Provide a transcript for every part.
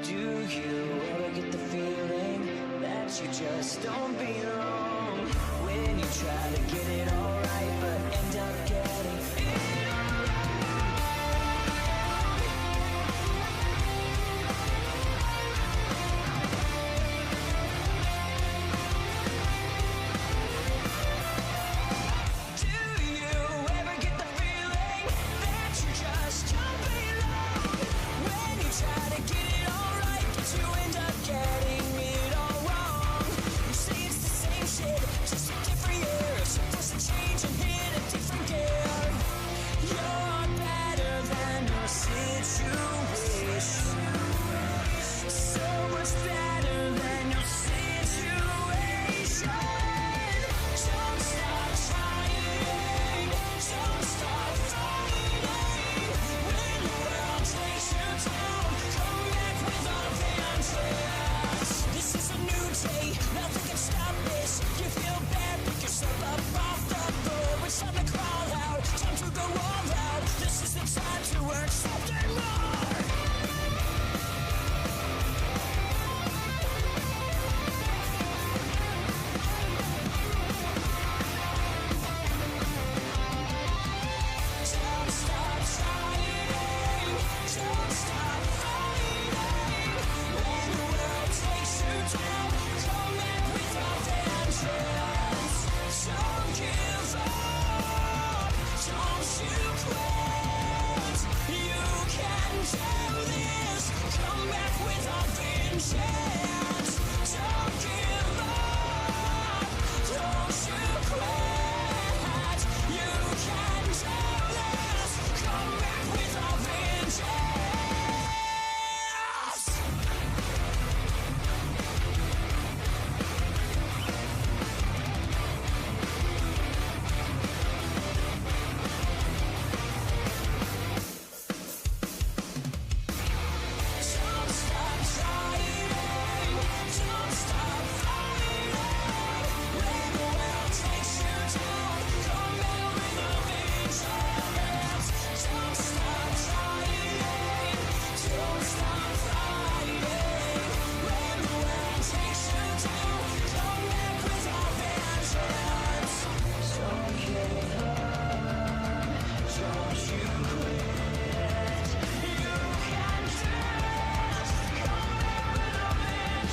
Do you ever get the feeling that you just don't belong? When you try to get it all right, but end up getting it all wrong? Do you ever get the feeling that you just don't belong? When you try to get it all right, but you end up getting it all wrong. You say it's the same shit, just a different year. Supposed to change and hit a different gear. You're better than your situation. So much better than your situation. Don't stop trying. Don't stop fighting. When the world takes you down, come back with a vengeance. This is a new day, nothing can stop this. You feel bad, pick yourself up off the floor. It's time to crawl out, time to go all out. This is the time to earn something more. Don't stop trying. Don't stop fighting. When the world takes you down, come back with a vengeance. Don't give up. Don't you quit. You can do this. Come back with a vengeance. Don't give up. Don't you quit. You can do this. Come back with a vengeance. Don't stop trying. Don't stop fighting. When the world takes you down, come back with a vengeance. Don't stop trying. Don't stop fighting. When the world takes you down, come back with a vengeance. Don't give up. Don't you quit. You can do it. Come back with a vengeance.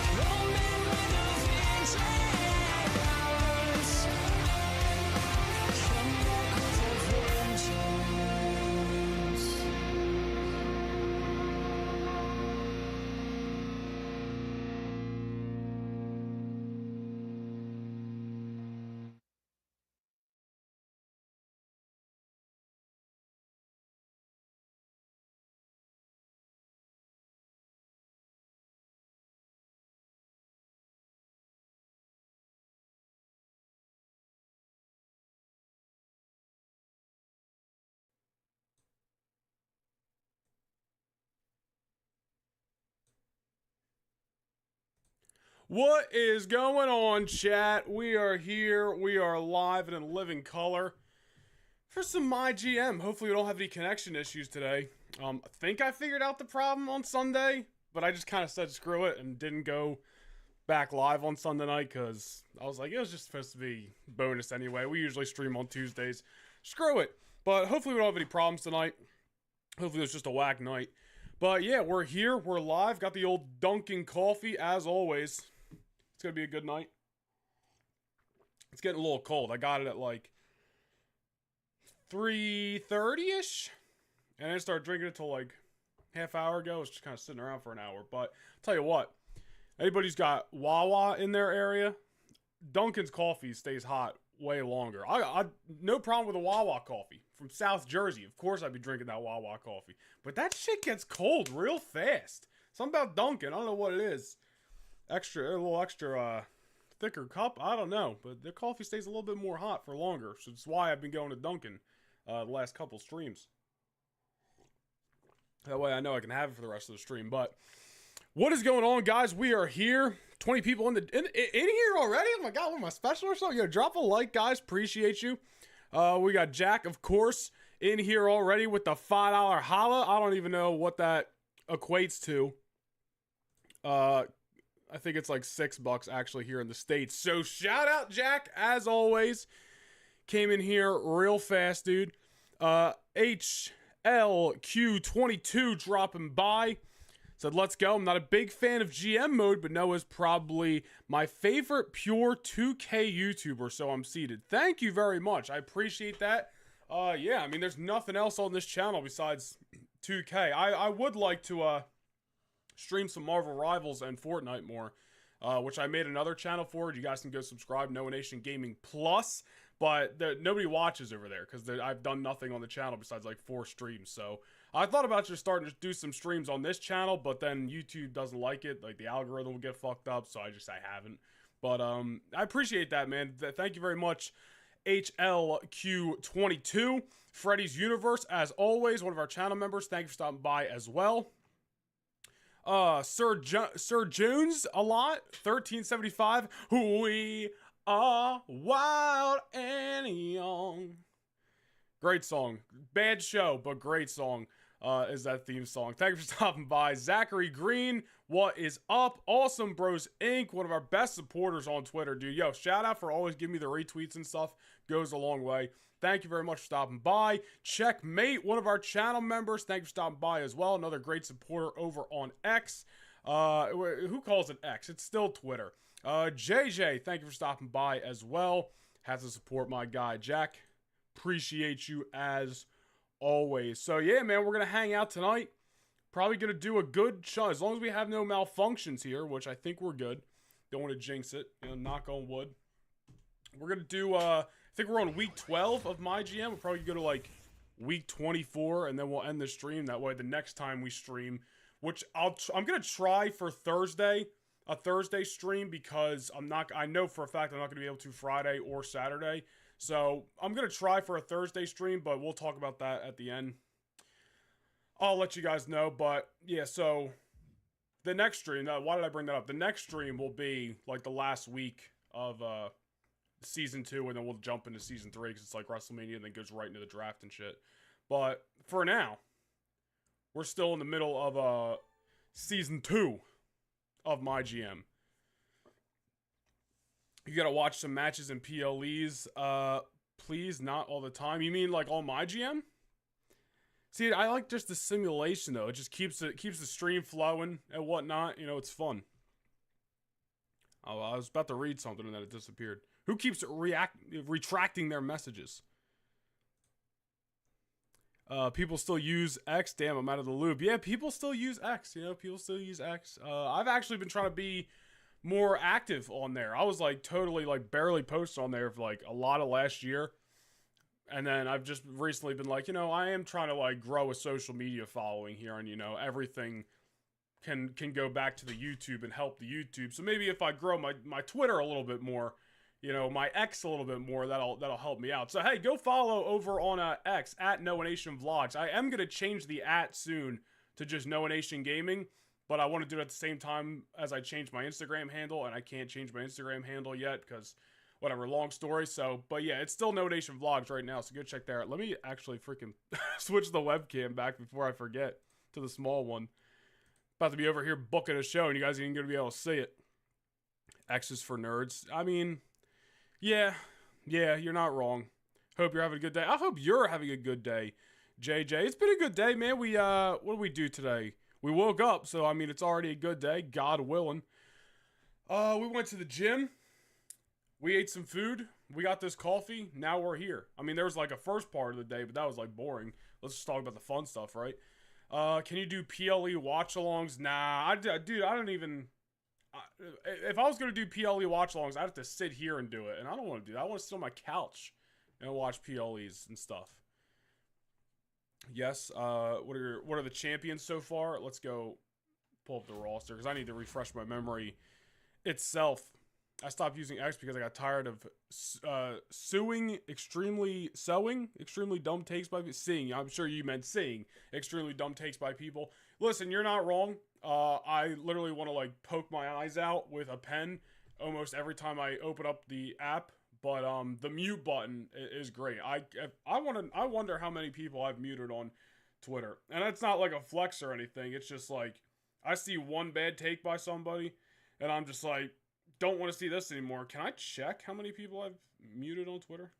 Come back with a vengeance. Come back with a vengeance. What is going on, chat? We are here. We are live and in living color for some MyGM. Hopefully we don't have any connection issues today. I think I figured out the problem on Sunday, but I just kind of said screw it and didn't go back live on Sunday night because I was like, it was just supposed to be bonus anyway. We usually stream on Tuesdays. Screw it. But hopefully we don't have any problems tonight. Hopefully it was just a whack night. But yeah, we're here. We're live. Got the old Dunkin' coffee as always. It's going to be a good night. It's getting a little cold. I got it at like 3:30-ish. And I didn't start drinking it till like half hour ago. I was just kind of sitting around for an hour. But I'll tell you what. Anybody who's got Wawa in their area, Dunkin's coffee stays hot way longer. I no problem with a Wawa coffee from South Jersey. Of course I'd be drinking that Wawa coffee. But that shit gets cold real fast. Something about Dunkin', I don't know what it is. A little extra thicker cup, I don't know. But their coffee stays a little bit more hot for longer. So that's why I've been going to Dunkin' the last couple streams. That way I know I can have it for the rest of the stream. But what is going on, guys? We are here. 20 people in here already? Oh my god, what am I special or something? Yo, drop a like, guys. Appreciate you. We got Jack, of course, in here already with the $5 holla. I don't even know what that equates to. I think it's like $6 actually here in the States. So shout out Jack, as always. Came in here real fast, dude. HLQ22 dropping by. Said, let's go. I'm not a big fan of GM mode, but Noah's probably my favorite pure 2K YouTuber, so I'm seated. Thank you very much. I appreciate that. Yeah, I mean, there's nothing else on this channel besides 2K. I would like to, stream some Marvel Rivals and Fortnite more, which I made another channel for. You guys can go subscribe, Noah Nation Gaming Plus, but nobody watches over there because I've done nothing on the channel besides like 4 streams. So I thought about just starting to do some streams on this channel, but then YouTube doesn't like it. Like the algorithm will get fucked up, so I haven't. But I appreciate that, man. Thank you very much, HLQ22. Freddy's Universe, as always, one of our channel members. Thank you for stopping by as well. Sir Jones a lot, 1375. We are wild and young. Great song. Bad show, but great song. Is that theme song. Thank you for stopping by. Zachary Green, what is up? Awesome Bros Inc., one of our best supporters on Twitter, dude. Yo, shout out for always giving me the retweets and stuff. Goes a long way. Thank you very much for stopping by. Checkmate, one of our channel members. Thank you for stopping by as well. Another great supporter over on X. Who calls it X? It's still Twitter. JJ, thank you for stopping by as well. Has to support my guy, Jack. Appreciate you as always. So yeah, man, we're going to hang out tonight. Probably going to do a good show. As long as we have no malfunctions here, which I think we're good. Don't want to jinx it. You know, knock on wood. We're going to do, I think we're on week 12 of MyGM. We'll probably go to like week 24 and then we'll end the stream. That way the next time we stream, which I'm going to try for Thursday, a Thursday stream, because I know for a fact I'm not going to be able to Friday or Saturday. So I'm going to try for a Thursday stream, but we'll talk about that at the end. I'll let you guys know, but yeah, so the next stream, why did I bring that up? The next stream will be like the last week of, Season 2, and then we'll jump into Season 3 because it's like WrestleMania and then goes right into the draft and shit. But for now, we're still in the middle of Season 2 of MyGM. You gotta watch some matches and PLEs. Please, not all the time. You mean like on MyGM? See, I like just the simulation though. It just keeps the stream flowing and whatnot. You know, it's fun. Oh, I was about to read something and then it disappeared. Who keeps retracting their messages? People still use X. Damn, I'm out of the loop. Yeah, people still use X. You know, people still use X. I've actually been trying to be more active on there. I was like totally like barely posted on there for like a lot of last year. And then I've just recently been like, you know, I am trying to like grow a social media following here, and you know, everything can go back to the YouTube and help the YouTube. So maybe if I grow my Twitter a little bit more, you know, my X a little bit more, that'll help me out. So hey, go follow over on X at Noah Nation Vlogs. I am gonna change the @ soon to just Noah Nation Gaming, but I want to do it at the same time as I change my Instagram handle, and I can't change my Instagram handle yet because whatever, long story. So, but yeah, it's still Noah Nation Vlogs right now, so go check there. Let me actually freaking switch the webcam back before I forget to the small one. About to be over here booking a show, and you guys ain't gonna be able to see it. X is for nerds. I mean, yeah, you're not wrong. Hope you're having a good day. I hope you're having a good day, JJ. It's been a good day, man. We, what did we do today? We woke up, so I mean, it's already a good day, God willing. We went to the gym. We ate some food. We got this coffee. Now we're here. I mean, there was like a first part of the day, but that was like boring. Let's just talk about the fun stuff, right? Can you do PLE watch-alongs? Nah, dude, I don't even... if I was going to do PLE watch-alongs, I'd have to sit here and do it. And I don't want to do that. I want to sit on my couch and watch PLEs and stuff. Yes, what are the champions so far? Let's go pull up the roster, because I need to refresh my memory itself. I stopped using X because I got tired of sewing extremely dumb takes by seeing. I'm sure you meant seeing extremely dumb takes by people. Listen, you're not wrong. I literally want to like poke my eyes out with a pen almost every time I open up the app, But the mute button is great. I wonder how many people I've muted on Twitter. And it's not like a flex or anything. It's just like I see one bad take by somebody and I'm just like, don't want to see this anymore. Can I check how many people I've muted on Twitter?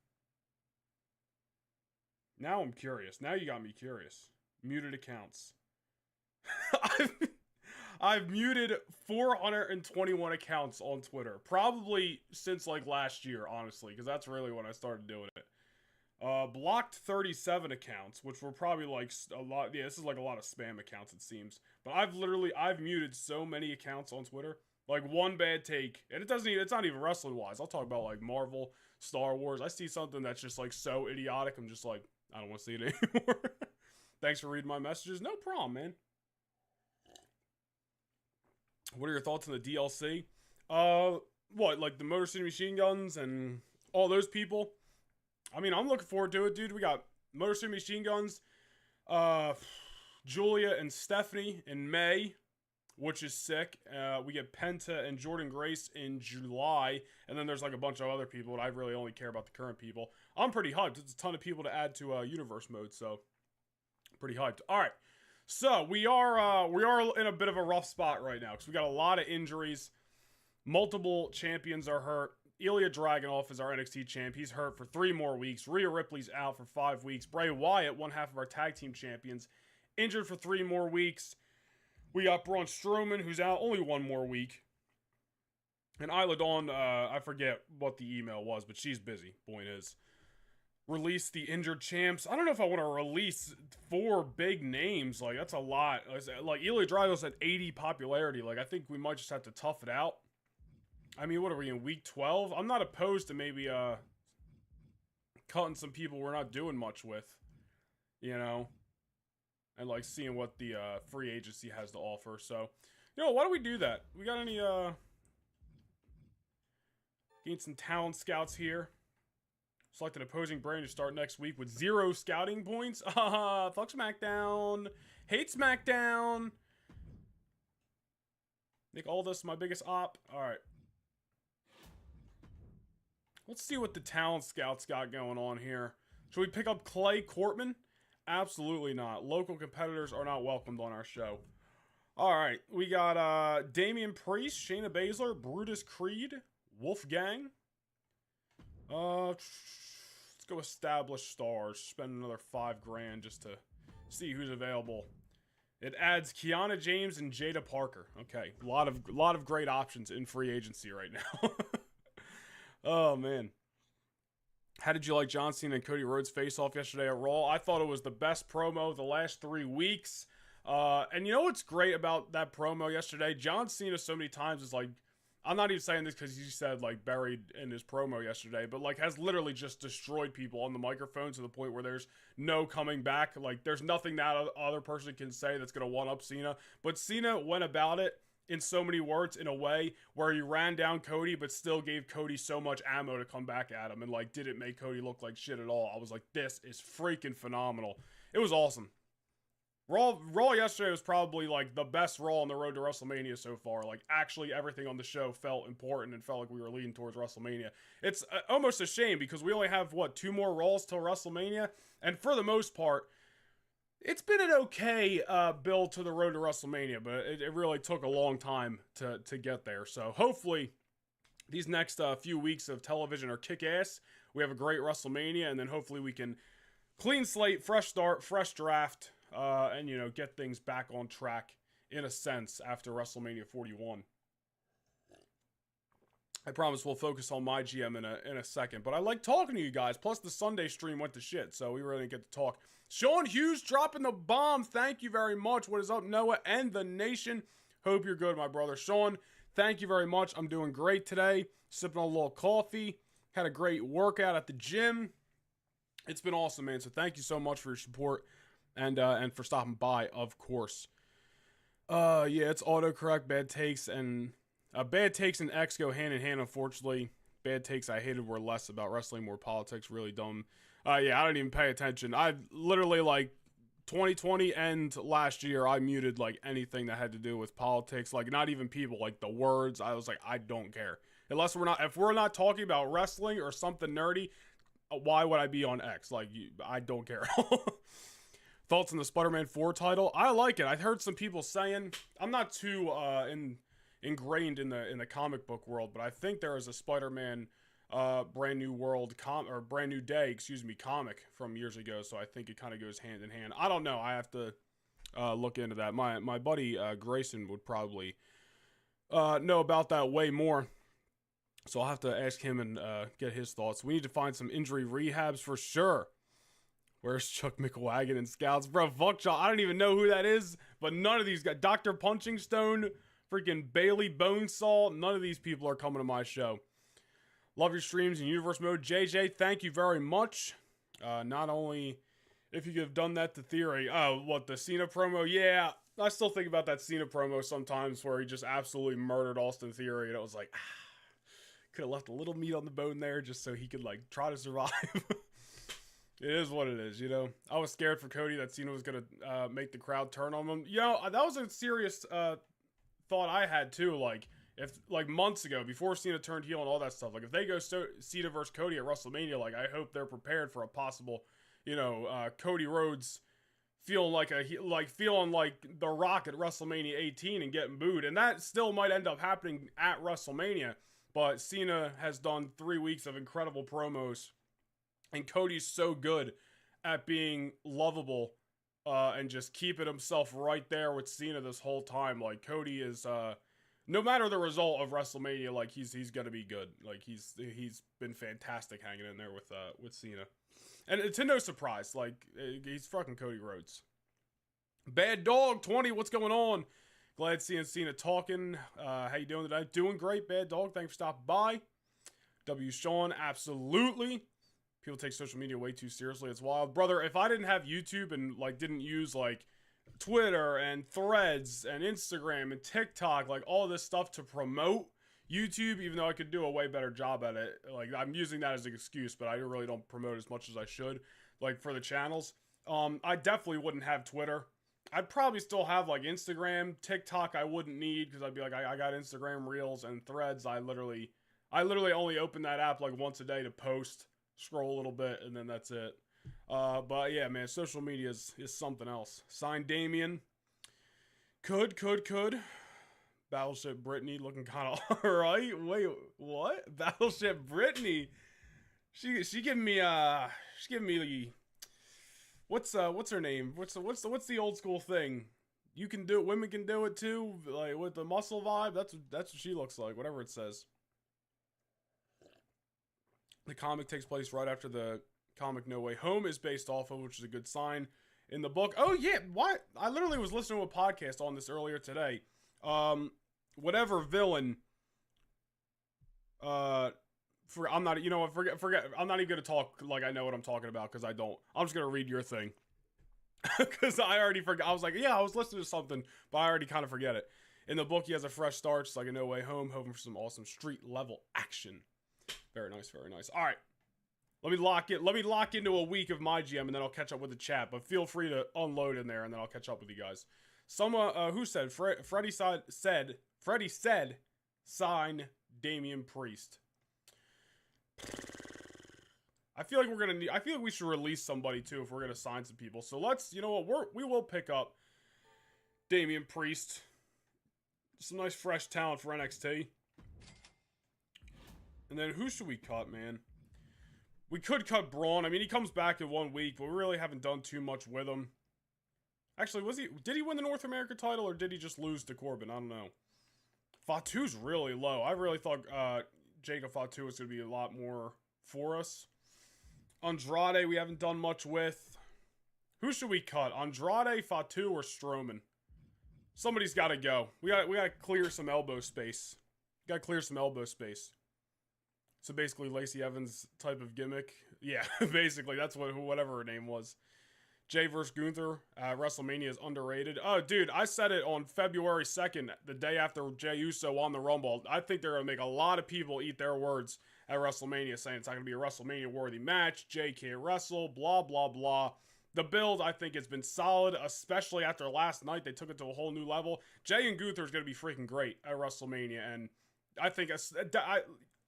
Now I'm curious. Now you got me curious. Muted accounts. I've muted 421 accounts on Twitter. Probably since like last year, honestly, because that's really when I started doing it. Blocked 37 accounts, which were probably like a lot. Yeah, this is like a lot of spam accounts, it seems. But I've muted so many accounts on Twitter. Like one bad take, and it's not even wrestling wise. I'll talk about like Marvel, Star Wars. I see something that's just like so idiotic. I'm just like, I don't want to see it anymore. Thanks for reading my messages. No problem, man. What are your thoughts on the DLC? What, like the Motor City Machine Guns and all those people? I mean, I'm looking forward to it, dude. We got Motor City Machine Guns, Julia and Stephanie in May, which is sick. We get Penta and Jordan Grace in July, and then there's like a bunch of other people, and I really only care about the current people. I'm pretty hyped. It's a ton of people to add to universe mode, so pretty hyped. All right. So we are in a bit of a rough spot right now because we got a lot of injuries. Multiple champions are hurt. Ilya Dragunov is our NXT champ. He's hurt for 3 more weeks. Rhea Ripley's out for 5 weeks. Bray Wyatt, one half of our tag team champions, injured for 3 more weeks. We got Braun Strowman, who's out only 1 more week. And Isla Dawn, I forget what the email was, but she's busy. Point is. Release the injured champs. I don't know if I want to release 4 big names. Like, that's a lot. Like, Ilya Dragunov's at 80 popularity. Like, I think we might just have to tough it out. I mean, what are we in, week 12? I'm not opposed to maybe, cutting some people we're not doing much with. You know? And, like, seeing what the, free agency has to offer. So, you know, why don't we do that? We got any, gain some talent scouts here. Select an opposing brand to start next week with 0 scouting points. Fuck SmackDown. Hate SmackDown. Make all this my biggest op. Alright. Let's see what the talent scouts got going on here. Should we pick up Clay Cortman? Absolutely not. Local competitors are not welcomed on our show. Alright. We got Damian Priest, Shayna Baszler, Brutus Creed, Wolfgang. Let's go established stars. Spend another $5,000 just to see who's available. It adds Kiana James and Jada Parker. Okay, a lot of great options in free agency right now. Oh man, how did you like John Cena and Cody Rhodes face off yesterday at Raw? I thought it was the best promo of the last 3 weeks. And you know what's great about that promo yesterday? John Cena so many times is like, I'm not even saying this because you said, like, buried in his promo yesterday, but, like, has literally just destroyed people on the microphone to the point where there's no coming back. Like, there's nothing that other person can say that's going to one-up Cena. But Cena went about it in so many words in a way where he ran down Cody but still gave Cody so much ammo to come back at him and, like, didn't make Cody look like shit at all. I was like, this is freaking phenomenal. It was awesome. Raw yesterday was probably, like, the best Raw on the road to WrestleMania so far. Like, actually everything on the show felt important and felt like we were leading towards WrestleMania. It's almost a shame because we only have, what, 2 more Raws till WrestleMania? And for the most part, it's been an okay build to the road to WrestleMania, but it really took a long time to get there. So hopefully these next few weeks of television are kick-ass. We have a great WrestleMania, and then hopefully we can clean slate, fresh start, fresh draft, and, you know, get things back on track in a sense after WrestleMania 41. I promise we'll focus on my GM in a second, but I like talking to you guys. Plus the Sunday stream went to shit, so we really didn't get to talk. Sean Hughes dropping the bomb. Thank you very much. What is up, Noah and the nation? Hope you're good, my brother. Sean, thank you very much. I'm doing great today. Sipping on a little coffee. Had a great workout at the gym. It's been awesome, man. So thank you so much for your support. And for stopping by, of course. Yeah, it's autocorrect. Bad takes and X go hand in hand, unfortunately. Bad takes I hated were less about wrestling, more politics, really dumb. Yeah, I don't even pay attention. I literally, like, 2020 and last year, I muted, like, anything that had to do with politics. Like, not even people, like, the words. I was like, I don't care. Unless if we're not talking about wrestling or something nerdy, why would I be on X? Like, I don't care. Thoughts on the Spider-Man 4 title? I like it. I heard some people saying, I'm not too ingrained in the comic book world, but I think there is a Spider-Man brand new world brand new day, comic from years ago. So I think it kind of goes hand in hand. I don't know. I have to look into that. My buddy Grayson would probably know about that way more. So I'll have to ask him and get his thoughts. We need to find some injury rehabs for sure. Where's Chuck McWagon and Scouts? Bro, fuck Chuck. I don't even know who that is, but none of these guys. Dr. Punching Stone, freaking Bailey Bonesaw, none of these people are coming to my show. Love your streams in Universe Mode. JJ, thank you very much. Not only if you could have done that to Theory. Oh, what, the Cena promo? Yeah, I still think about that Cena promo sometimes where he just absolutely murdered Austin Theory, and it was like, could have left a little meat on the bone there just so he could, like, try to survive. It is what it is, you know? I was scared for Cody that Cena was going to make the crowd turn on him. You know, that was a serious thought I had, too. Like, if, like, months ago, before Cena turned heel and all that stuff, like, if they go Cena versus Cody at WrestleMania, like, I hope they're prepared for a possible, you know, Cody Rhodes feeling like The Rock at WrestleMania 18 and getting booed. And that still might end up happening at WrestleMania. But Cena has done 3 weeks of incredible promos. And Cody's so good at being lovable and just keeping himself right there with Cena this whole time. Like, Cody is, no matter the result of WrestleMania, like, he's going to be good. Like, he's been fantastic hanging in there with Cena. And to no surprise, like, he's fucking Cody Rhodes. Bad Dog 20, what's going on? Glad seeing Cena talking. How you doing today? Doing great, Bad Dog. Thanks for stopping by. W. Sean, absolutely. People take social media way too seriously. It's wild. Brother, if I didn't have YouTube and, like, didn't use, like, Twitter and Threads and Instagram and TikTok, like, all this stuff to promote YouTube, even though I could do a way better job at it, like, I'm using that as an excuse, but I really don't promote as much as I should, like, for the channels. I definitely wouldn't have Twitter. I'd probably still have, like, Instagram. TikTok I wouldn't need, because I'd be like, I got Instagram Reels, and Threads, I literally only open that app, like, once a day to post, scroll a little bit, and then that's it. But yeah, man, social media is something else. Signed Damien. Could. Battleship Brittany looking kind of alright. Wait, what? Battleship Brittany. She giving me the, what's her name? What's the old school thing? You can do it, women can do it too, like with the muscle vibe. That's what she looks like, whatever it says. The comic takes place right after the comic No Way Home is based off of, which is a good sign in the book. Oh yeah, what? I literally was listening to a podcast on this earlier today. Whatever villain, I'm not, you know what, forget, I'm not even gonna talk like I know what I'm talking about, because I don't. I'm just gonna read your thing. Because I already forgot. I was like, yeah, I was listening to something, but I already kind of forget it. In the book, he has a fresh start, just like a No Way Home, hoping for some awesome street level action. Very nice, very nice. All right, let me lock into a week of MyGM, and then I'll catch up with the chat. But feel free to unload in there, and then I'll catch up with you guys. Someone who said Freddie said sign Damian Priest. I feel like we should release somebody too if we're gonna sign some people. So let's, you know what, we will pick up Damian Priest. Some nice fresh talent for NXT. And then who should we cut, man? We could cut Braun. I mean, he comes back in 1 week, but we really haven't done too much with him. Actually, did he win the North America title, or did he just lose to Corbin? I don't know. Fatu's really low. I really thought Jacob Fatu was going to be a lot more for us. Andrade, we haven't done much with. Who should we cut? Andrade, Fatu, or Strowman? Somebody's got to go. We got to clear some elbow space. So basically, Lacey Evans type of gimmick. Yeah, basically, that's whatever her name was. Jay versus Gunther, WrestleMania is underrated. Oh, dude, I said it on February 2nd, the day after Jey Uso won the Rumble. I think they're going to make a lot of people eat their words at WrestleMania, saying it's not going to be a WrestleMania-worthy match, Jey can't wrestle, blah, blah, blah. The build, I think, has been solid, especially after last night. They took it to a whole new level. Jey and Gunther is going to be freaking great at WrestleMania, and I think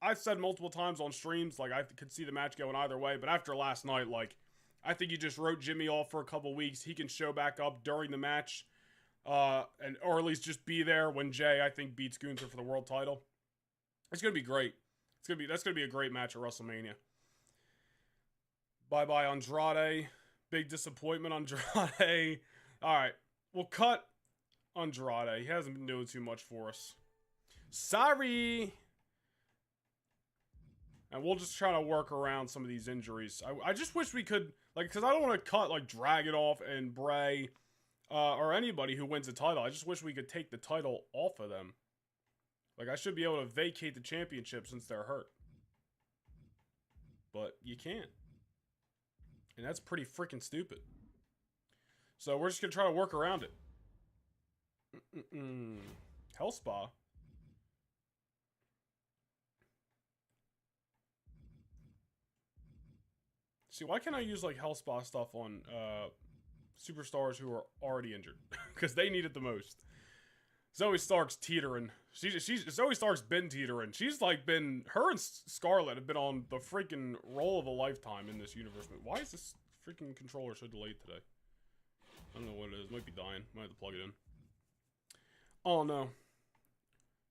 I've said multiple times on streams, like, I could see the match going either way, but after last night, like, I think you just wrote Jimmy off for a couple weeks. He can show back up during the match, or at least just be there when Jay, I think, beats Gunther for the world title. It's gonna be great. That's gonna be a great match at WrestleMania. Bye-bye, Andrade. Big disappointment, Andrade. Alright, we'll cut Andrade. He hasn't been doing too much for us. Sorry! And we'll just try to work around some of these injuries. I just wish we could, like, because I don't want to cut, like, Dragunov and Bray, or anybody who wins the title. I just wish we could take the title off of them. Like, I should be able to vacate the championship since they're hurt. But you can't. And that's pretty freaking stupid. So we're just going to try to work around it. Hell Spa. See, why can't I use, like, Hell Spa stuff on superstars who are already injured? Because they need it the most. Zoe Stark's teetering. Zoe Stark's been teetering. She's, like, her and Scarlett have been on the freaking roll of a lifetime in this universe. Why is this freaking controller so delayed today? I don't know what it is. It might be dying. Might have to plug it in. Oh, no.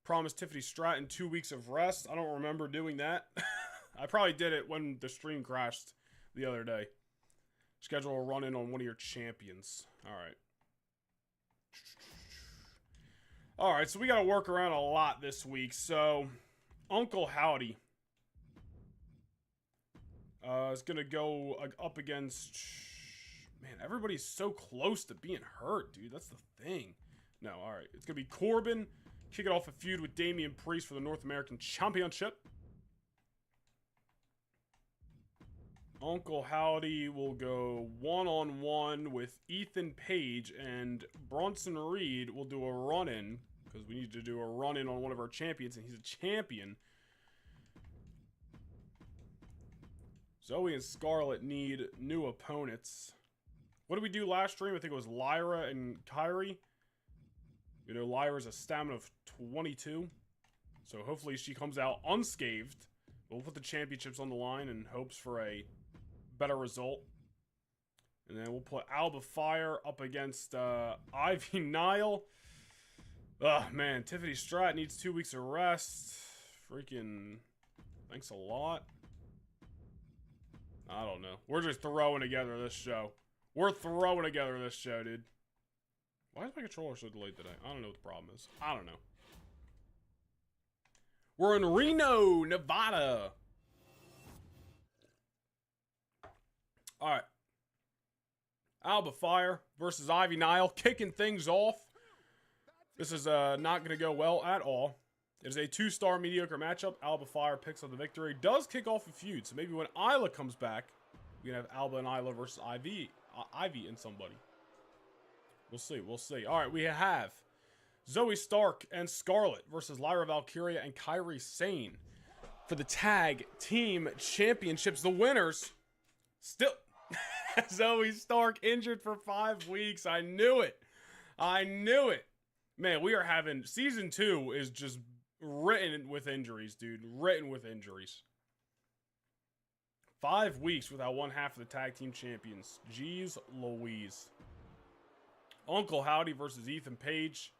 Promised Tiffany Stratton 2 weeks of rest. I don't remember doing that. I probably did it when the stream crashed the other day. Schedule a run-in on one of your champions. Alright. Alright, so we gotta work around a lot this week. So, Uncle Howdy is gonna go up against... Man, everybody's so close to being hurt, dude. That's the thing. No, alright. It's gonna be Corbin kicking off a feud with Damian Priest for the North American Championship. Uncle Howdy will go one-on-one with Ethan Page, and Bronson Reed will do a run-in, because we need to do a run-in on one of our champions, and he's a champion. Zoe and Scarlett need new opponents. What did we do last stream? I think it was Lyra and Kyrie. You know, Lyra's a stamina of 22, so hopefully she comes out unscathed. We'll put the championships on the line in hopes for a better result. And then we'll put Alba Fire up against Ivy Nile. Ugh, man. Tiffany Stratton needs 2 weeks of rest. Freaking thanks a lot. I don't know. We're just throwing together this show. We're throwing together this show, dude. Why is my controller so delayed today? I don't know what the problem is. I don't know. We're in Reno, Nevada. Alright. Alba Fire versus Ivy Nile, kicking things off. This is not going to go well at all. It is a 2-star mediocre matchup. Alba Fire picks up the victory. Does kick off a feud, so maybe when Isla comes back, we can have Alba and Isla versus Ivy and somebody. We'll see, we'll see. Alright, we have Zoe Stark and Scarlett versus Lyra Valkyria and Kairi Sane for the Tag Team Championships. The winners still... Zoe Stark injured for 5 weeks. I knew it. I knew it. Man, we are having... Season 2 is just written with injuries, dude. Written with injuries. 5 weeks without one half of the Tag Team Champions. Jeez Louise. Uncle Howdy versus Ethan Page.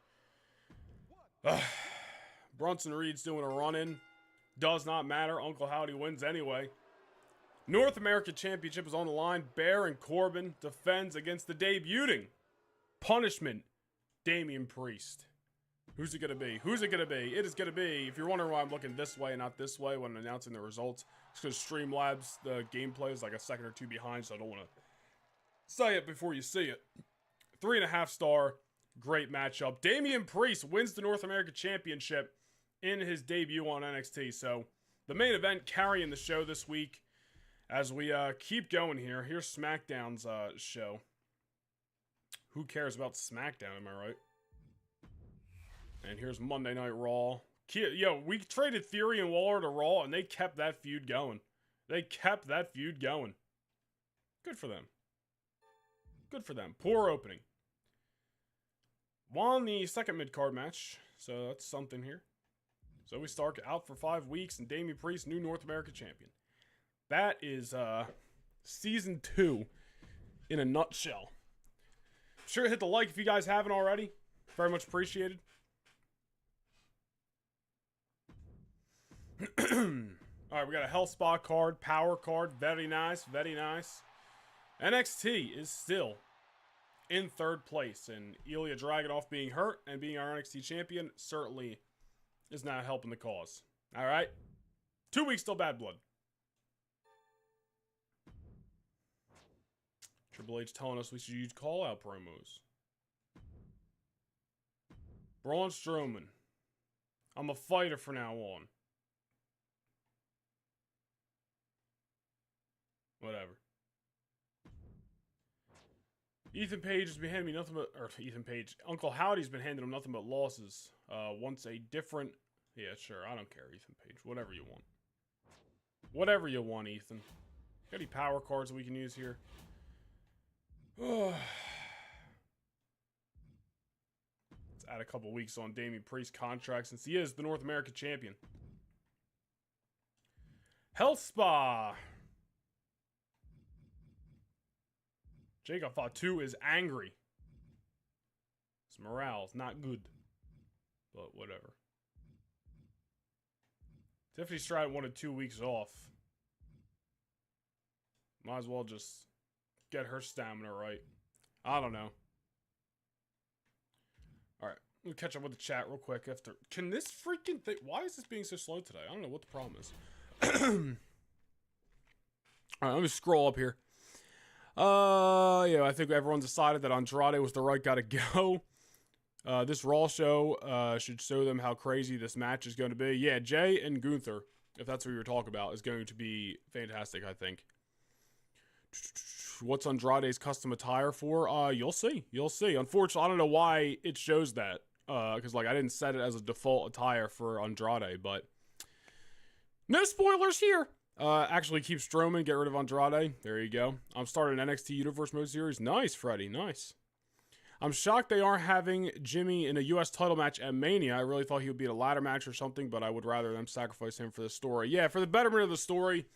Bronson Reed's doing a run-in. Does not matter. Uncle Howdy wins anyway. North American Championship is on the line. Baron Corbin defends against the debuting Punishment Damian Priest. Who's it going to be? Who's it going to be? It is going to be, if you're wondering why I'm looking this way and not this way when announcing the results, it's because Streamlabs, the gameplay is like a second or two behind, so I don't want to say it before you see it. 3.5 star, great matchup. Damian Priest wins the North American Championship in his debut on NXT. So, the main event carrying the show this week. As we keep going here, here's SmackDown's show. Who cares about SmackDown, am I right? And here's Monday Night Raw. Yo, we traded Theory and Waller to Raw, and they kept that feud going. They kept that feud going. Good for them. Good for them. Poor opening. Won the second mid-card match, so that's something here. Zoe Stark out for 5 weeks, and Damian Priest, new North American champion. That is season 2 in a nutshell. Sure, hit the like if you guys haven't already. Very much appreciated. Alright, we got a Health Spa card, Power card. Very nice, very nice. NXT is still in 3rd place, and Ilya Dragunov being hurt and being our NXT champion certainly is not helping the cause. Alright? 2 weeks till Bad Blood. Triple H telling us we should use call-out promos. Braun Strowman. I'm a fighter from now on. Whatever. Ethan Page has been handing me nothing but... Or, Ethan Page. Uncle Howdy's been handing him nothing but losses. Once a different... Yeah, sure. I don't care, Ethan Page. Whatever you want. Whatever you want, Ethan. Got any power cards we can use here? Let's add a couple weeks on Damian Priest's contract since he is the North American champion. Health Spa. Jacob Fatu is angry. His morale's not good. But whatever. Tiffany Stratton wanted 2 weeks off. Might as well just get her stamina right. I don't know. Alright, we'll catch up with the chat real quick after. Can this freaking thing... Why is this being so slow today? I don't know what the problem is. Alright, let me scroll up here. Yeah, I think everyone decided that Andrade was the right guy to go. This Raw show should show them how crazy this match is going to be. Yeah, Jay and Gunther, if that's what you were talking about, is going to be fantastic, I think. What's Andrade's custom attire for? You'll see. You'll see. Unfortunately, I don't know why it shows that. Because, like, I didn't set it as a default attire for Andrade, but... No spoilers here! Actually keep Strowman, get rid of Andrade. There you go. I'm starting an NXT Universe Mode series. Nice, Freddie. Nice. I'm shocked they aren't having Jimmy in a U.S. title match at Mania. I really thought he would be in a ladder match or something, but I would rather them sacrifice him for the story. Yeah, for the betterment of the story,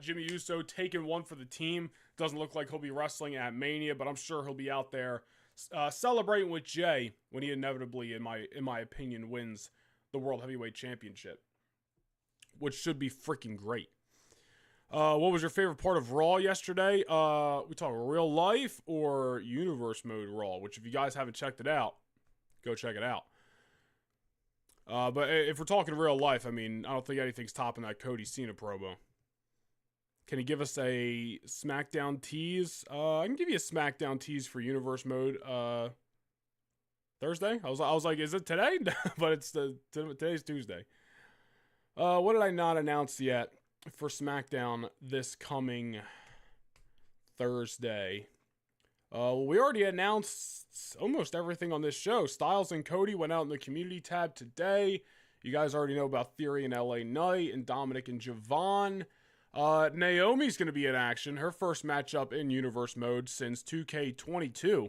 Jimmy Uso taking one for the team. Doesn't look like he'll be wrestling at Mania, but I'm sure he'll be out there celebrating with Jay when he inevitably, in my opinion, wins the World Heavyweight Championship, which should be freaking great. What was your favorite part of Raw yesterday? We talking real life or universe mode Raw, which if you guys haven't checked it out, go check it out. But if we're talking real life, I mean, I don't think anything's topping that Cody Cena promo. Can he give us a SmackDown tease? I can give you a SmackDown tease for universe mode, Thursday. I was like, is it today? But it's today's Tuesday. What did I not announce yet for SmackDown this coming Thursday? Well, we already announced almost everything on this show. Styles and Cody went out in the community tab today. You guys already know about Theory and LA Knight and Dominic and Javon. Naomi's going to be in action. Her first matchup in Universe mode since 2K22.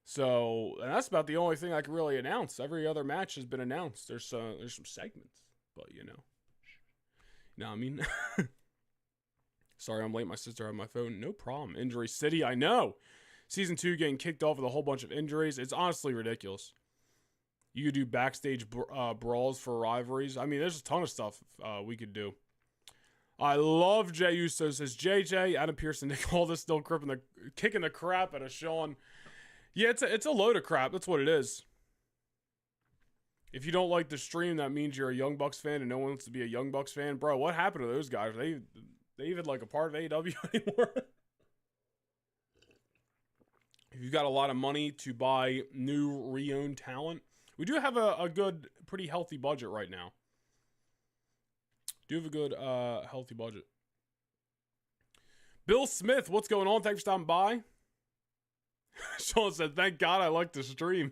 So, and that's about the only thing I can really announce. Every other match has been announced. There's some segments, but you know what I mean? Sorry, I'm late. My sister had my phone. No problem. Injury City, I know. Season 2 getting kicked off with a whole bunch of injuries. It's honestly ridiculous. You could do backstage brawls for rivalries. I mean, there's a ton of stuff we could do. I love Jey Uso. Says JJ, Adam Pearce, and Nick Aldis still kicking the crap out of Sean. Yeah, it's a load of crap. That's what it is. If you don't like the stream, that means you're a Young Bucks fan and no one wants to be a Young Bucks fan. Bro, what happened to those guys? Are they even like a part of AEW anymore? If you've got a lot of money to buy new re-owned talent, we do have a good, pretty healthy budget right now. Do have a good, healthy budget. Bill Smith, what's going on? Thanks for stopping by. Sean said, thank God I like the stream.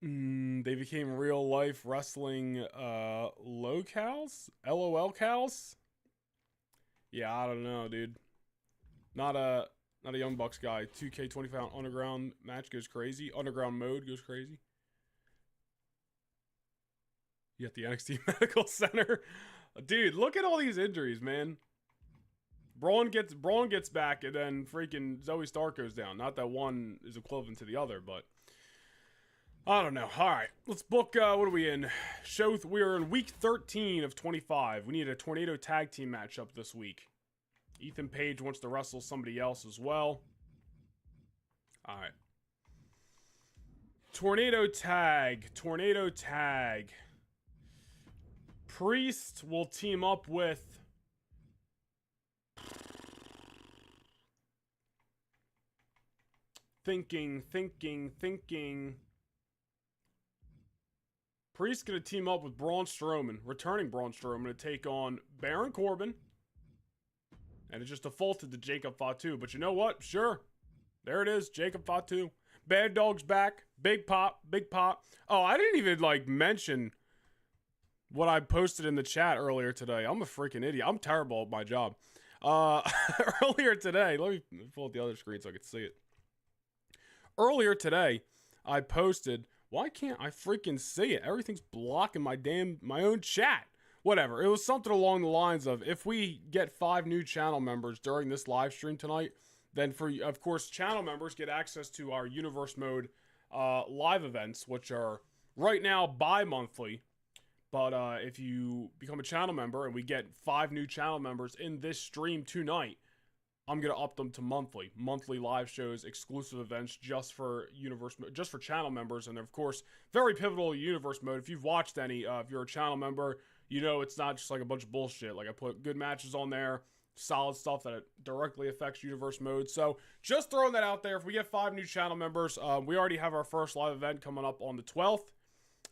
They became real life wrestling locals? LOL cows? Yeah, I don't know, dude. Not a Young Bucks guy. 2K25 Underground match goes crazy. Underground mode goes crazy. You at the NXT Medical Center. Dude, look at all these injuries, man. Braun gets back, and then freaking Zoe Stark goes down. Not that one is equivalent to the other, but I don't know. All right, let's book. What are we in? We are in week 13 of 25. We need a tornado tag team matchup this week. Ethan Page wants to wrestle somebody else as well. All right. Tornado tag. Priest will team up with thinking. Priest gonna team up with Braun Strowman, returning Braun Strowman to take on Baron Corbin. And it just defaulted to Jacob Fatu. But you know what? Sure. There it is. Jacob Fatu. Bad Dog's back. Big pop. Oh, I didn't even, mention what I posted in the chat earlier today. I'm a freaking idiot. I'm terrible at my job. Earlier today, let me pull up the other screen so I can see it. Earlier today, I posted, why can't I freaking see it? Everything's blocking my own chat. Whatever. It was something along the lines of, if we get 5 new channel members during this live stream tonight, then of course, channel members get access to our Universe Mode live events, which are right now bi-monthly. But if you become a channel member and we get 5 new channel members in this stream tonight, I'm going to up them to monthly live shows, exclusive events just for channel members. And of course, very pivotal Universe Mode. If you've watched any, if you're a channel member, you know it's not just like a bunch of bullshit. Like, I put good matches on there, solid stuff that directly affects Universe Mode. So just throwing that out there. If we get 5 new channel members, we already have our first live event coming up on the 12th.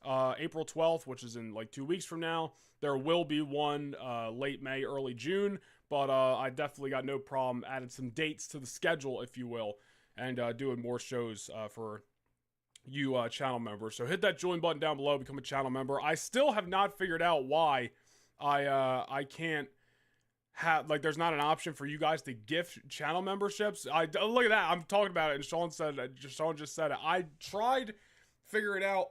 April 12th, which is in like 2 weeks from now. There will be one late May, early June, but I definitely got no problem adding some dates to the schedule, if you will, and doing more shows for you channel members. So hit that join button down below, become a channel member. I still have not figured out why I can't have, like, there's not an option for you guys to gift channel memberships. Look at that. I'm talking about it, and Sean just said it. I tried figure it out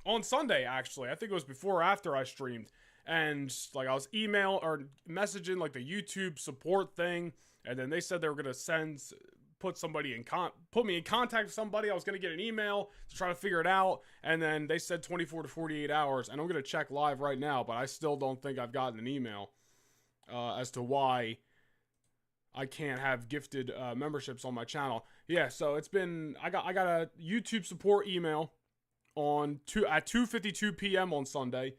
on Sunday, actually. I think it was before or after I streamed. And like, I was messaging like the YouTube support thing, and then they said they were gonna put me in contact with somebody. I was gonna get an email to try to figure it out, and then they said 24 to 48 hours. And I'm gonna check live right now, but I still don't think I've gotten an email as to why I can't have gifted memberships on my channel. Yeah, so it's been, I got a YouTube support email at 2:52 p.m. on Sunday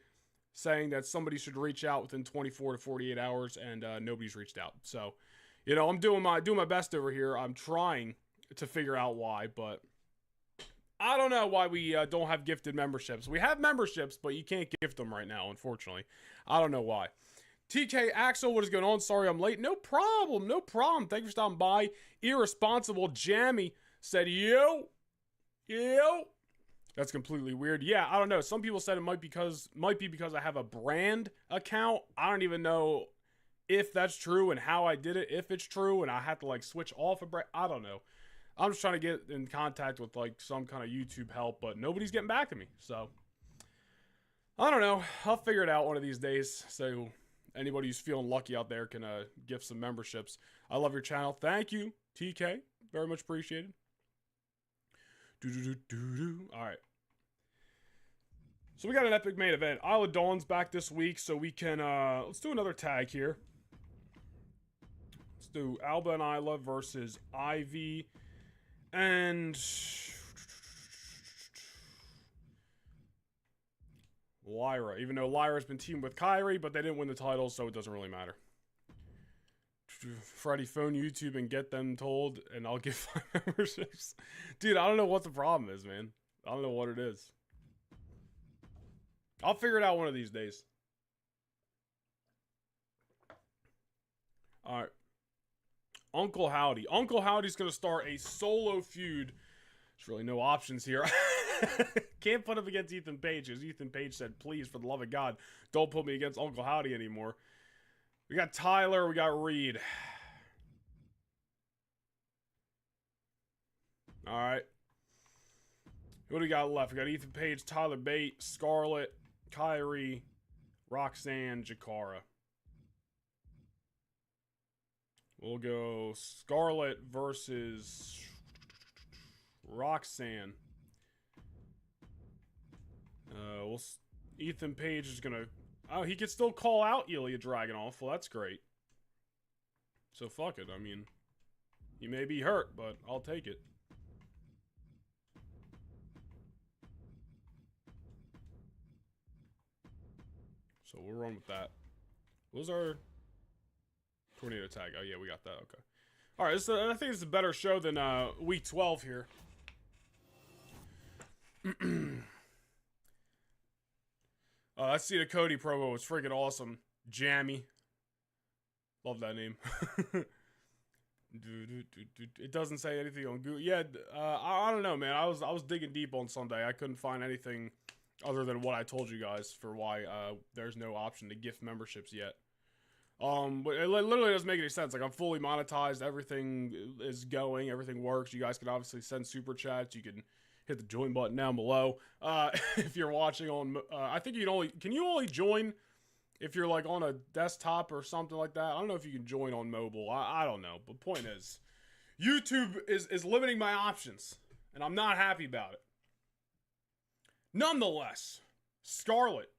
saying that somebody should reach out within 24 to 48 hours, and nobody's reached out. So, you know, I'm doing my best over here. I'm trying to figure out why, but I don't know why we don't have gifted memberships. We have memberships, but you can't gift them right now, unfortunately. I don't know why. TK Axel, what is going on? Sorry I'm late. No problem. Thank you for stopping by. Irresponsible Jammy said, yo. That's completely weird. Yeah, I don't know. Some people said it might be because I have a brand account. I don't even know if that's true and how I did it, if it's true, and I have to like switch off a brand. I don't know. I'm just trying to get in contact with like some kind of YouTube help, but nobody's getting back to me. So I don't know. I'll figure it out one of these days. So anybody who's feeling lucky out there can gift some memberships. I love your channel. Thank you, TK. Very much appreciated. All right. So we got an epic main event. Isla Dawn's back this week, so we can, let's do another tag here. Let's do Alba and Isla versus Ivy and Lyra. Even though Lyra's been teamed with Kyrie, but they didn't win the title, so it doesn't really matter. Freddie, phone YouTube and get them told, and I'll give 5 memberships. Dude, I don't know what the problem is, man. I don't know what it is. I'll figure it out one of these days. Alright. Uncle Howdy. Uncle Howdy's going to start a solo feud. There's really no options here. Can't put him against Ethan Page, as Ethan Page said, please, for the love of God, don't put me against Uncle Howdy anymore. We got Tyler, we got Reed. Alright. What do we got left? We got Ethan Page, Tyler Bate, Scarlett, Kyrie, Roxanne, Jakara. We'll go Scarlett versus Roxanne. Ethan Page is gonna. Oh, he could still call out Ilya Dragunov. Well, that's great. So fuck it. I mean, he may be hurt, but I'll take it. So we'll run with that. What was our tornado tag? Oh yeah, we got that. Okay. All right. I think it's a better show than week 12 here. I see the Cody promo was freaking awesome. Jammy. Love that name. It doesn't say anything on Google. Yeah, I don't know, man. I was digging deep on Sunday. I couldn't find anything other than what I told you guys for why there's no option to gift memberships yet. But it literally doesn't make any sense. Like, I'm fully monetized. Everything is going. Everything works. You guys can obviously send super chats. You can hit the join button down below. If you're watching on, I think can you only join if you're like on a desktop or something like that? I don't know if you can join on mobile. I don't know. But point is, YouTube is limiting my options, and I'm not happy about it. Nonetheless, Scarlett,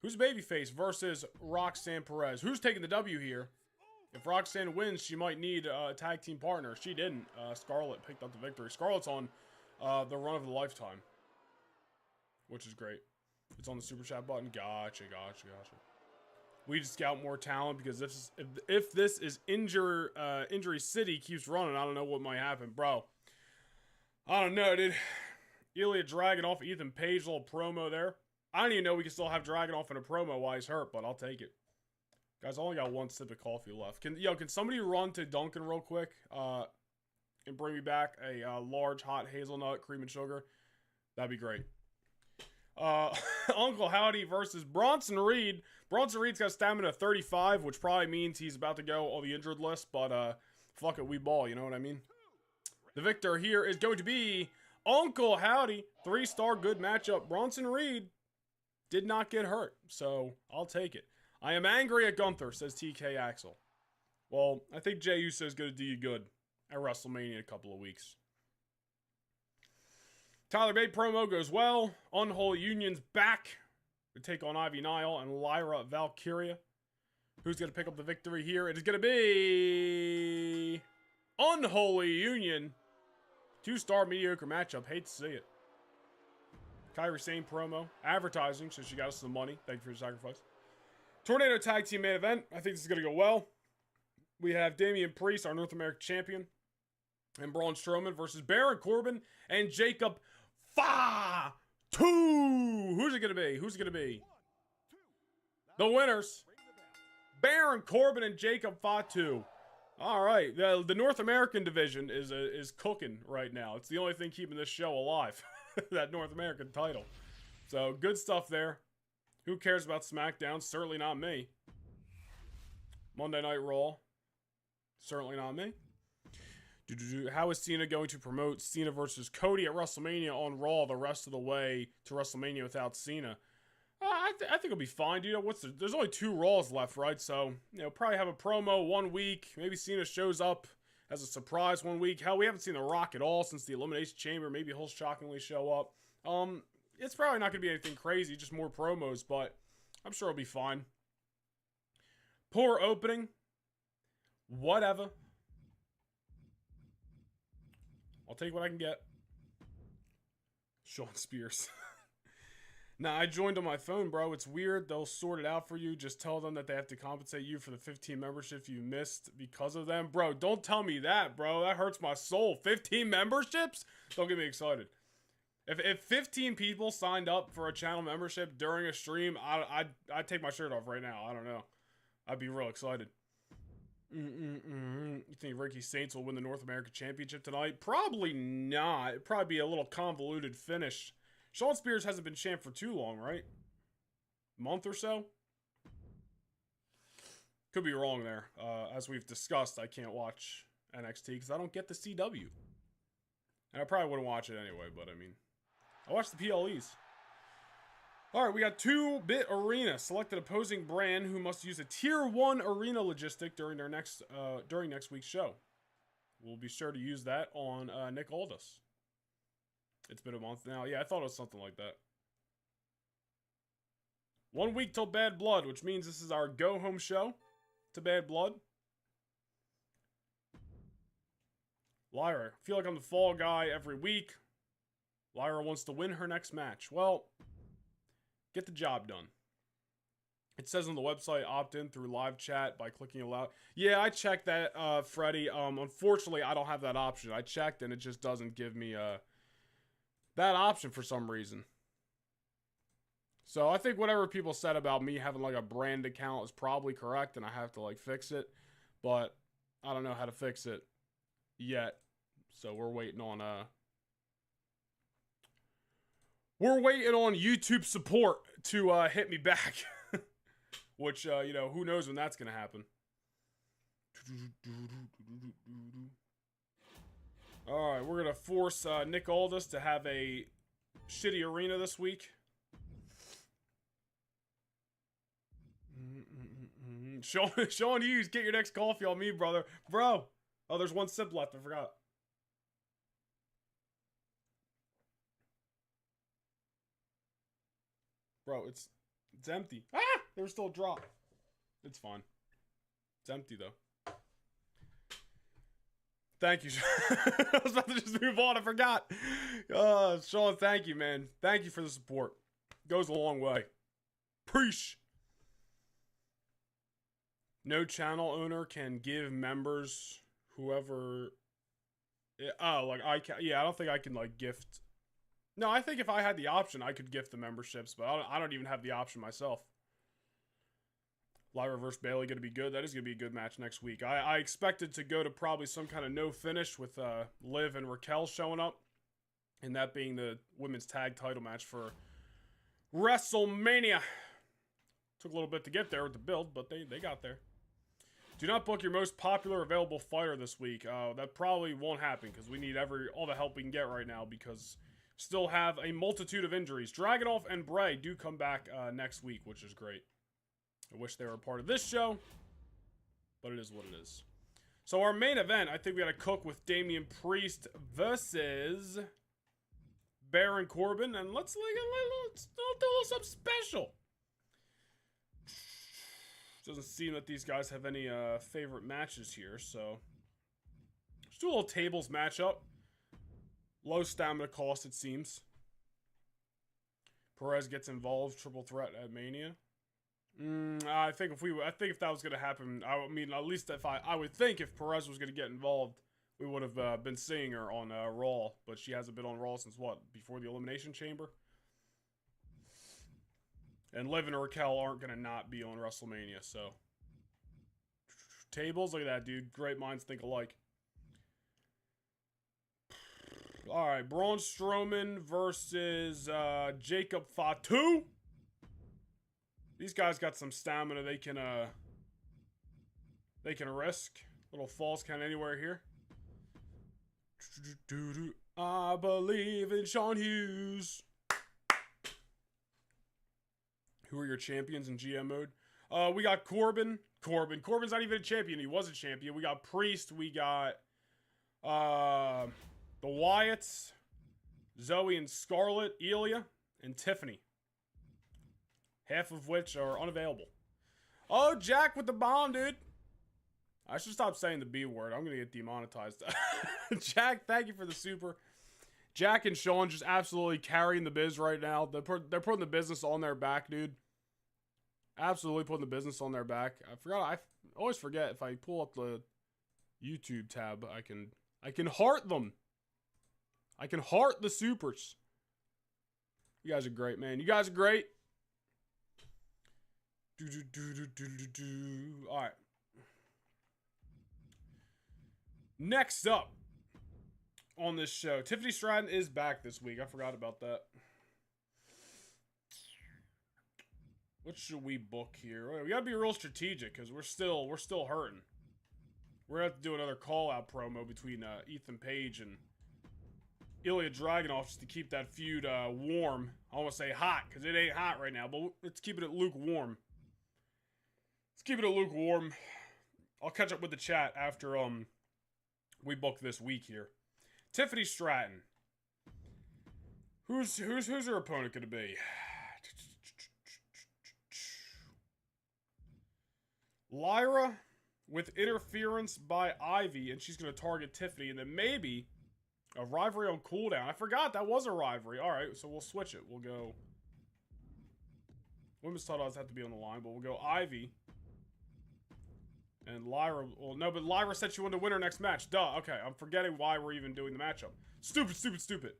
who's babyface, versus Roxanne Perez. Who's taking the W here? If Roxanne wins, she might need a tag team partner. She didn't. Scarlett picked up the victory. Scarlett's on the run of a lifetime, which is great. It's on the super chat button. Gotcha. We need to scout more talent because if this is injury city keeps running, I don't know what might happen, bro. I don't know, dude. Ilya Dragunov, Ethan Page, little promo there. I don't even know we can still have Dragunov in a promo while he's hurt, but I'll take it. Guys, I only got one sip of coffee left. Can somebody run to Dunkin' real quick and bring me back a large hot hazelnut cream and sugar? That'd be great. Uncle Howdy versus Bronson Reed. Bronson Reed's got stamina 35, which probably means he's about to go on the injured list, but fuck it, we ball, you know what I mean? The victor here is going to be Uncle Howdy. 3-star good matchup. Bronson Reed did not get hurt, so I'll take it. I am angry at Gunther, says TK Axel. Well, I think Jey Uso is going to do you good at WrestleMania in a couple of weeks. Tyler Bate promo goes well. Unholy Union's back to take on Ivy Nile and Lyra Valkyria. Who's going to pick up the victory here? It is going to be Unholy Union. 2-star mediocre matchup. Hate to see it. Kairi Sane promo. Advertising, so she got us some money. Thank you for your sacrifice. Tornado Tag Team main event. I think this is going to go well. We have Damian Priest, our North American champion, and Braun Strowman versus Baron Corbin and Jacob Fatu. Who's it going to be? The winners. Baron Corbin and Jacob Fatu. All right. The North American division is cooking right now. It's the only thing keeping this show alive. That North American title. So, good stuff there. Who cares about SmackDown? Certainly not me. Monday Night Raw. Certainly not me. How is Cena going to promote Cena versus Cody at WrestleMania on Raw the rest of the way to WrestleMania without Cena? I think it'll be fine, dude. There's only 2 Raws left, right? So, probably have a promo 1 week. Maybe Cena shows up as a surprise 1 week. Hell, we haven't seen The Rock at all since the Elimination Chamber. Maybe he'll shockingly show up. It's probably not going to be anything crazy, just more promos, but I'm sure it'll be fine. Poor opening. Whatever. I'll take what I can get. Sean Spears. Nah, I joined on my phone, bro. It's weird. They'll sort it out for you. Just tell them that they have to compensate you for the 15 memberships you missed because of them. Bro, don't tell me that, bro. That hurts my soul. 15 memberships? Don't get me excited. If 15 people signed up for a channel membership during a stream, I'd take my shirt off right now. I don't know. I'd be real excited. You think Ricky Saints will win the North American Championship tonight? Probably not. It'd probably be a little convoluted finish. Sean Spears hasn't been champ for too long, right? Month or so? Could be wrong there. As we've discussed, I can't watch NXT because I don't get the CW. And I probably wouldn't watch it anyway, but I mean, I watch the PLEs. All right, we got 2-Bit Arena. Select an opposing brand who must use a Tier 1 arena logistic during their next next week's show. We'll be sure to use that on Nick Aldis. It's been a month now. Yeah, I thought it was something like that. 1 week till Bad Blood, which means this is our go-home show to Bad Blood. Lyra, I feel like I'm the fall guy every week. Lyra wants to win her next match. Well, get the job done. It says on the website, opt in through live chat by clicking allow. Yeah, I checked that, Freddie. Unfortunately, I don't have that option. I checked and it just doesn't give me that option for some reason. So I think whatever people said about me having like a brand account is probably correct and I have to like fix it. But I don't know how to fix it yet. So we're waiting on YouTube support to hit me back. Which, you know, who knows when that's going to happen. Alright, we're going to force Nick Aldis to have a shitty arena this week. Sean Hughes, get your next coffee on me, brother. Bro! Oh, there's one sip left. I forgot. Bro, it's empty. Ah! There was still a drop. It's fine. It's empty, though. Thank you. I was about to just move on. I forgot. Sean, thank you, man. Thank you for the support. Goes a long way. Preach. No channel owner can give members whoever... Oh, like I can... Yeah, I don't think I can, like, gift... No, I think if I had the option, I could gift the memberships, but I don't even have the option myself. Lyra vs. Bailey going to be good. That is going to be a good match next week. I expected to go to probably some kind of no finish with Liv and Raquel showing up. And that being the women's tag title match for WrestleMania. Took a little bit to get there with the build, but they got there. Do not book your most popular available fighter this week. That probably won't happen because we need all the help we can get right now because still have a multitude of injuries. Dragunov and Bray do come back next week, which is great. I wish they were a part of this show, but it is what it is. So our main event, I think we got to cook with Damian Priest versus Baron Corbin, and let's do a little something special. Doesn't seem that these guys have any favorite matches here, so let's do a little tables matchup. Low stamina cost, it seems. Perez gets involved, triple threat at Mania. I think if that was gonna happen, I mean, at least I would think if Perez was gonna get involved, we would have been seeing her on Raw, but she hasn't been on Raw since what, before the Elimination Chamber. And Liv and Raquel aren't gonna not be on WrestleMania, so tables, look at that, dude. Great minds think alike. All right, Braun Strowman versus Jacob Fatu. These guys got some stamina they can risk. Little falls count anywhere here. I believe in Sean Hughes. Who are your champions in GM mode? We got Corbin. Corbin's not even a champion. He was a champion. We got Priest. We got the Wyatts. Zoe and Scarlett. Ilya and Tiffany. Half of which are unavailable. Oh, Jack with the bomb, dude. I should stop saying the B word. I'm going to get demonetized. Jack, thank you for the super. Jack and Sean just absolutely carrying the biz right now. They're putting the business on their back, dude. Absolutely putting the business on their back. I always forget if I pull up the YouTube tab, I can heart them. I can heart the supers. You guys are great, man. You guys are great. All right. Next up on this show, Tiffany Stratton is back this week. I forgot about that. What should we book here? We gotta be real strategic because we're still hurting. We're gonna have to do another call out promo between Ethan Page and Ilya Dragunov just to keep that feud warm. I want to say hot, because it ain't hot right now, but let's keep it lukewarm. Let's keep it lukewarm. I'll catch up with the chat after we book this week here. Tiffany Stratton. Who's her opponent gonna be? Lyra with interference by Ivy, and she's gonna target Tiffany, and then maybe a rivalry on cooldown. I forgot that was a rivalry. Alright, so we'll switch it. We'll go. Women's title doesn't have to be on the line, but we'll go Ivy. And Lyra. Well, no, but Lyra said she wanted to win her next match. Duh. Okay, I'm forgetting why we're even doing the matchup. Stupid, stupid, stupid.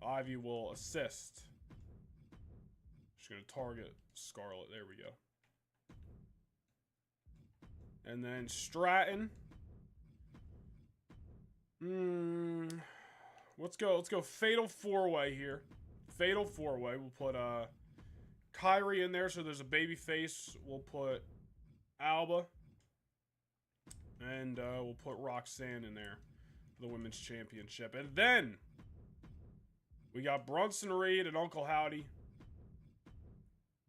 Ivy will assist. She's going to target Scarlett. There we go. And then Stratton. Let's go Fatal 4-Way here. Fatal 4-Way. We'll put Kyrie in there, so there's a baby face. We'll put Alba. And we'll put Roxanne in there for the Women's Championship. And then we got Bronson Reed and Uncle Howdy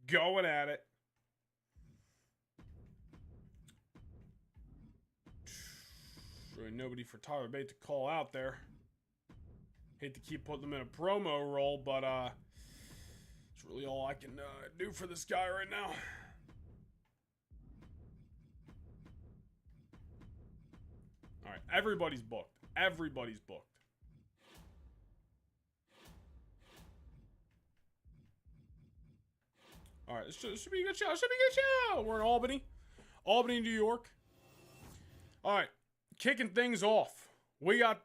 going at it. Really nobody for Tyler Bate to call out there. Hate to keep putting them in a promo role, but it's really all I can do for this guy right now. All right, everybody's booked. Everybody's booked. All right, this should be a good show. Should be a good show. We're in Albany. Albany, New York. All right, kicking things off. We got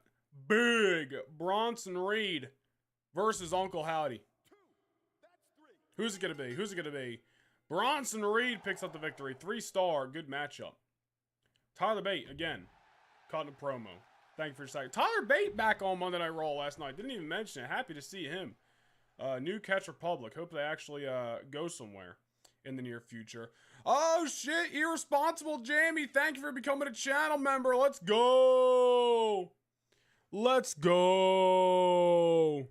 big Bronson Reed versus Uncle Howdy. Who's it going to be? Who's it going to be? Bronson Reed picks up the victory. 3-star. Good matchup. Tyler Bate, again, caught in a promo. Thank you for your second. Tyler Bate back on Monday Night Raw last night. Didn't even mention it. Happy to see him. New Catch Republic. Hope they actually go somewhere in the near future. Oh, shit. Irresponsible Jamie. Thank you for becoming a channel member. Let's go. Let's go.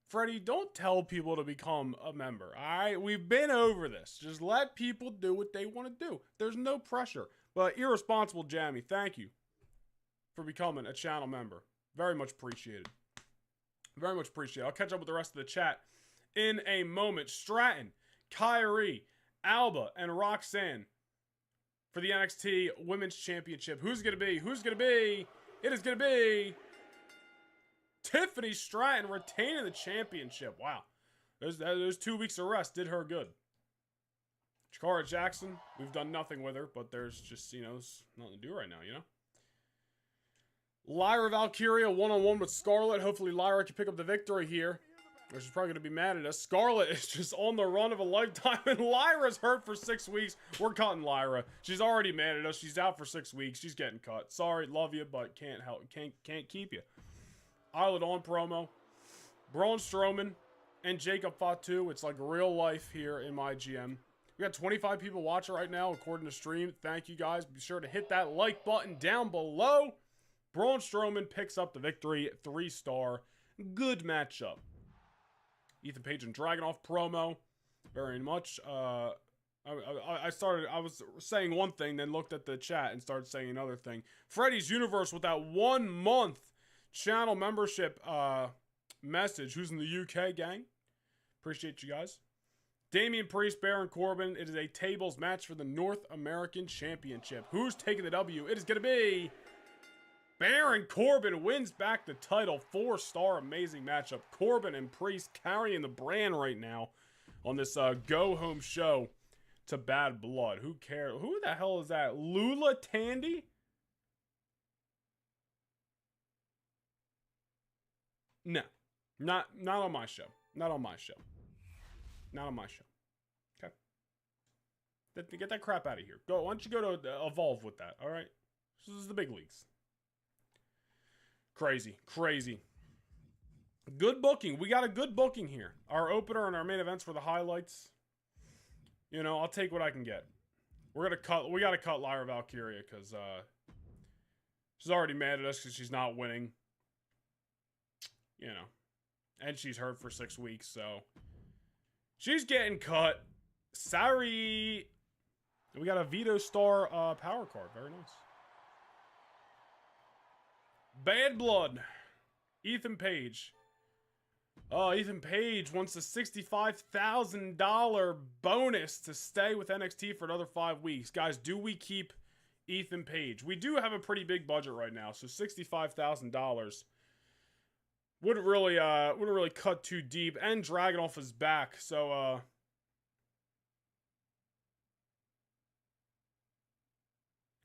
Freddie, don't tell people to become a member, all right? We've been over this. Just let people do what they want to do. There's no pressure. But Irresponsible Jamie, thank you for becoming a channel member. Very much appreciated. Very much appreciated. I'll catch up with the rest of the chat in a moment. Stratton, Kyrie, Alba, and Roxanne for the NXT Women's Championship. Who's it going to be? Who's it going to be? It is going to be Tiffany Stratton retaining the championship. Wow. Those 2 weeks of rest did her good. Chikara Jackson, we've done nothing with her, but there's just, there's nothing to do right now, Lyra Valkyria one-on-one with Scarlett. Hopefully Lyra can pick up the victory here. Or she's probably going to be mad at us. Scarlett is just on the run of a lifetime, and Lyra's hurt for 6 weeks. We're cutting Lyra. She's already mad at us. She's out for 6 weeks. She's getting cut. Sorry, love you, but can't help. Can't keep you. Isle of Dawn promo. Braun Strowman and Jacob Fatu. It's like real life here in MyGM. We got 25 people watching right now according to stream. Thank you guys. Be sure to hit that like button down below. Braun Strowman picks up the victory. 3-star. Good matchup. Ethan Page and Dragunov promo. Very much. I was saying one thing, then looked at the chat and started saying another thing. Freddy's Universe with that 1 month channel membership message. Who's in the UK, gang? Appreciate you guys. Damian Priest, Baron Corbin. It is a tables match for the North American Championship. Who's taking the W? It is going to be Baron Corbin wins back the title. 4-star amazing matchup. Corbin and Priest carrying the brand right now on this go-home show to Bad Blood. Who cares? Who the hell is that? Lula Tandy? No. Not on my show. Not on my show. Not on my show. Okay? Get that crap out of here. Go. Why don't you go to Evolve with that, alright? This is the big leagues. Crazy. Crazy. Good booking. We got a good booking here. Our opener and our main events were the highlights. I'll take what I can get. We gotta cut Lyra Valkyria because She's already mad at us because she's not winning. You know. And she's hurt for 6 weeks, so. She's getting cut. Sorry. We got a Vito Star power card. Very nice. Bad Blood. Ethan Page. Oh, Ethan Page wants a $65,000 bonus to stay with NXT for another 5 weeks. Guys, do we keep Ethan Page? We do have a pretty big budget right now, so $65,000 wouldn't really cut too deep, and Dragunov is back, so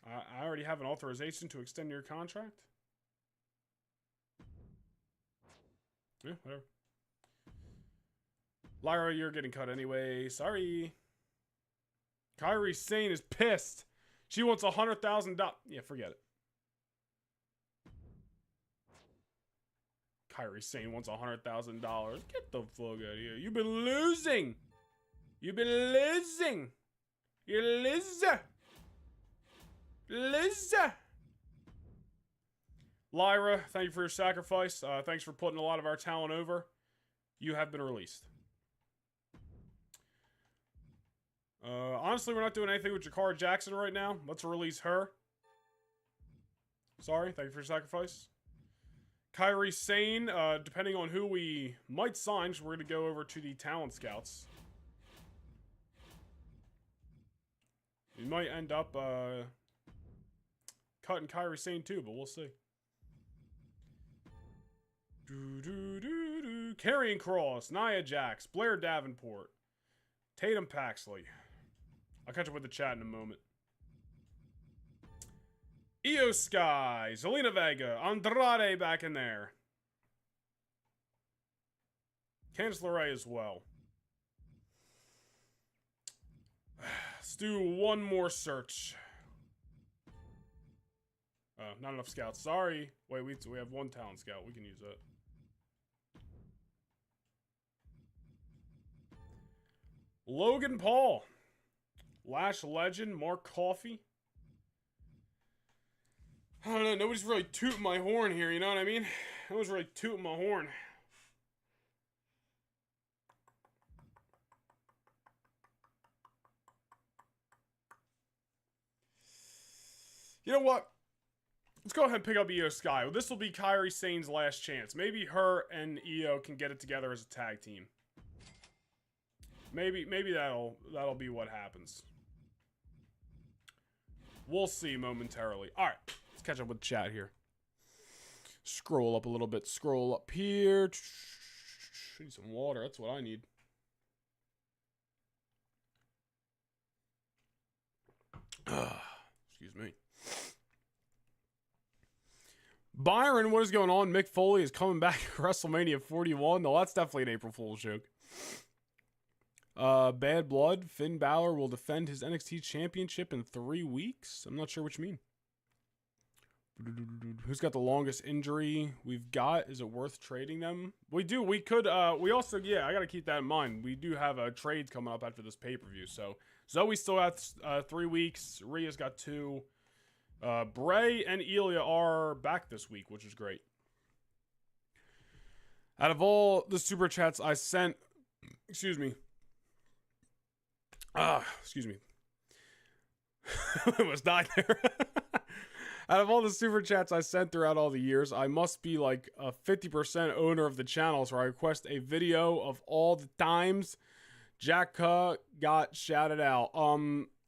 I already have an authorization to extend your contract. Yeah, whatever. Lyra, you're getting cut anyway. Sorry. Kairi Sane is pissed. She wants $100,000. Yeah, forget it. Kairi Sane wants $100,000. Get the fuck out of here. You've been losing. You've been losing. You're loser. Loser. Lyra, thank you for your sacrifice. Thanks for putting a lot of our talent over. You have been released. Honestly, we're not doing anything with Jakara Jackson right now. Let's release her. Sorry, thank you for your sacrifice. Kairi Sane, depending on who we might sign, so we're going to go over to the talent scouts. We might end up cutting Kairi Sane too, but we'll see. Karrion Kross, Nia Jax, Blair Davenport, Tatum Paxley. I'll catch up with the chat in a moment. Io Sky, Zelina Vega, Andrade back in there. Candice LeRae as well. Let's do one more search. Not enough scouts. Sorry. Wait, we have one talent scout. We can use that. Logan Paul. Lash Legend. Mark Coffey. I don't know. Nobody's really tooting my horn here. You know what I mean? Nobody's really tooting my horn. You know what? Let's go ahead and pick up Io Sky. Well, this will be Kairi Sane's last chance. Maybe her and Io can get it together as a tag team. Maybe that'll be what happens. We'll see momentarily. All right, let's catch up with chat here. Scroll up a little bit. Scroll up here. Need some water. That's what I need. Excuse me. Byron, what is going on? Mick Foley is coming back at WrestleMania 41. No, that's definitely an April Fool's joke. Bad Blood. Finn Balor will defend his NXT championship in 3 weeks. I'm not sure what you mean. Who's got the longest injury we've got? Is it worth trading them? We do. We could. We also, yeah, I got to keep that in mind. We do have trades coming up after this pay-per-view. So Zoe still has 3 weeks. Rhea's got 2. Bray and Ilya are back this week, which is great. Out of all the super chats I sent, excuse me. Excuse me. I was not there. Out of all the super chats I sent throughout all the years, I must be like a 50% owner of the channel, so I request a video of all the times Jack got shouted out.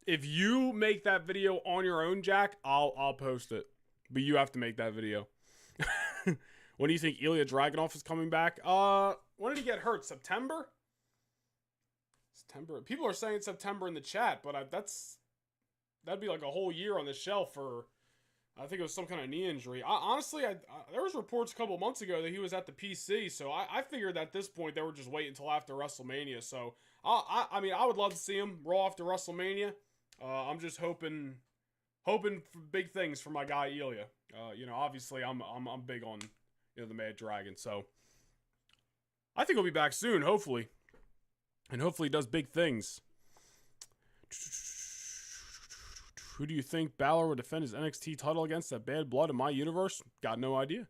If you make that video on your own, Jack, I'll post it. But you have to make that video. When do you think Ilya Dragunov is coming back? When did he get hurt? September? September. People are saying September in the chat, but that'd be like a whole year on the shelf for, I think it was some kind of knee injury. Honestly, there was reports a couple months ago that he was at the PC, so I figured at this point they were just waiting until after WrestleMania. So I mean, I would love to see him Raw after WrestleMania. I'm just hoping for big things for my guy Ilya. You know, obviously I'm big on, you know, the Mad Dragon, so I think he'll be back soon, hopefully, and hopefully he does big things. Who do you think Balor would defend his NXT title against at Bad Blood in my universe? Got no idea.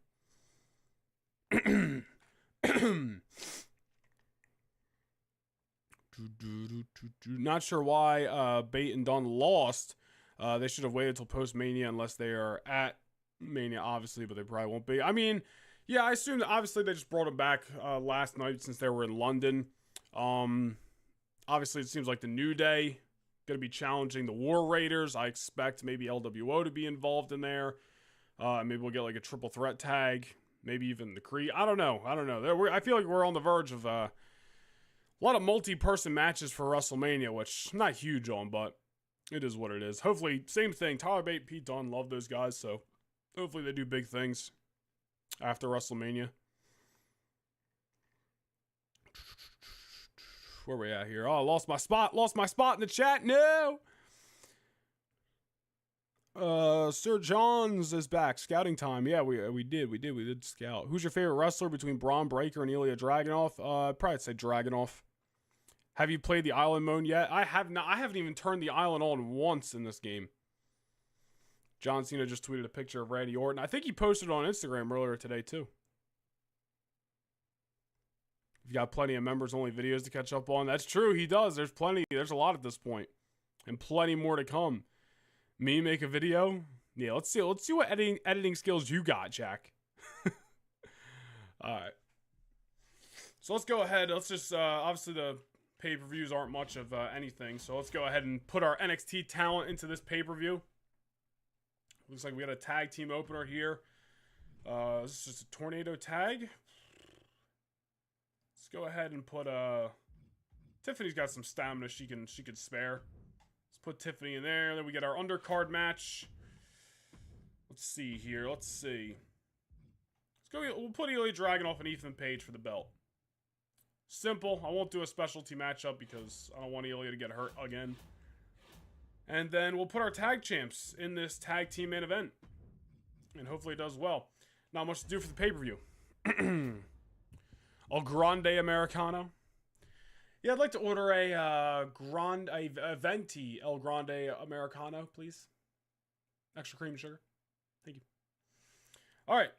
Not sure why Bate and Dunn lost. They should have waited till post-Mania unless they are at Mania, obviously, but they probably won't be. I mean, yeah, I assume that obviously they just brought them back last night since they were in London. Obviously, it seems like the New Day going to be challenging the War Raiders. I expect maybe LWO to be involved in there. Maybe we'll get like a triple threat tag. Maybe even the Creed. I don't know. I feel like we're on the verge of a lot of multi-person matches for WrestleMania, which I'm not huge on, but it is what it is. Hopefully, same thing. Tyler Bate, Pete Dunne, love those guys, so hopefully they do big things after WrestleMania. Where we at here? Oh, I lost my spot in the chat. No! Sir Johns is back. Scouting time. Yeah, we did scout. Who's your favorite wrestler between Braun Breaker and Ilya Dragunov? I'd probably say Dragunov. Have you played the island mode yet? I have not. I haven't even turned the island on once in this game. John Cena just tweeted a picture of Randy Orton. I think he posted it on Instagram earlier today too. You've got plenty of members-only videos to catch up on. That's true, he does. There's plenty. There's a lot at this point. And plenty more to come. Me make a video? Yeah, let's see what editing skills you got, Jack. Alright. So let's go ahead. Let's just, obviously the pay-per-views aren't much of anything. So let's go ahead and put our NXT talent into this pay-per-view. Looks like we got a tag team opener here. This is just a tornado tag. Let's go ahead and put Tiffany's got some stamina she could spare. Let's put Tiffany in there. Then we get our undercard match. Let's see here. Let's see. We'll put Ilya Dragunov and Ethan Page for the belt. Simple. I won't do a specialty matchup because I don't want Ilya to get hurt again. And then we'll put our tag champs in this tag team main event. And hopefully it does well. Not much to do for the pay-per-view. El Grande Americano. Yeah, I'd like to order a venti El Grande Americano, please. Extra cream and sugar. Thank you. All right.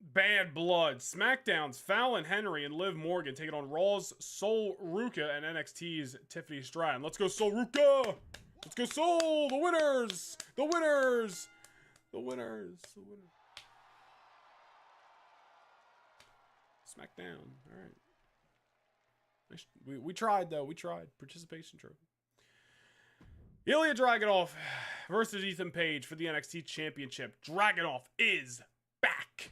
Bad Blood. SmackDown's Fallon Henry and Liv Morgan taking on Raw's Sol Ruka and NXT's Tiffany Stratton. Let's go Sol Ruka! Let's go Sol! The winners! The winners! The winners! The winners. SmackDown. All right. We tried, though. We tried. Participation trophy. Ilya Dragunov versus Ethan Page for the NXT Championship. Dragunov is back.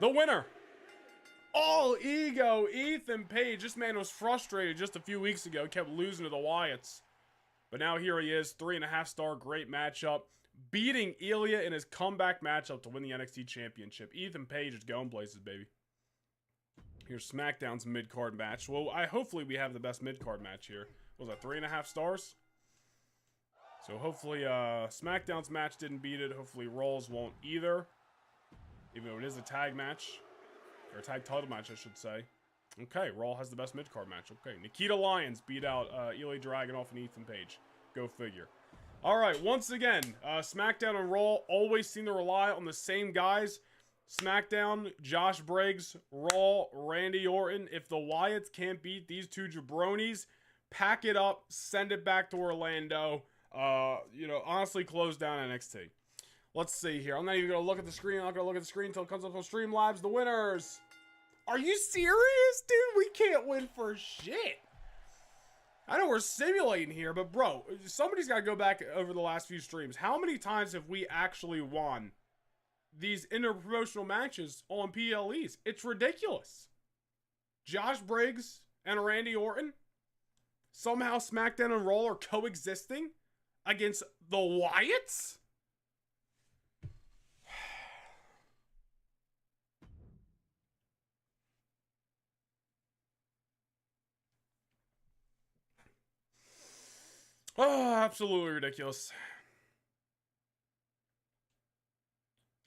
The winner. All ego Ethan Page. This man was frustrated just a few weeks ago. Kept losing to the Wyatts. But now here he is. 3.5-star. Great matchup. Beating Ilya in his comeback matchup to win the NXT Championship. Ethan Page is going places, baby. Here's SmackDown's mid-card match. Well, hopefully we have the best mid-card match here. What was that, 3.5 stars? So hopefully SmackDown's match didn't beat it. Hopefully Raw's won't either. Even though it is a tag match. Or a tag title match, I should say. Okay, Raw has the best mid-card match. Okay, Nikita Lyons beat out Ilya Dragunov and Ethan Page. Go figure. All right, once again, SmackDown and Raw always seem to rely on the same guys. SmackDown, Josh Briggs. Raw, Randy Orton. If the Wyatts can't beat these two jabronis, pack it up, send it back to Orlando. Honestly, close down NXT. Let's see here. I'm not even going to look at the screen. I'm not going to look at the screen until it comes up on Streamlabs. The winners. Are you serious, dude? We can't win for shit. I know we're simulating here, but bro, somebody's got to go back over the last few streams. How many times have we actually won these interpromotional matches on PLEs? It's ridiculous. Josh Briggs and Randy Orton. Somehow SmackDown and Raw are coexisting against the Wyatts? Oh, absolutely ridiculous.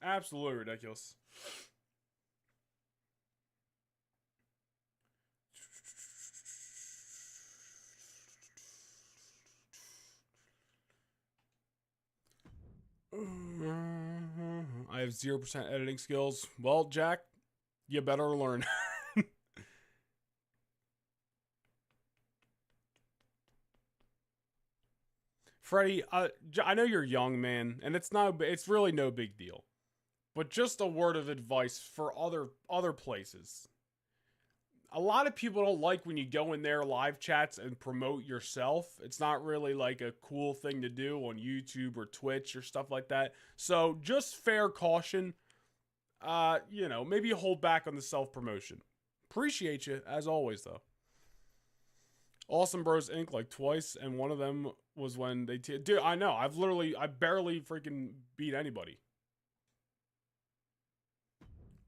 Absolutely ridiculous. I have 0% editing skills. Well, Jack, you better learn. Freddie, I know you're young, man, and it's really no big deal. But just a word of advice for other places. A lot of people don't like when you go in their live chats and promote yourself. It's not really like a cool thing to do on YouTube or Twitch or stuff like that. So just fair caution. Maybe hold back on the self-promotion. Appreciate you, as always, though. Awesome Bros Inc. like twice, and one of them was when they... Dude, I know. I barely freaking beat anybody.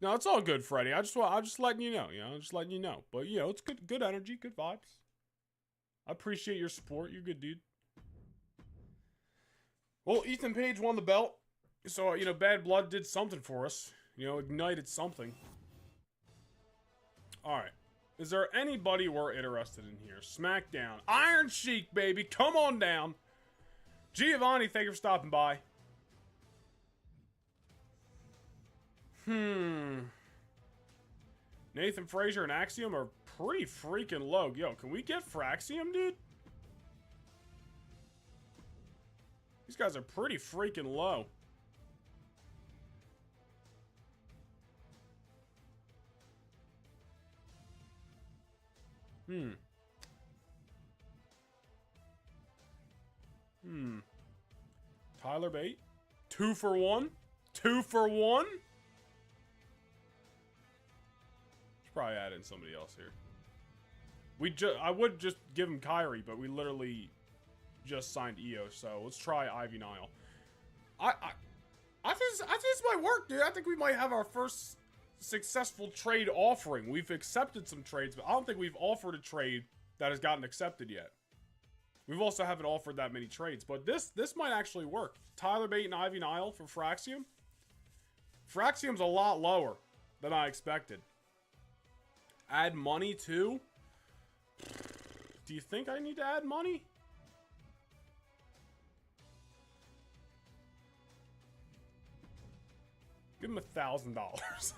No, it's all good, Freddie. I'm just letting you know, just letting you know. But, it's good energy, good vibes. I appreciate your support. You're a good dude. Well, Ethan Page won the belt. So, Bad Blood did something for us. Ignited something. Alright. Is there anybody we're interested in here? SmackDown. Iron Sheik, baby. Come on down. Giovanni, thank you for stopping by. Nathan Frazier and Axiom are pretty freaking low. Yo, can we get Fraxium, dude? These guys are pretty freaking low. Tyler Bate. 2 for 1. 2 for 1. Should probably add in somebody else here. I would just give him Kyrie, but we literally just signed EO, so let's try Ivy Nile. I think this might work, dude. I think we might have our first successful trade offering. We've accepted some trades, but I don't think we've offered a trade that has gotten accepted yet. We've also haven't offered that many trades, but this might actually work. Tyler Bate and Ivy Nile for Fraxium. Fraxium's a lot lower than I expected. Add money too? Do you think I need to add money? Give him $1,000.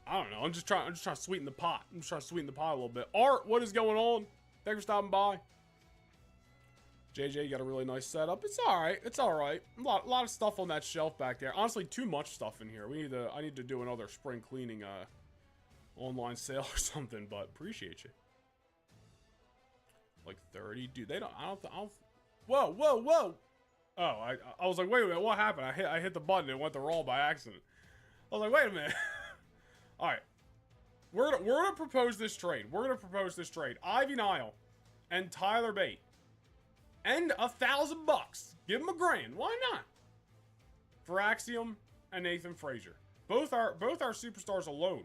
I don't know. I'm just trying to sweeten the pot. I'm just trying to sweeten the pot a little bit. Art, what is going on? Thanks for stopping by. JJ, you got a really nice setup. It's all right. It's all right. A lot of stuff on that shelf back there. Honestly, too much stuff in here. I need to do another spring cleaning online sale or something. But appreciate you. Like 30, dude. I don't. Whoa. Oh, I was like, wait a minute, what happened? I hit the button and it went the roll by accident. I was like, wait a minute. All right, we're gonna propose this trade. Ivy Nile and Tyler Bate, and $1,000. Give him $1,000. Why not? For Axiom and Nathan Frazier. Both our superstars alone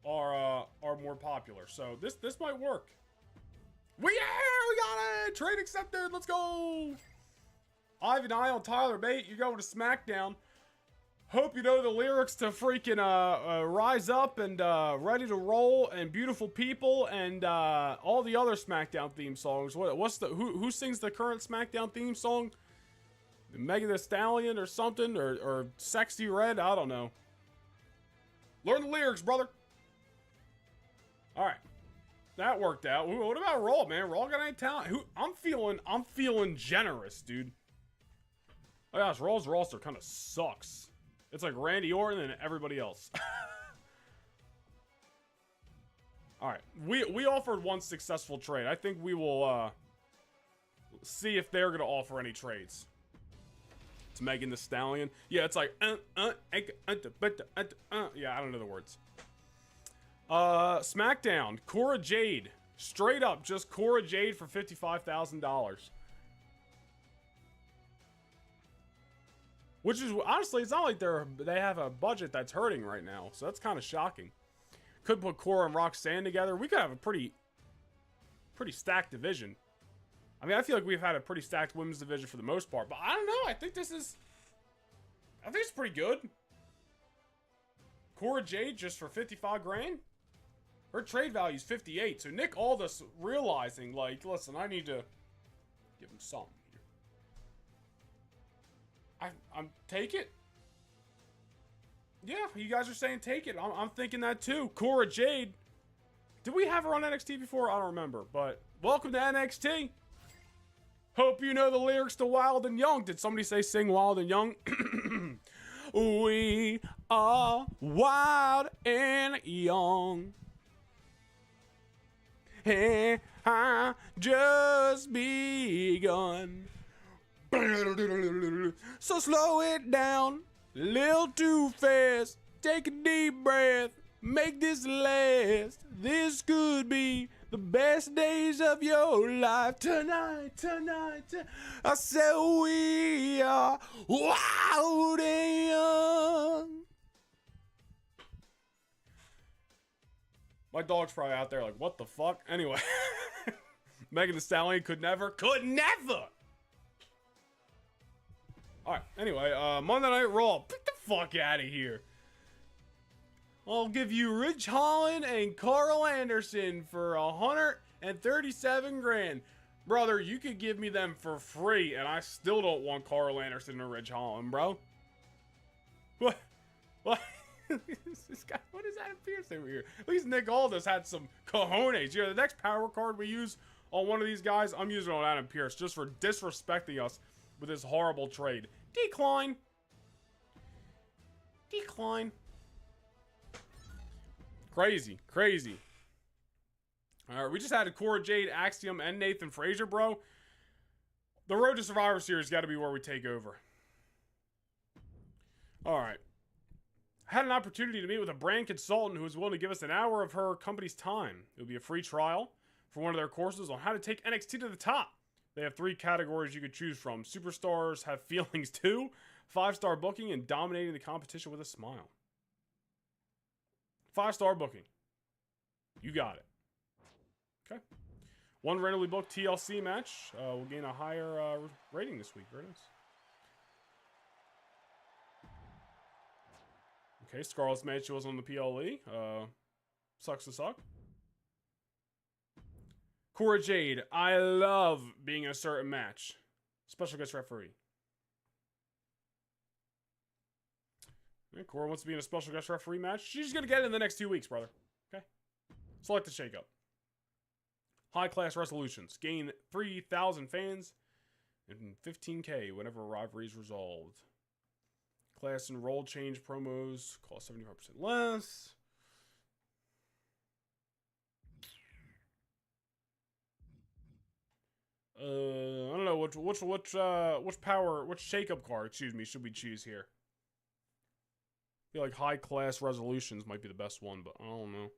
are more popular. So this might work. We got it. Trade accepted. Let's go. Ivy Nile and Tyler Bate, you're going to SmackDown. Hope you know the lyrics to freaking Rise Up and Ready to Roll and Beautiful People and all the other SmackDown theme songs. Who sings the current SmackDown theme song? Megan Thee Stallion or something, or Sexy Red? I don't know. Learn the lyrics, brother. All right, that worked out. What about Raw, man? Raw got any talent? I'm feeling generous, dude. Oh gosh, Raw's roster kind of sucks. It's like Randy Orton and everybody else. Alright, we offered one successful trade. I think we will see if they're going to offer any trades. It's Megan Thee Stallion. Yeah, it's like, yeah, I don't know the words. SmackDown, Cora Jade. Straight up, just Cora Jade for $55,000. Which is, honestly, it's not like they have a budget that's hurting right now. So that's kind of shocking. Could put Cora and Roxanne together. We could have a pretty stacked division. I mean, I feel like we've had a pretty stacked women's division for the most part. But I don't know. I think it's pretty good. Cora Jade just for $55,000. Her trade value is $58,000. So Nick Aldis realizing, like, listen, I need to give him something here. I'm take it. Yeah, you guys are saying take it. I'm thinking that too. Cora Jade. Did we have her on NXT before? I don't remember. But welcome to NXT. Hope you know the lyrics to Wild and Young. Did somebody say sing Wild and Young? We are wild and young. Hey, I just begun. So slow it down, a little too fast. Take a deep breath, make this last. This could be the best days of your life. Tonight. I said we are wild and young. My dog's probably out there like, what the fuck? Anyway. Megan Thee Stallion could never. Alright, anyway, Monday Night Raw. Get the fuck out of here. I'll give you Ridge Holland and Carl Anderson for 137 grand. Brother, you could give me them for free, and I still don't want Carl Anderson or Ridge Holland, bro. What? This guy, what is Adam Pearce over here? At least Nick Aldis had some cojones. You know, the next power card we use on one of these guys, I'm using it on Adam Pearce just for disrespecting us with this horrible trade. Decline. Crazy. Alright, we just had a Cora Jade, Axiom, and Nathan Frazier, bro. The road to Survivor Series got to be where we take over. Alright. I had an opportunity to meet with a brand consultant who was willing to give us an hour of her company's time. It would be a free trial for one of their courses on how to take NXT to the top. They have 3 categories you could choose from. Superstars have feelings too, 5-star booking, and dominating the competition with a smile. 5-star booking. You got it. Okay. 1 randomly booked TLC match will gain a higher rating this week. Very nice. Okay, Scarlett's match was on the PLE. Sucks to suck. Cora Jade, I love being in a certain match. Special guest referee. Okay, Cora wants to be in a special guest referee match. She's going to get it in the next 2 weeks, brother. Okay? Select the shakeup. High class resolutions. Gain 3,000 fans and 15K whenever a rivalry is resolved. Class and role change promos cost 75% less. I don't know which shakeup card, excuse me, should we choose here? I feel like high class resolutions might be the best one, but I don't know.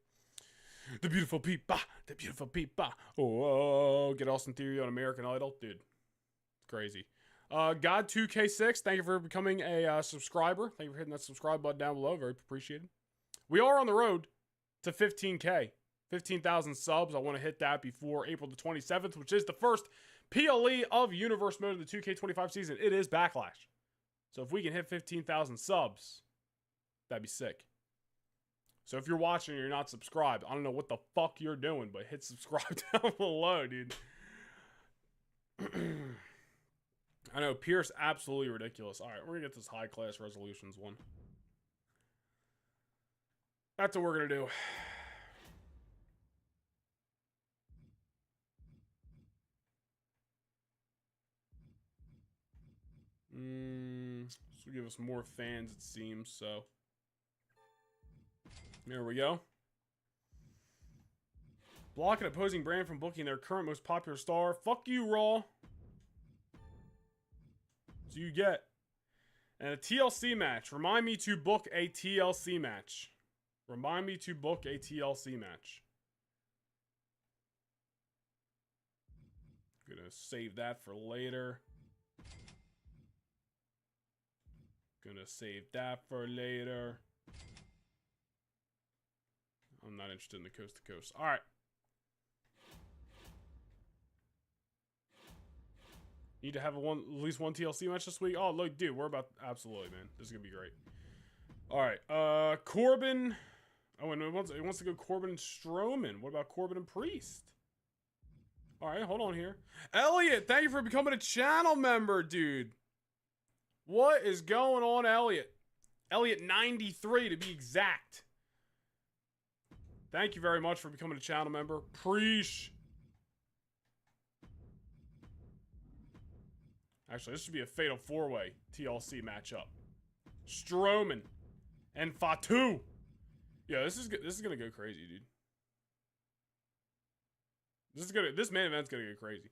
The beautiful Peepa. Oh, get Austin Theory on American Idol, dude. It's crazy. God 2K6, thank you for becoming a subscriber. Thank you for hitting that subscribe button down below. Very appreciated. We are on the road to 15K. 15,000 subs. I want to hit that before April the 27th, which is the first PLE of Universe Mode of the 2K25 season. It is Backlash. So if we can hit 15,000 subs, that'd be sick. So if you're watching and you're not subscribed, I don't know what the fuck you're doing, but hit subscribe down below, dude. I know, Pierce, absolutely ridiculous. All right, we're going to get this high-class resolutions one. That's what we're going to do. This will give us more fans, it seems, so. There we go. Block an opposing brand from booking their current most popular star. Fuck you, Raw. So you get. And a TLC match. Remind me to book a TLC match. Remind me to book a TLC match. Gonna save that for later. Gonna save that for later. I'm not interested in the coast to coast. All right. Need to have at least one TLC match this week. Oh, look, dude, we're about absolutely, man. This is gonna be great. All right, Corbin. Oh, and it wants to go Corbin and Strowman. What about Corbin and Priest? All right, hold on here. Elliot, thank you for becoming a channel member, dude. What is going on, Elliot? Elliot 93 to be exact. Thank you very much for becoming a channel member. Preach. Actually, this should be a fatal 4-way TLC matchup. Strowman and Fatu. Yeah, this is gonna go crazy, dude. This main event's gonna go crazy.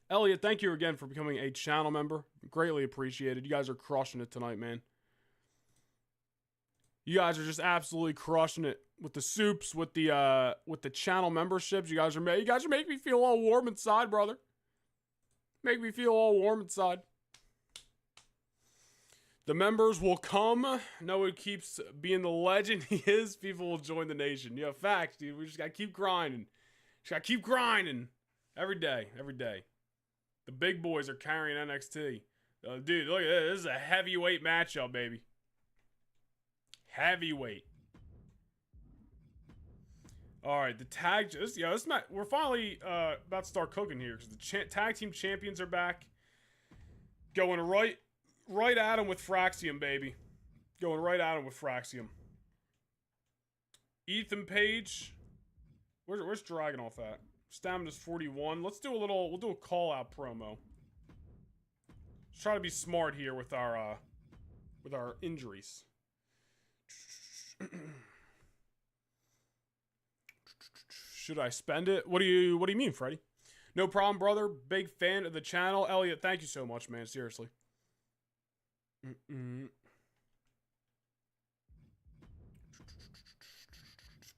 Elliot, thank you again for becoming a channel member. Greatly appreciated. You guys are crushing it tonight, man. You guys are just absolutely crushing it with the soups, with the channel memberships. You guys are making me feel all warm inside, brother. Make me feel all warm inside. The members will come. Noah keeps being the legend he is. People will join the nation. Yeah, facts, dude. We just gotta keep grinding. Just gotta keep grinding. Every day, every day. The big boys are carrying NXT. Dude, look at this. This is a heavyweight matchup, baby. Heavyweight. All right, the tag. This match. We're finally about to start cooking here because the tag team champions are back. Going right at him with Fraxium, baby. Going right at him with Fraxium. Ethan Page. Where's Dragunov at? Stamina's 41. We'll do a call out promo. Let's try to be smart here with our injuries. Should I spend it? What do you mean, Freddy? No problem, brother. Big fan of the channel. Elliot, thank you so much, man. Seriously.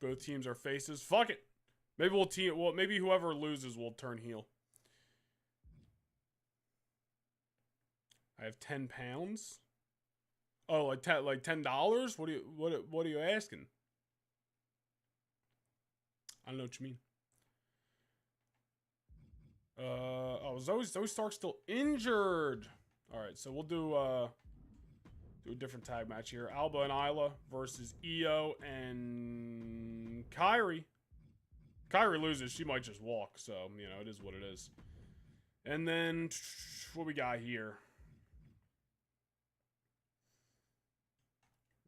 Both teams are faces. Fuck it. Maybe whoever loses will turn heel. I have 10 pounds. Oh, like $10? What are you asking? I don't know what you mean. Zoe Stark's still injured. All right, so we'll do a different tag match here. Alba and Isla versus Io and Kyrie. Kyrie loses, she might just walk, so, you know, it is what it is. And then, what we got here?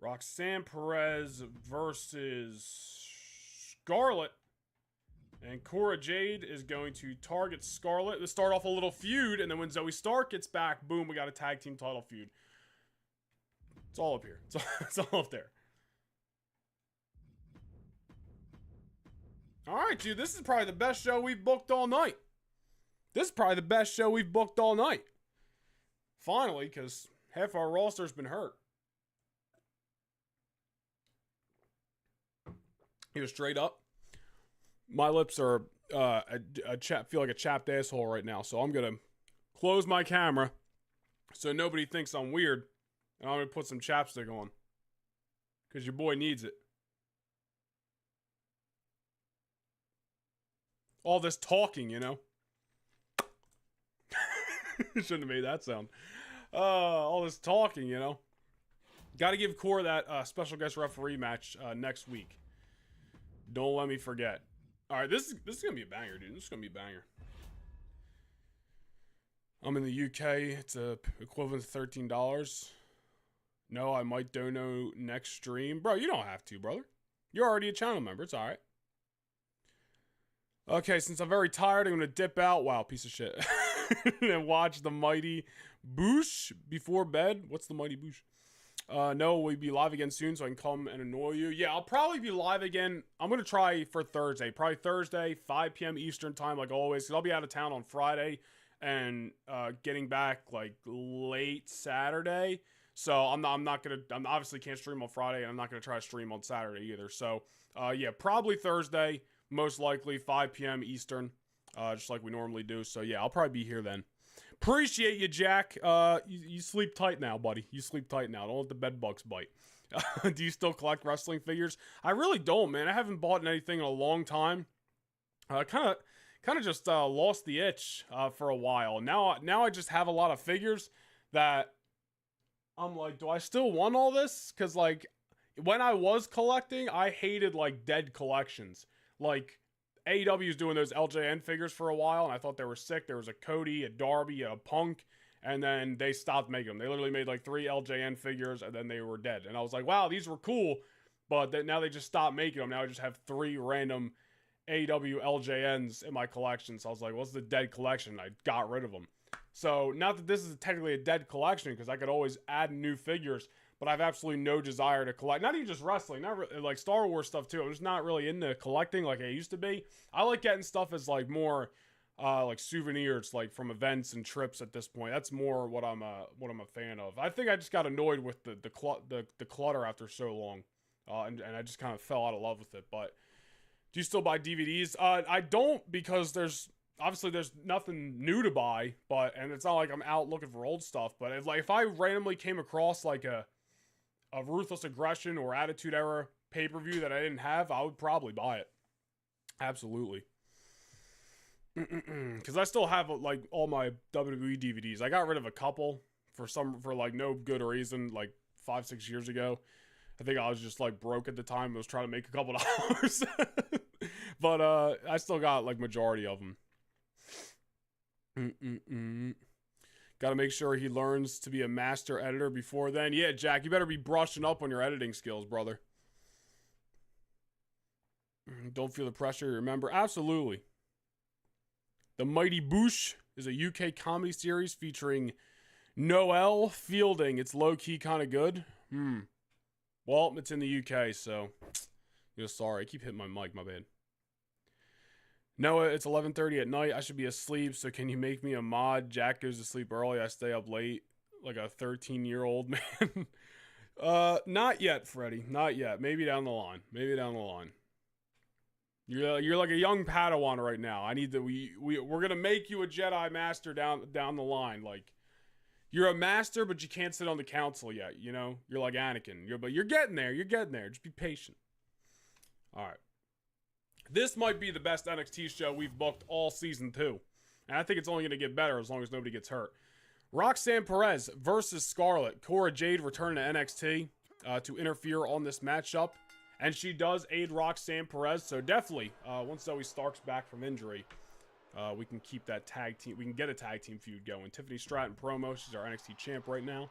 Roxanne Perez versus Scarlett. And Cora Jade is going to target Scarlett to start off a little feud, and then when Zoe Stark gets back, boom, we got a tag team title feud. It's all up here. It's all up there. Alright, dude, this is probably the best show we've booked all night. This is probably the best show we've booked all night. Finally, because half our roster's been hurt. Here, straight up. My lips are feel like a chapped asshole right now, so I'm gonna close my camera so nobody thinks I'm weird, and I'm gonna put some chapstick on, because your boy needs it. All this talking, you know. Shouldn't have made that sound. All this talking, you know. Got to give Cora that special guest referee match next week. Don't let me forget. All right, this is gonna be a banger, dude. This is gonna be a banger. I'm in the UK. It's equivalent to $13. No, I might dono next stream, bro. You don't have to, brother. You're already a channel member. It's all right. Okay, since I'm very tired, I'm gonna dip out. Wow, piece of shit. And watch the Mighty Boosh before bed. What's the Mighty Boosh? No, we'll be live again soon, so I can come and annoy you. Yeah, I'll probably be live again. I'm gonna try for Thursday. Probably Thursday, 5 p.m. Eastern time, like always. Cause I'll be out of town on Friday and getting back like late Saturday. So I'm obviously can't stream on Friday, and I'm not gonna try to stream on Saturday either. So yeah, probably Thursday. Most likely 5 p.m. Eastern, just like we normally do. So yeah, I'll probably be here then. Appreciate you, Jack. You sleep tight now, buddy. You sleep tight now. Don't let the bed bugs bite. Do you still collect wrestling figures? I really don't, man. I haven't bought anything in a long time. Kind of just lost the itch for a while. Now I just have a lot of figures that I'm like, do I still want all this? Because like when I was collecting, I hated like dead collections. Like, AEW was doing those LJN figures for a while, and I thought they were sick. There was a Cody, a Darby, a Punk, and then they stopped making them. They literally made like 3 LJN figures, and then they were dead. And I was like, wow, these were cool, but now they just stopped making them. Now I just have 3 random AEW LJNs in my collection. So I was like, what's the dead collection? I got rid of them. So not that this is technically a dead collection, because I could always add new figures, but I have absolutely no desire to collect. Not even just wrestling, not really, like Star Wars stuff too. I'm just not really into collecting like I used to be. I like getting stuff as like more like souvenirs, like from events and trips at this point. That's more what I'm a fan of. I think I just got annoyed with the clutter after so long, and I just kind of fell out of love with it. But do you still buy DVDs? I don't, because there's nothing new to buy, and it's not like I'm out looking for old stuff. But if I randomly came across like a Ruthless Aggression or Attitude Era pay-per-view that I didn't have, I would probably buy it. Absolutely. Because I still have like all my WWE DVDs. I got rid of a couple for like no good reason, like 5-6 years ago. I think I was just like broke at the time. I was trying to make a couple dollars. But I still got like majority of them. Gotta make sure he learns to be a master editor before then. Yeah, Jack, you better be brushing up on your editing skills, brother. Don't feel the pressure, remember? Absolutely. The Mighty Boosh is a UK comedy series featuring Noel Fielding. It's low-key kind of good. Well, it's in the UK, so... Yeah, sorry, I keep hitting my mic, my bad. Noah, it's 11:30 at night. I should be asleep, so can you make me a mod? Jack goes to sleep early. I stay up late like a 13-year-old man. Not yet, Freddy. Not yet. Maybe down the line. Maybe down the line. You're like a young Padawan right now. I need to we're gonna make you a Jedi Master down the line. Like, you're a master, but you can't sit on the council yet. You know, you're like Anakin. But you're getting there. You're getting there. Just be patient. All right. This might be the best NXT show we've booked all season 2. And I think it's only going to get better as long as nobody gets hurt. Roxanne Perez versus Scarlett. Cora Jade returned to NXT to interfere on this matchup. And she does aid Roxanne Perez. So definitely, once Zoe Stark's back from injury, we can keep that tag team. We can get a tag team feud going. Tiffany Stratton promo. She's our NXT champ right now.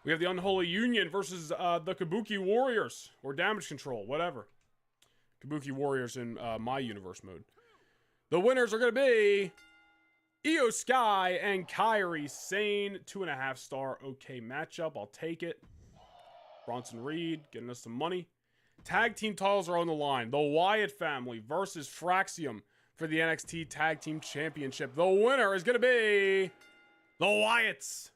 We have the Unholy Union versus the Kabuki Warriors. Or Damage Control. Whatever. Kabuki Warriors in my universe mode. The winners are going to be Io Sky and Kairi Sane. 2.5 star okay matchup. I'll take it. Bronson Reed getting us some money. Tag team titles are on the line. The Wyatt family versus Fraxium for the NXT Tag Team Championship. The winner is going to be the Wyatts.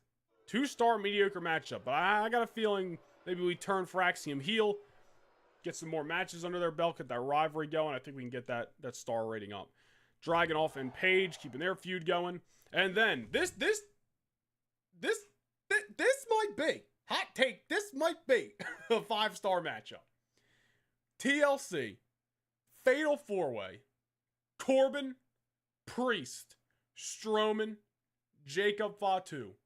2-star mediocre matchup. But I got a feeling maybe we turn Fraxium heel. Get some more matches under their belt, get that rivalry going. I think we can get that star rating up. Dragunov and Paige keeping their feud going. And then this might be, hot take, this might be a 5-star matchup. TLC, Fatal 4-Way, Corbin, Priest, Strowman, Jacob Fatu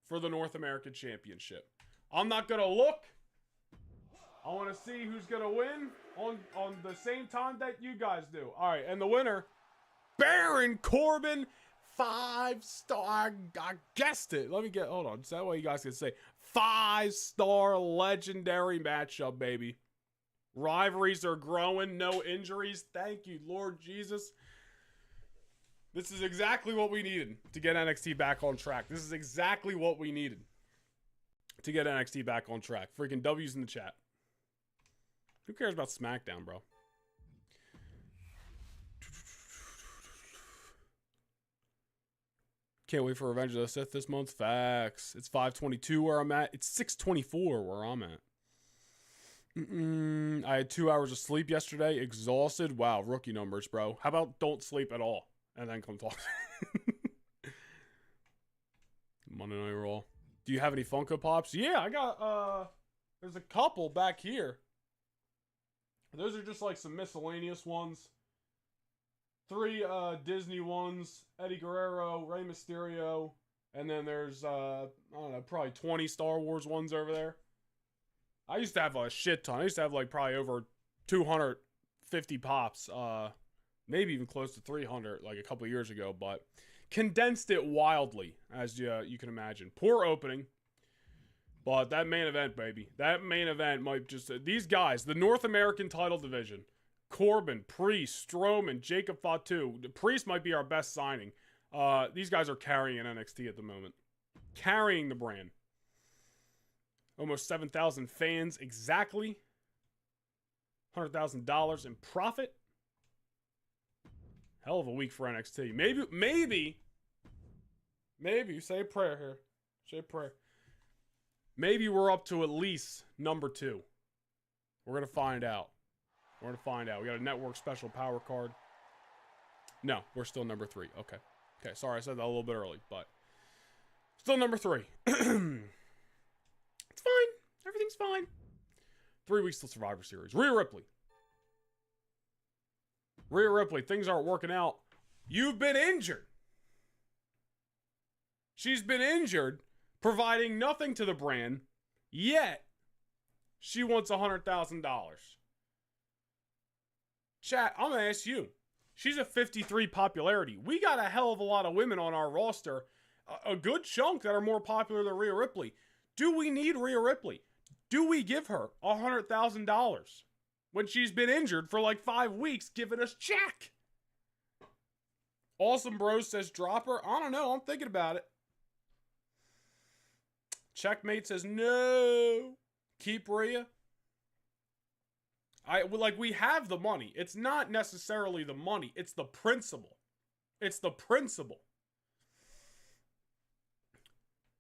for the North American Championship. I'm not going to look. I want to see who's going to win on the same time that you guys do. All right, and the winner, Baron Corbin, 5-star. I guessed it. Hold on. Is that what you guys can say? 5-star legendary matchup, baby. Rivalries are growing. No injuries. Thank you, Lord Jesus. This is exactly what we needed to get NXT back on track. This is exactly what we needed to get NXT back on track. Freaking W's in the chat. Who cares about SmackDown, bro? Can't wait for Revenge of the Sith this month. Facts. It's 5:22 where I'm at. It's 6:24 where I'm at. I had 2 hours of sleep yesterday. Exhausted. Wow, rookie numbers, bro. How about don't sleep at all and then come talk? Monday Night Raw. Do you have any Funko Pops? Yeah, I got, there's a couple back here. Those are just like some miscellaneous ones. 3 Disney ones, Eddie Guerrero, Rey Mysterio, and then there's, I don't know, probably 20 Star Wars ones over there. I used to have a shit ton. I used to have like probably over 250 pops, maybe even close to 300 like a couple years ago, but condensed it wildly, as you can imagine. Poor opening. But that main event, baby. That main event might just... these guys, the North American title division. Corbin, Priest, Strowman, Jacob Fatu. Priest might be our best signing. These guys are carrying NXT at the moment. Carrying the brand. Almost 7,000 fans exactly. $100,000 in profit. Hell of a week for NXT. Maybe, say a prayer here. Say a prayer. Maybe we're up to at least number 2. We're going to find out. We got a network special power card. No, we're still number 3. Okay. Sorry, I said that a little bit early, but still number 3. It's fine. Everything's fine. 3 weeks till Survivor Series. Rhea Ripley, things aren't working out. You've been injured. She's been injured, providing nothing to the brand, yet she wants $100,000. Chat, I'm going to ask you. She's a 53 popularity. We got a hell of a lot of women on our roster, a good chunk that are more popular than Rhea Ripley. Do we need Rhea Ripley? Do we give her $100,000 when she's been injured for like 5 weeks, giving us check? Awesome Bros says drop her. I don't know. I'm thinking about it. Checkmate says no. Keep Rhea. We have the money. It's not necessarily the money. It's the principle.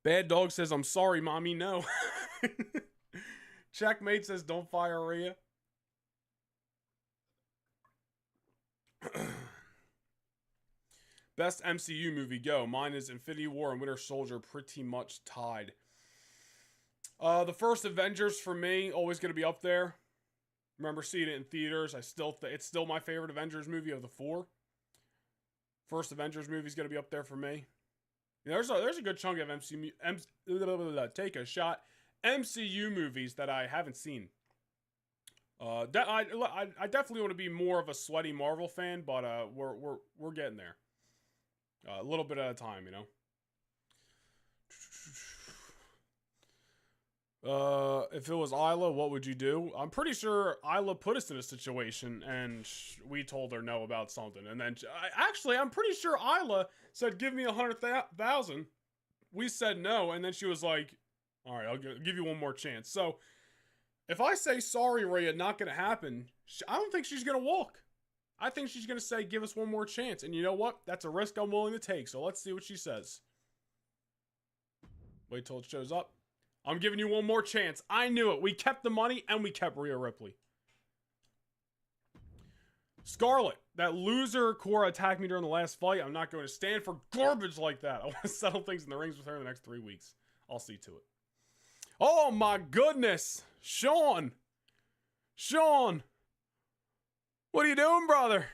Bad Dog says, I'm sorry, mommy, no. Checkmate says, don't fire Rhea. Best MCU movie, go. Mine is Infinity War and Winter Soldier, pretty much tied. The first Avengers for me, always going to be up there. Remember seeing it in theaters. It's still my favorite Avengers movie of the 4. First Avengers movie is going to be up there for me. There's a good chunk of take a shot MCU movies that I haven't seen. I definitely want to be more of a sweaty Marvel fan, but we're getting there. A little bit at a time, you know. If it was Isla, what would you do? I'm pretty sure Isla put us in a situation and we told her no about something. And then, I'm pretty sure Isla said, give me 100,000. We said no. And then she was like, all right, I'll give you one more chance. So if I say, sorry, Rhea, not going to happen, I don't think she's going to walk. I think she's going to say, give us one more chance. And you know what? That's a risk I'm willing to take. So let's see what she says. Wait till it shows up. I'm giving you one more chance. I knew it. We kept the money and we kept Rhea Ripley. Scarlett, that loser Cora attacked me during the last fight. I'm not going to stand for garbage like that. I want to settle things in the rings with her in the next 3 weeks. I'll see to it. Oh my goodness. Sean. What are you doing, brother?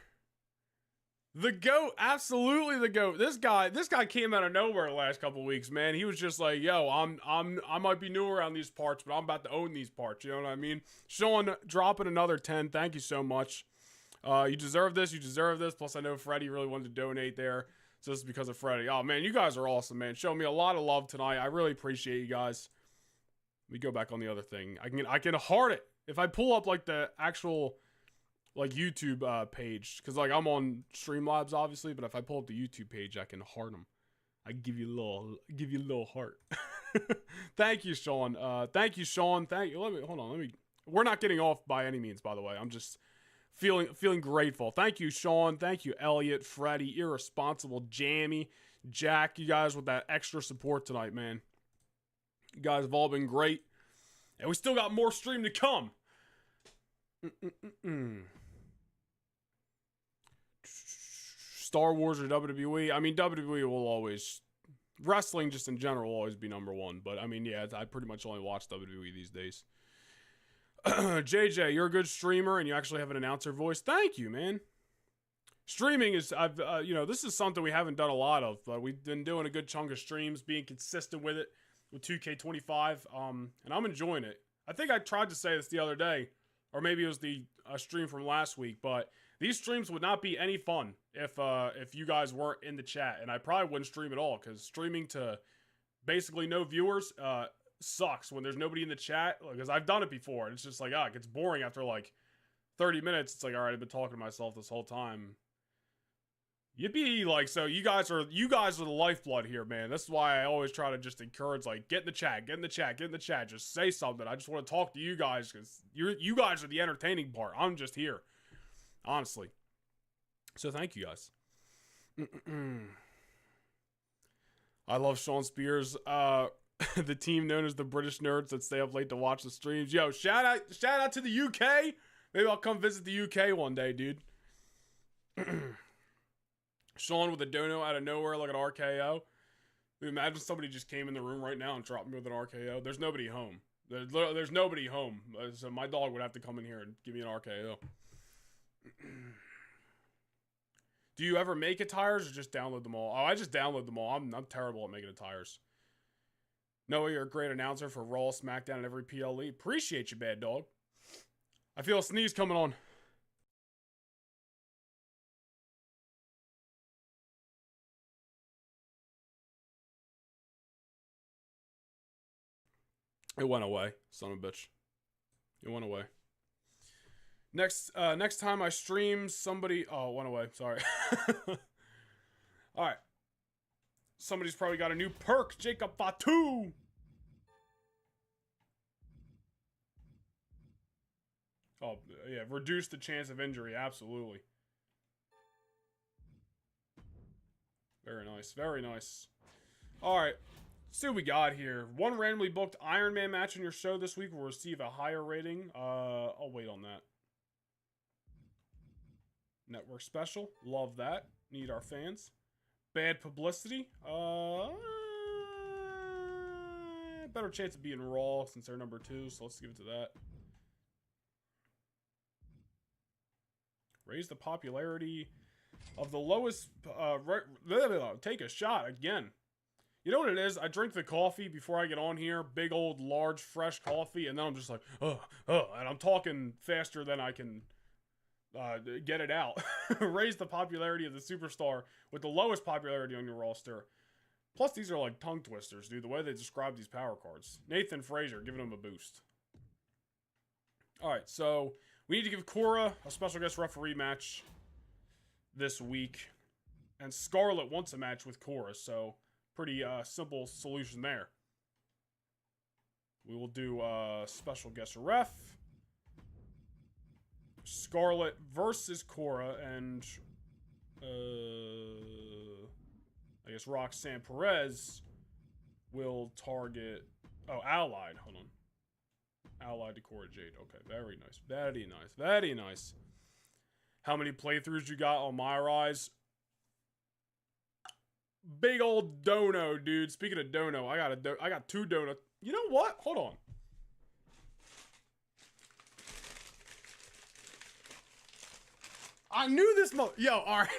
The GOAT, absolutely the GOAT. This guy came out of nowhere the last couple weeks, man. He was just like, yo, I might be new around these parts, but I'm about to own these parts. You know what I mean? Sean dropping another 10. Thank you so much. You deserve this. Plus, I know Freddie really wanted to donate there. So this is because of Freddie. Oh, man, you guys are awesome, man. Showing me a lot of love tonight. I really appreciate you guys. Let me go back on the other thing. I can heart it. If I pull up like the actual like YouTube page, because like I'm on Streamlabs obviously, but if I pull up the YouTube page, I can heart them. I give you a little heart. Thank you, Sean. Thank you. Hold on. We're not getting off by any means, by the way. I'm just feeling grateful. Thank you, Sean. Thank you, Elliot, Freddie, Irresponsible, Jammy, Jack. You guys with that extra support tonight, man. You guys have all been great, and we still got more stream to come. Star Wars or WWE? I mean, WWE will always... Wrestling just in general will always be number one. But, I mean, yeah, I pretty much only watch WWE these days. JJ, you're a good streamer and you actually have an announcer voice. Thank you, man. Streaming is... this is something we haven't done a lot of. But we've been doing a good chunk of streams, being consistent with it, with 2K25. And I'm enjoying it. I think I tried to say this the other day. Or maybe it was the stream from last week, but These streams would not be any fun if you guys weren't in the chat, and I probably wouldn't stream at all, because streaming to basically no viewers sucks when there's nobody in the chat, because I've done it before, and it's just like, it gets boring after like 30 minutes. It's like, all right, I've been talking to myself this whole time. Yippee! Like, so you guys are the lifeblood here, man. This is why I always try to just encourage, like, get in the chat, just say something. I just want to talk to you guys, because you guys are the entertaining part. I'm just here, honestly. So thank you guys. I love Sean Spears. The team known as the British Nerds that stay up late to watch the streams. Yo, shout out to the UK. Maybe I'll come visit the UK one day, dude. Sean with a dono out of nowhere, like an RKO. Imagine somebody just came in the room right now and dropped me with an RKO. There's nobody home. There's nobody home. So my dog would have to come in here and give me an RKO. Do you ever make attires or just download them all? Oh, I just download them all. I'm terrible at making attires. Noah, you're a great announcer for Raw, SmackDown, and every PLE. Appreciate you, bad dog. I feel a sneeze coming on. It went away, son of a bitch. It went away. Next time I stream, somebody... Oh, it went away. Sorry. Alright. Somebody's probably got a new perk. Jacob Fatu. Oh, yeah. Reduce the chance of injury. Absolutely. Very nice. Very nice. Alright. Let's see what we got here. One randomly booked Iron Man match on your show this week will receive a higher rating. I'll wait on that. Network special. Love that. Need our fans. Bad publicity. Better chance of being Raw since they're number 2, so let's give it to that. Raise the popularity of the lowest... take a shot again. You know what it is? I drink the coffee before I get on here. Big old, large, fresh coffee. And then I'm just like, and I'm talking faster than I can get it out. Raise the popularity of the superstar with the lowest popularity on your roster. Plus, these are like tongue twisters, dude. The way they describe these power cards. Nathan Frazier, giving him a boost. Alright, so we need to give Cora a special guest referee match this week. And Scarlett wants a match with Cora, so... Pretty simple solution there. We will do special guest ref. Scarlett versus Cora, and I guess Roxanne Perez will target... Oh, Allied. Hold on. Allied to Cora Jade. Okay, very nice. Very nice. Very nice. How many playthroughs you got on My Rise? Big old dono, dude. Speaking of dono, I got 2 donuts. You know what? Hold on. I knew this Yo, alright.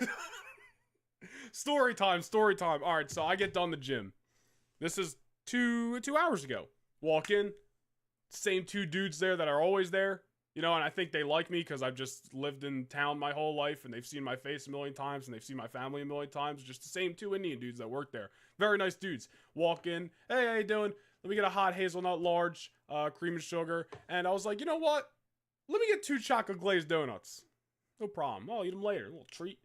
Story time. Alright, so I get done the gym. This is two hours ago. Walk in. Same 2 dudes there that are always there. You know, and I think they like me because I've just lived in town my whole life, and they've seen my face a million times, and they've seen my family a million times. Just the same 2 Indian dudes that work there. Very nice dudes. Walk in. Hey, how you doing? Let me get a hot hazelnut large, cream and sugar. And I was like, you know what? Let me get 2 chocolate glazed donuts. No problem. I'll eat them later. A little treat.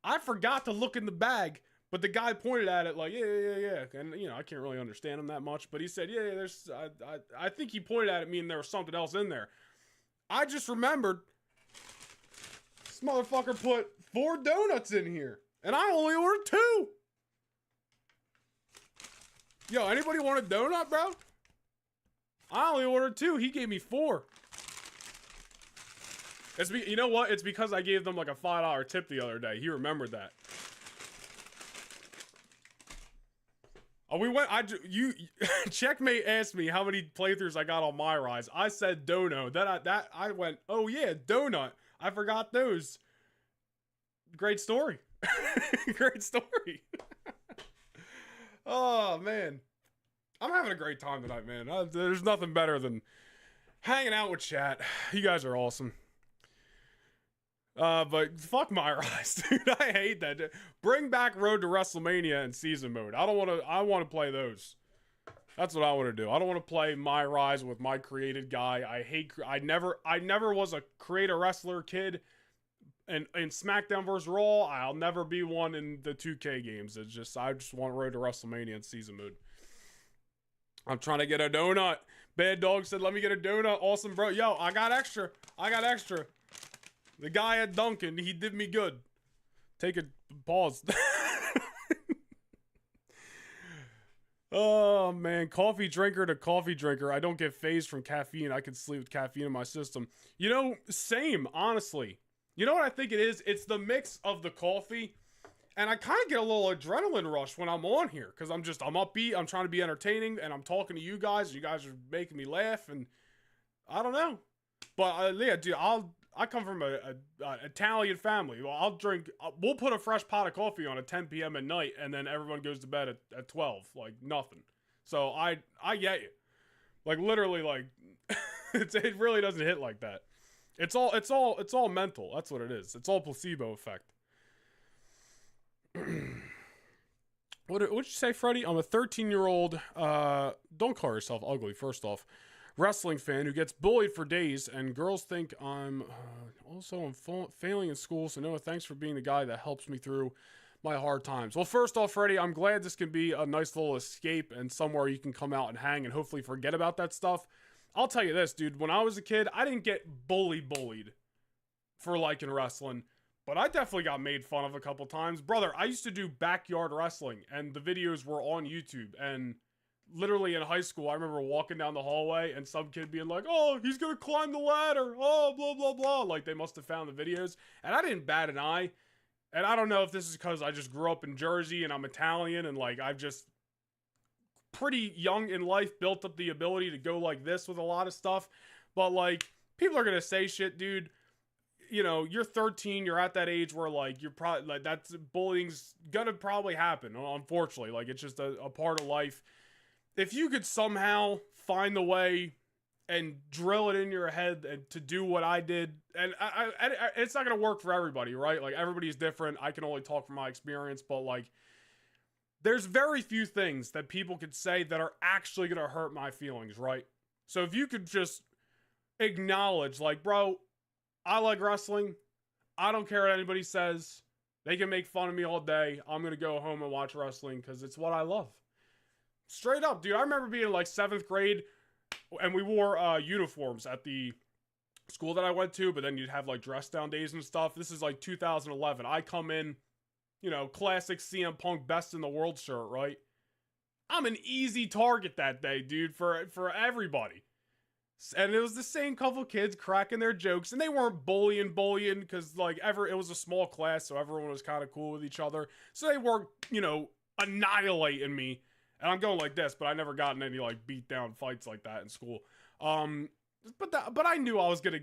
I forgot to look in the bag, but the guy pointed at it like, yeah. And, you know, I can't really understand him that much, but he said, yeah, there's... I think he pointed at it meaning there was something else in there. I just remembered this motherfucker put 4 donuts in here, and I only ordered 2. Yo, anybody want a donut, bro? I only ordered 2. He gave me 4. You know what? It's because I gave them like a $5 tip the other day. He remembered that. Oh, Checkmate asked me how many playthroughs I got on My Rise. I said dono. I went, oh yeah, donut. I forgot those. Great story. Great story. Oh man, I'm having a great time tonight, man. There's nothing better than hanging out with chat. You guys are awesome. But fuck my rise, dude. I hate that. Bring back Road to WrestleMania and season mode. I want to play those. That's what I want to do. I don't want to play my rise with my created guy. I never was a create a wrestler kid. And in SmackDown vs. Raw, I'll never be one in the 2K games. I just want Road to WrestleMania in season mode. I'm trying to get a donut. Bad Dog said, let me get a donut. Awesome, bro. Yo, I got extra. The guy at Dunkin', he did me good. Take a pause. Oh, man. Coffee drinker to coffee drinker. I don't get phased from caffeine. I can sleep with caffeine in my system. You know, same, honestly. You know what I think it is? It's the mix of the coffee. And I kind of get a little adrenaline rush when I'm on here. Because I'm upbeat. I'm trying to be entertaining. And I'm talking to you guys. You guys are making me laugh. And I don't know. But, yeah, dude, I come from an Italian family. Well, we'll put a fresh pot of coffee on at 10 p.m. at night, and then everyone goes to bed at 12. Like, nothing. So, I get you. Like, literally, like, it really doesn't hit like that. It's all mental. That's what it is. It's all placebo effect. What'd you say, Freddie? I'm a 13-year-old, don't call yourself ugly, first off, wrestling fan who gets bullied for days, and girls think I'm failing in school, so Noah, thanks for being the guy that helps me through my hard times. Well, first off, Freddie, I'm glad this can be a nice little escape and somewhere you can come out and hang and hopefully forget about that stuff. I'll tell you this, dude, when I was a kid, I didn't get bullied for liking wrestling, but I definitely got made fun of a couple times. Brother, I used to do backyard wrestling, and the videos were on YouTube, and literally in high school, I remember walking down the hallway and some kid being like, oh, he's gonna climb the ladder, oh, blah, blah, blah. Like, they must have found the videos, and I didn't bat an eye. And I don't know if this is because I just grew up in Jersey and I'm Italian, and like, I've just pretty young in life built up the ability to go like this with a lot of stuff. But like, people are gonna say shit, dude. You know, you're 13, you're at that age where like, you're probably like, that's bullying's gonna probably happen, unfortunately. Like, it's just a part of life. If you could somehow find the way and drill it in your head and to do what I did, and it's not going to work for everybody, right? Like, everybody's different. I can only talk from my experience, but like, there's very few things that people could say that are actually going to hurt my feelings, right? So if you could just acknowledge, like, bro, I like wrestling. I don't care what anybody says. They can make fun of me all day. I'm going to go home and watch wrestling because it's what I love. Straight up, dude. I remember being in like 7th grade and we wore uniforms at the school that I went to, but then you'd have like dress down days and stuff. This is like 2011. I come in, you know, classic CM Punk best in the world shirt, right? I'm an easy target that day, dude, for everybody. And it was the same couple kids cracking their jokes, and they weren't bullying because like it was a small class, so everyone was kind of cool with each other. So they weren't, you know, annihilating me. And I'm going like this, but I never got in any like beat down fights like that in school. But I knew I was gonna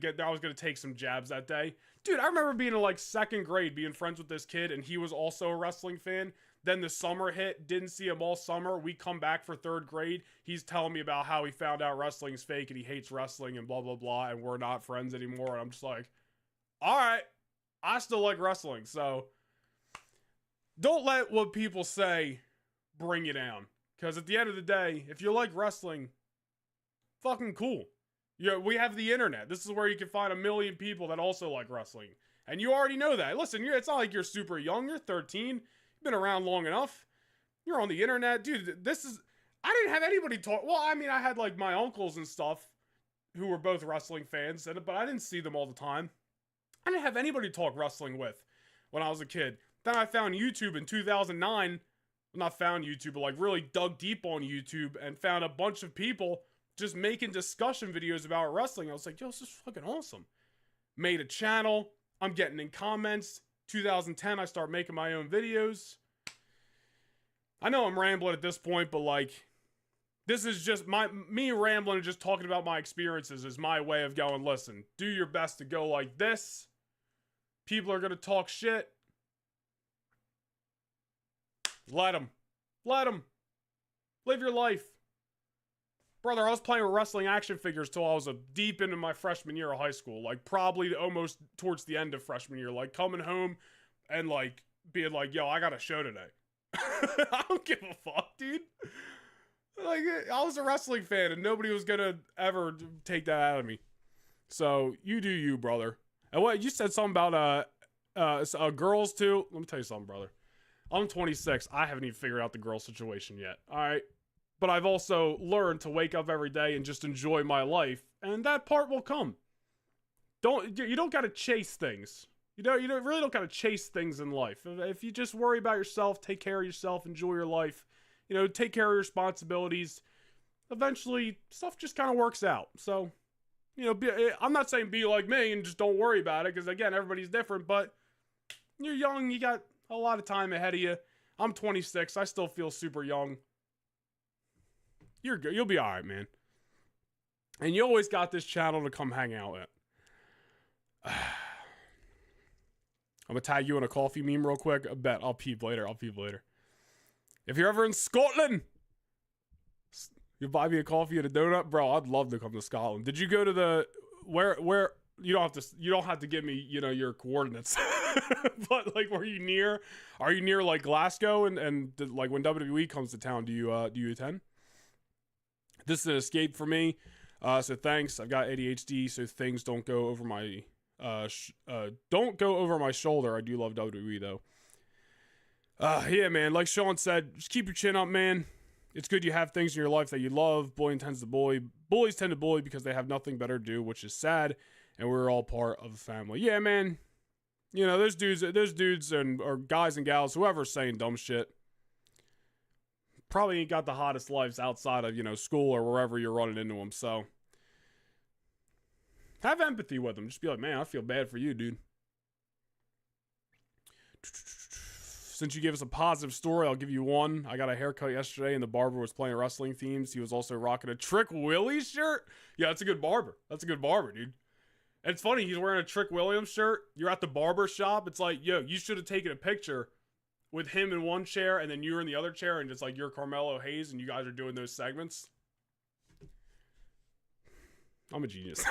take some jabs that day. Dude, I remember being in like 2nd grade, being friends with this kid, and he was also a wrestling fan. Then the summer hit, didn't see him all summer. We come back for 3rd grade. He's telling me about how he found out wrestling's fake and he hates wrestling and blah, blah, blah, and we're not friends anymore. And I'm just like, all right, I still like wrestling. So don't let what people say bring you down. Because at the end of the day, if you like wrestling, fucking cool. We have the internet. This is where you can find a million people that also like wrestling. And you already know that. Listen, it's not like you're super young. You're 13. You've been around long enough. You're on the internet. Dude, I didn't have anybody talk. Well, I mean, I had like my uncles and stuff who were both wrestling fans, but I didn't see them all the time. I didn't have anybody to talk wrestling with when I was a kid. Then I found YouTube in 2009. Not found YouTube, but like really dug deep on YouTube and found a bunch of people just making discussion videos about wrestling. I was like, yo, this is fucking awesome. Made a channel. I'm getting in comments. 2010, I start making my own videos. I know I'm rambling at this point, but like, this is just me rambling and just talking about my experiences is my way of going, listen, do your best to go like this. People are going to talk shit. Let them. Live your life. Brother, I was playing with wrestling action figures till I was deep into my freshman year of high school. Like, probably almost towards the end of freshman year. Like, coming home and, like, being like, yo, I got a show today. I don't give a fuck, dude. Like, I was a wrestling fan, and nobody was gonna ever take that out of me. So, you do you, brother. And what, you said something about, girls, too? Let me tell you something, brother. I'm 26. I haven't even figured out the girl situation yet, alright? But I've also learned to wake up every day and just enjoy my life, and that part will come. You don't gotta chase things. You really don't gotta chase things in life. If you just worry about yourself, take care of yourself, enjoy your life, take care of your responsibilities, eventually stuff just kind of works out. So, I'm not saying be like me and just don't worry about it, because again, everybody's different, but you're young, you got a lot of time ahead of you. I'm 26, I still feel super young. You're good. You'll be all right, man. And you always got this channel to come hang out at. I'm gonna tag you in a coffee meme real quick. I bet I'll peep later. If you're ever in Scotland, you buy me a coffee and a donut, bro. I'd love to come to Scotland. Did you go to the where? You don't have to give me your coordinates. But like, were you near? Are you near like Glasgow and like when WWE comes to town? Do you attend? This is an escape for me, so thanks. I've got ADHD, so things don't go over my shoulder. I do love WWE though. Yeah, man. Like Sean said, just keep your chin up, man. It's good you have things in your life that you love. Bullying tends to bully. Bullies tend to bully because they have nothing better to do, which is sad. And we're all part of a family. Yeah, man. There's dudes or guys and gals, whoever's saying dumb shit, probably ain't got the hottest lives outside of, school or wherever you're running into them. So have empathy with them. Just be like, man, I feel bad for you, dude. Since you gave us a positive story, I'll give you one. I got a haircut yesterday and the barber was playing wrestling themes. He was also rocking a Trick Willie shirt. Yeah, that's a good barber. Dude. And it's funny, he's wearing a Trick Williams shirt. You're at the barber shop. It's like, yo, you should have taken a picture with him in one chair and then you're in the other chair and it's like you're Carmelo Hayes and you guys are doing those segments. I'm a genius.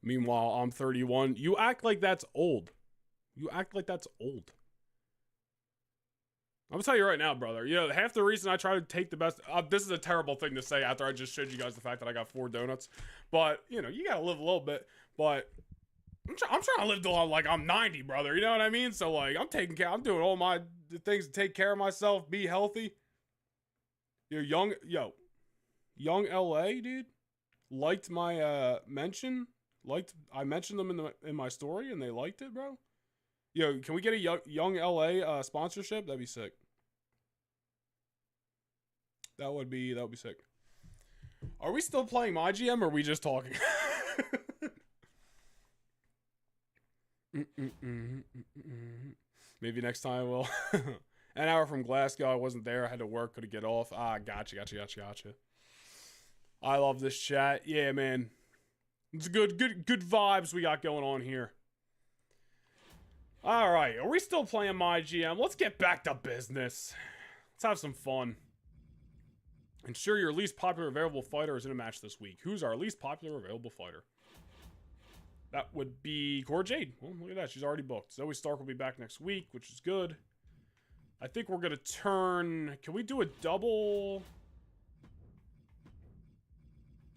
Meanwhile, I'm 31. You act like that's old. I'm gonna tell you right now, brother. Half the reason I try to take the best. This is a terrible thing to say after I just showed you guys the fact that I got 4 donuts. But you gotta live a little bit. But I'm trying to live till I'm 90, brother. You know what I mean? So like, I'm doing all my things to take care of myself, be healthy. Young LA, dude. Liked my mention. I mentioned them in my story and they liked it, bro. Yo, can we get a young LA sponsorship? That'd be sick. That would be sick. Are we still playing MyGM or are we just talking? Maybe next time I will. An hour from Glasgow. I wasn't there. I had to work. Couldn't get off. Gotcha. I love this chat. Yeah, man. It's good vibes we got going on here. All right, are we still playing MyGM? Let's get back to business. Let's have some fun. Ensure your least popular available fighter is in a match this week. Who's our least popular available fighter? That would be Cora Jade. Well, look at that. She's already booked. Zoe Stark will be back next week, which is good. I think we're going to turn... Can we do a double...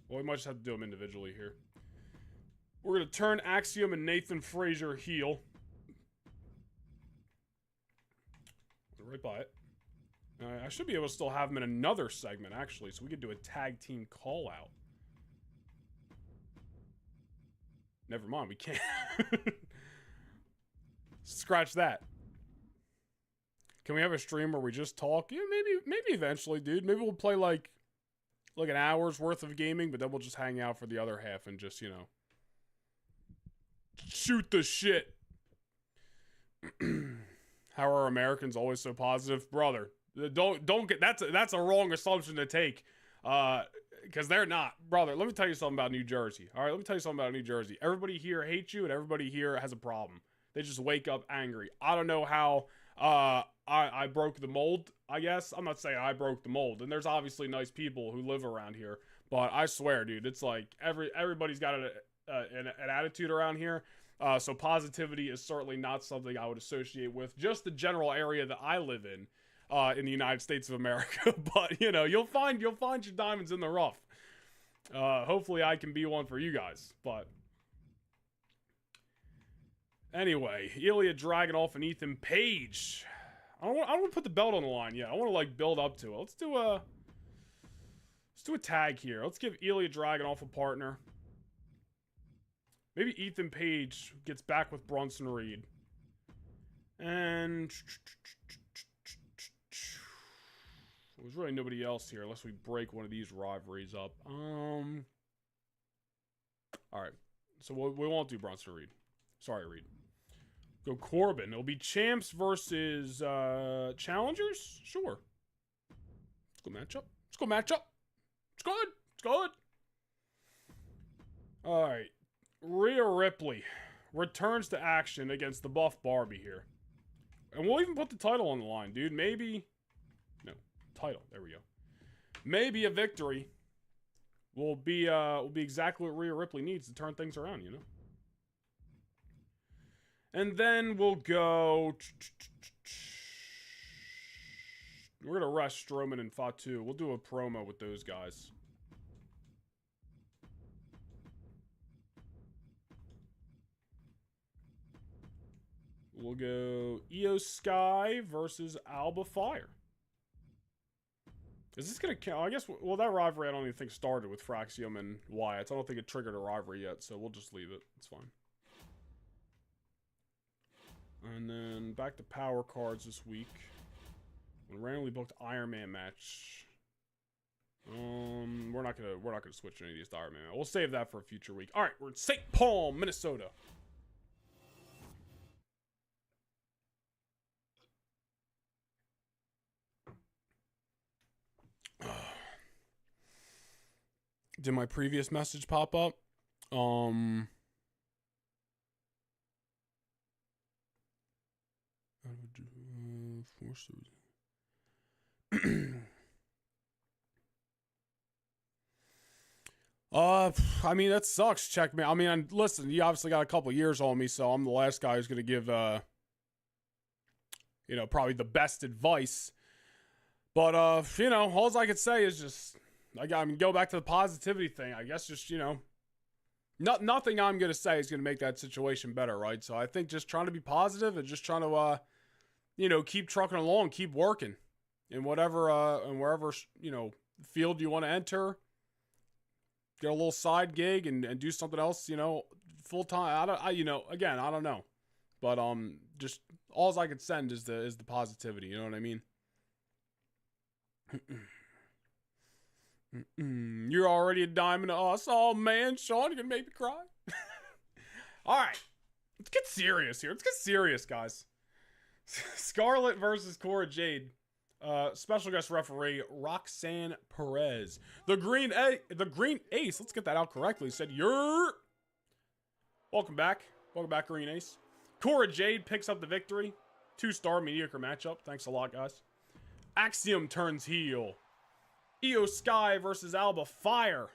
Well, we might just have to do them individually here. We're going to turn Axiom and Nathan Frazier heel. Right by it. I should be able to still have them in another segment, actually, so we could do a tag team call-out. Never mind, we can't. Scratch that. Can we have a stream where we just talk? Yeah, maybe eventually, dude. Maybe we'll play like an hour's worth of gaming, but then we'll just hang out for the other half and just, shoot the shit. How are Americans always so positive? Brother, don't get that's a wrong assumption to take. Because they're not. Brother, let me tell you something about New Jersey. All right, let me tell you something about New Jersey. Everybody here hates you, and everybody here has a problem. They just wake up angry. I don't know how I broke the mold, I guess. I'm not saying I broke the mold. And there's obviously nice people who live around here. But I swear, dude, it's like everybody's got an attitude around here. So positivity is certainly not something I would associate with just the general area that I live in the United States of America. But, you know, you'll find your diamonds in the rough. Hopefully I can be one for you guys. But anyway, Ilya Dragunov and Ethan Page. I don't want to put the belt on the line yet. I want to, like, build up to it. Let's do a tag here. Let's give Ilya Dragunov a partner. Maybe Ethan Page gets back with Bronson Reed. And there's really nobody else here unless we break one of these rivalries up. Alright. So we won't do Bronson Reed. Sorry, Reed. Go Corbin. It'll be champs versus challengers? Sure. Let's go match up. Let's go match up. It's good. It's good. Alright. Rhea Ripley returns to action against the Buff Barbie here. And we'll even put the title on the line, dude. Maybe... No. Title. There we go. Maybe a victory will be exactly what Rhea Ripley needs to turn things around, you know? And then we'll go... We're going to rest Strowman and Fatu. We'll do a promo with those guys. We'll go Io Sky versus Alba Fire. Is this going to count? I guess, well, that rivalry I don't even think started with Fraxium and Wyatt. I don't think it triggered a rivalry yet, so we'll just leave it. It's fine. And then back to power cards this week. When randomly booked Iron Man match. We're not gonna switch any of these to Iron Man. We'll save that for a future week. All right, we're in St. Paul, Minnesota. Did my previous message pop up? I mean, that sucks. Check me. I mean, listen, you obviously got a couple years on me, so I'm the last guy who's gonna give, you know, probably the best advice. But, you know, all I could say is just, I mean, go back to the positivity thing. I guess just, you know, nothing I'm going to say is going to make that situation better, right? So I think just trying to be positive and just trying to, you know, keep trucking along, keep working in whatever, and wherever, you know, field you want to enter. Get a little side gig and do something else, you know, full time. You know, again, I don't know. But, just all I could send is the positivity. You know what I mean? You're already a diamond to us. Oh man, Sean, you're gonna make me cry. Alright. Let's get serious here. Let's get serious, guys. Scarlett versus Cora Jade. Special guest referee Roxanne Perez. The Green Ace. Let's get that out correctly. Said you're. Welcome back. Welcome back, Green Ace. Cora Jade picks up the victory. 2-star mediocre matchup. Thanks a lot, guys. Axiom turns heel. Io Sky versus Alba Fire.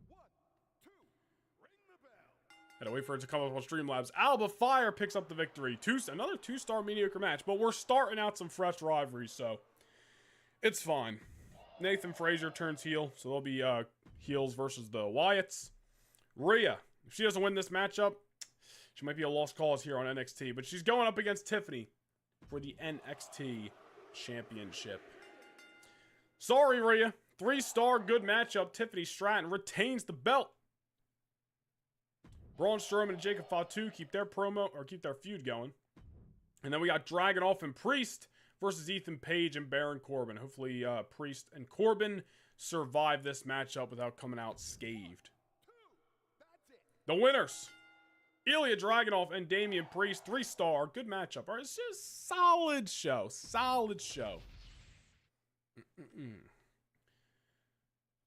1, 2, ring the bell. Had to wait for it to come up on Streamlabs. Alba Fire picks up the victory. Another 2-star mediocre match. But we're starting out some fresh rivalries, so it's fine. Nathan Frazier turns heel, so there'll be heels versus the Wyatts. Rhea, if she doesn't win this matchup, she might be a lost cause here on NXT. But she's going up against Tiffany for the NXT Championship. Sorry, Rhea. 3-star good matchup. Tiffany Stratton retains the belt. Braun Strowman and Jacob Fatu keep their feud going. And then we got Dragunov and Priest versus Ethan Page and Baron Corbin. Hopefully, Priest and Corbin survive this matchup without coming out scathed. The winners. Ilya Dragunov and Damian Priest. 3-star. Good matchup. All right, it's just solid show. Solid show.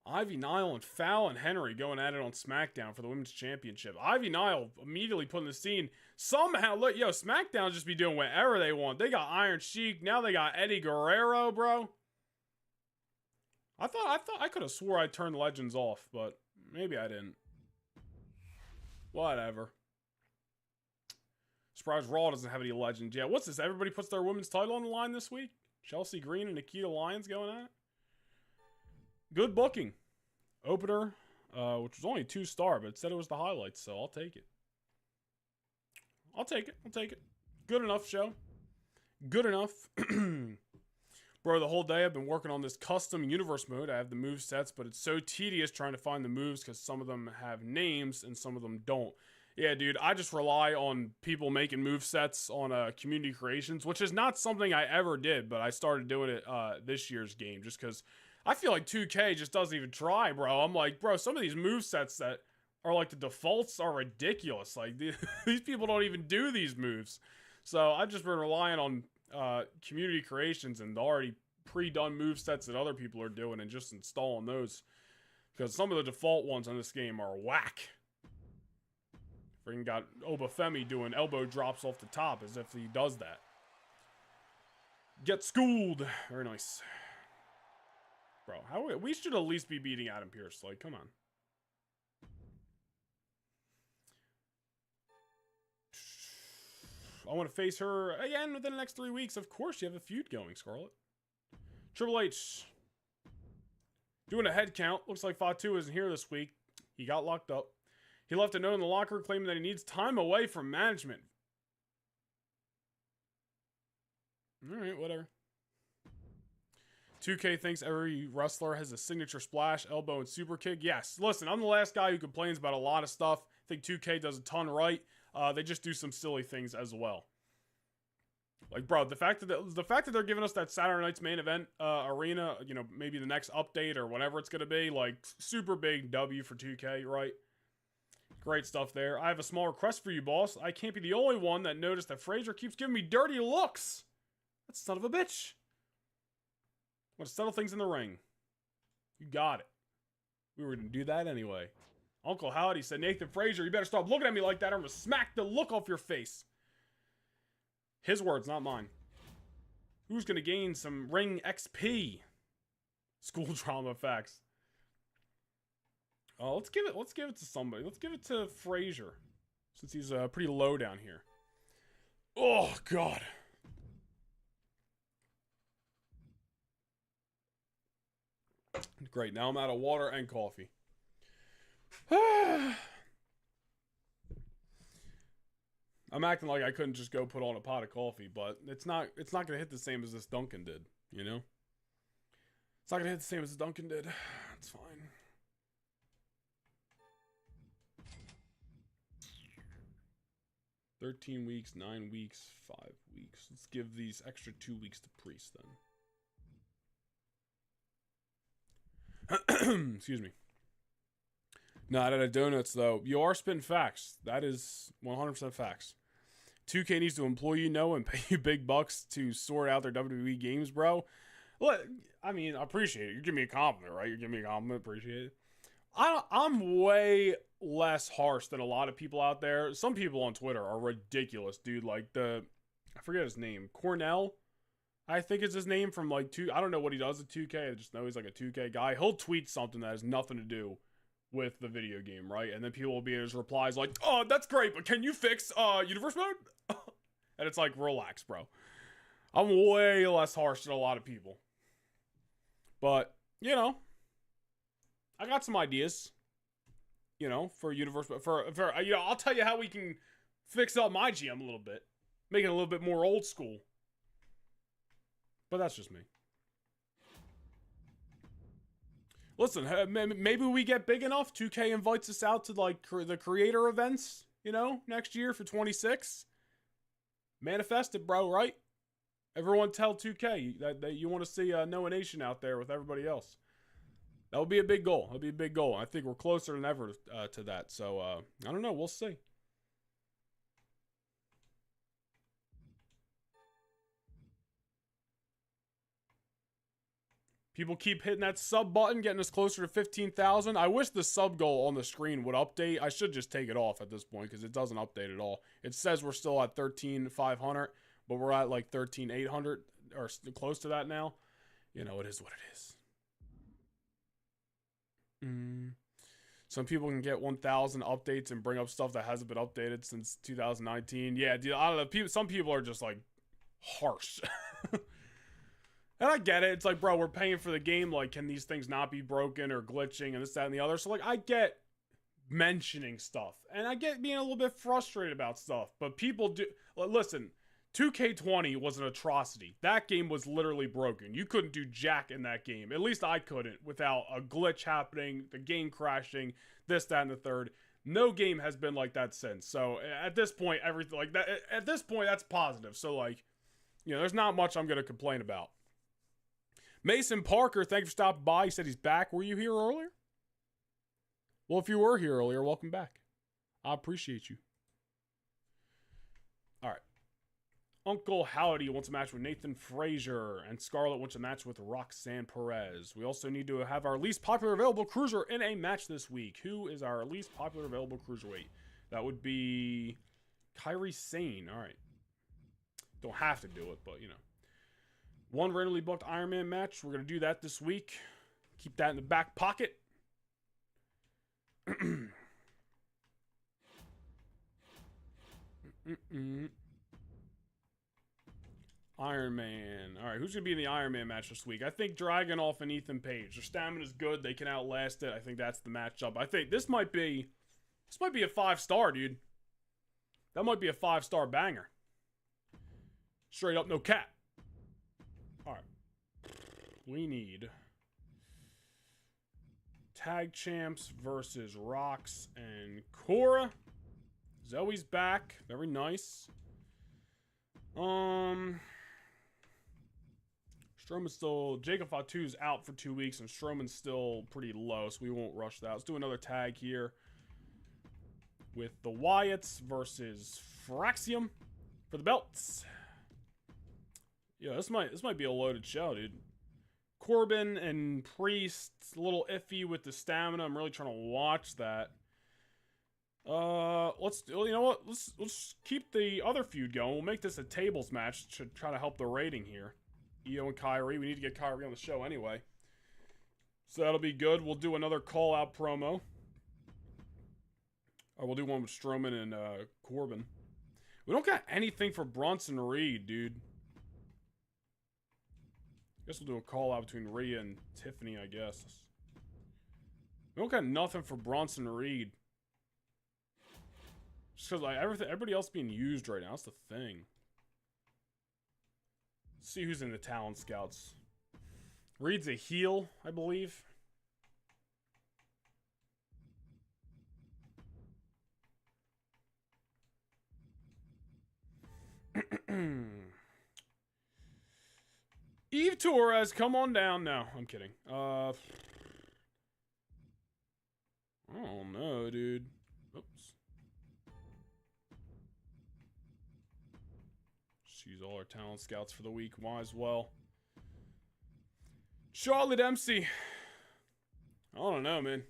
Ivy Nile and Fallon Henry going at it on SmackDown for the Women's Championship. Ivy Nile immediately put in the scene. Somehow, look, yo, SmackDown just be doing whatever they want. They got Iron Sheik. Now they got Eddie Guerrero, bro. I could have swore I turned Legends off, but maybe I didn't. Whatever. Surprised Raw doesn't have any Legends yet. What's this? Everybody puts their women's title on the line this week? Chelsea Green and Nikita Lyons going at it? Good booking. Opener, which was only 2-star, but it said it was the highlights, so I'll take it. I'll take it. Good enough show. Good enough. Bro, the whole day I've been working on this custom universe mode. I have the move sets, but it's so tedious trying to find the moves because some of them have names and some of them don't. Yeah, dude, I just rely on people making move sets on community creations, which is not something I ever did, but I started doing it this year's game just because I feel like 2K just doesn't even try, bro. I'm like, bro, some of these move sets that are like the defaults are ridiculous. Like, these people don't even do these moves. So I've just been relying on community creations and the already pre-done move sets that other people are doing and just installing those. Because some of the default ones on this game are whack. Freaking got Obafemi doing elbow drops off the top as if he does that. Get schooled. Very nice. Bro, we should at least be beating Adam Pearce. Like, come on. I want to face her again within the next 3 weeks. Of course, you have a feud going, Scarlett. Triple H. Doing a head count. Looks like Fatu isn't here this week. He got locked up. He left a note in the locker claiming that he needs time away from management. Alright, whatever. 2K thinks every wrestler has a signature splash, elbow, and super kick. Yes. Listen, I'm the last guy who complains about a lot of stuff. I think 2K does a ton right. They just do some silly things as well. Like, bro, the fact that they're giving us that Saturday night's main event arena, you know, maybe the next update or whatever it's gonna be, like, super big W for 2K, right? Great stuff there. I have a small request for you, boss. I can't be the only one that noticed that Frazier keeps giving me dirty looks. That son of a bitch. I want to settle things in the ring. You got it. We were going to do that anyway. Uncle Howdy said, Nathan Frazier, you better stop looking at me like that or I'm going to smack the look off your face. His words, not mine. Who's going to gain some ring XP? School drama facts. Oh, let's give it to somebody. Let's give it to Frazier. Since he's pretty low down here. Oh, God. Great, now I'm out of water and coffee. I'm acting like I couldn't just go put on a pot of coffee, but it's not gonna hit the same as this Dunkin' did, you know? It's not gonna hit the same as Dunkin' did. It's fine. $13 weeks, 9 weeks, 5 weeks. Let's give these extra 2 weeks to Priest then. Excuse me. Not out of donuts, though. You are spitting facts. That is 100% facts. 2K needs to employ you, Noah, and pay you big bucks to sort out their WWE games, bro. Look, I mean, I appreciate it. You're giving me a compliment, right? You're giving me a compliment. Appreciate it. I'm way less harsh than a lot of people out there. Some people on Twitter are ridiculous, dude. Like I forget his name. Cornell, I think is his name from like I don't know what he does at 2K. I just know he's like a 2K guy. He'll tweet something that has nothing to do with the video game, right? And then people will be in his replies like, oh, that's great, but can you fix universe mode? And it's like, relax, bro. I'm way less harsh than a lot of people. But, you know, I got some ideas, you know, for universe, for you know, I'll tell you how we can fix up my GM a little bit, make it a little bit more old school. But that's just me. Listen, maybe we get big enough. 2K invites us out to like the creator events, you know, next year for 26. Manifest it, bro, right? Everyone tell 2K that you want to see Noah Nation out there with everybody else. That would be a big goal. That would be a big goal. I think we're closer than ever to that. So, I don't know. We'll see. People keep hitting that sub button, getting us closer to 15,000. I wish the sub goal on the screen would update. I should just take it off at this point because it doesn't update at all. It says we're still at 13,500, but we're at like 13,800 or close to that now. You know, it is what it is. Some people can get 1,000 updates and bring up stuff that hasn't been updated since 2019. Yeah, dude, I don't know. Some people are just like harsh. And I get it. It's like, bro, we're paying for the game. Like, can these things not be broken or glitching and this, that, and the other? So, like, I get mentioning stuff. And I get being a little bit frustrated about stuff. But people do... Listen, 2K20 was an atrocity. That game was literally broken. You couldn't do jack in that game. At least I couldn't without a glitch happening, the game crashing, this, that, and the third. No game has been like that since. So, at this point, everything... Like, that. At this point, that's positive. So, like, you know, there's not much I'm going to complain about. Mason Parker, thank you for stopping by. He said he's back. Were you here earlier? Well, if you were here earlier, welcome back. I appreciate you. All right. Uncle Howdy wants a match with Nathan Frazier, and Scarlett wants a match with Roxanne Perez. We also need to have our least popular available cruiser in a match this week. Who is our least popular available cruiserweight? That would be Kairi Sane. All right. Don't have to do it, but, you know. One randomly booked Iron Man match. We're going to do that this week. Keep that in the back pocket. Iron Man. All right, who's going to be in the Iron Man match this week? I think Dragunov and Ethan Page. Their stamina's good. They can outlast it. I think that's the matchup. I think this might be a 5-star, dude. That might be a 5-star banger. Straight up, no cap. All right. We need tag champs versus Rox and Cora. Zoe's back. Very nice. Strowman's still... Jacob Fatu's out for 2 weeks, and Strowman's still pretty low, so we won't rush that. Let's do another tag here with the Wyatts versus Fraxium for the belts. Yeah, this might be a loaded show, dude. Corbin and Priest, a little iffy with the stamina. I'm really trying to watch that. You know what? Let's keep the other feud going. We'll make this a tables match to try to help the rating here. Io and Kyrie. We need to get Kyrie on the show anyway. So that'll be good. We'll do another call-out promo. Or we'll do one with Strowman and Corbin. We don't got anything for Bronson Reed, dude. Guess we'll do a call out between Rhea and Tiffany, I guess. We don't got nothing for Bronson Reed. Just because like everybody else being used right now. That's the thing. Let's see who's in the talent scouts. Reed's a heel, I believe. Eve Torres, come on down. No, I'm kidding. Oh no, dude. Oops. She's all our talent scouts for the week. Might as well. Charlotte Dempsey. I don't know, man.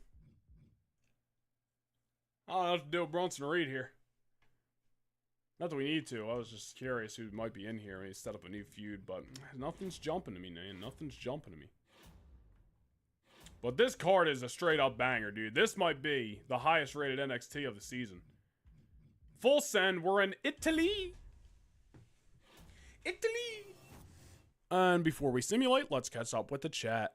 I don't know what to do with Bronson Reed here. Not that we need to. I was just curious who might be in here. I mean, set up a new feud, but nothing's jumping to me, man. Nothing's jumping to me. But this card is a straight up banger, dude. This might be the highest rated NXT of the season. Full send. We're in Italy. Italy. And before we simulate, let's catch up with the chat.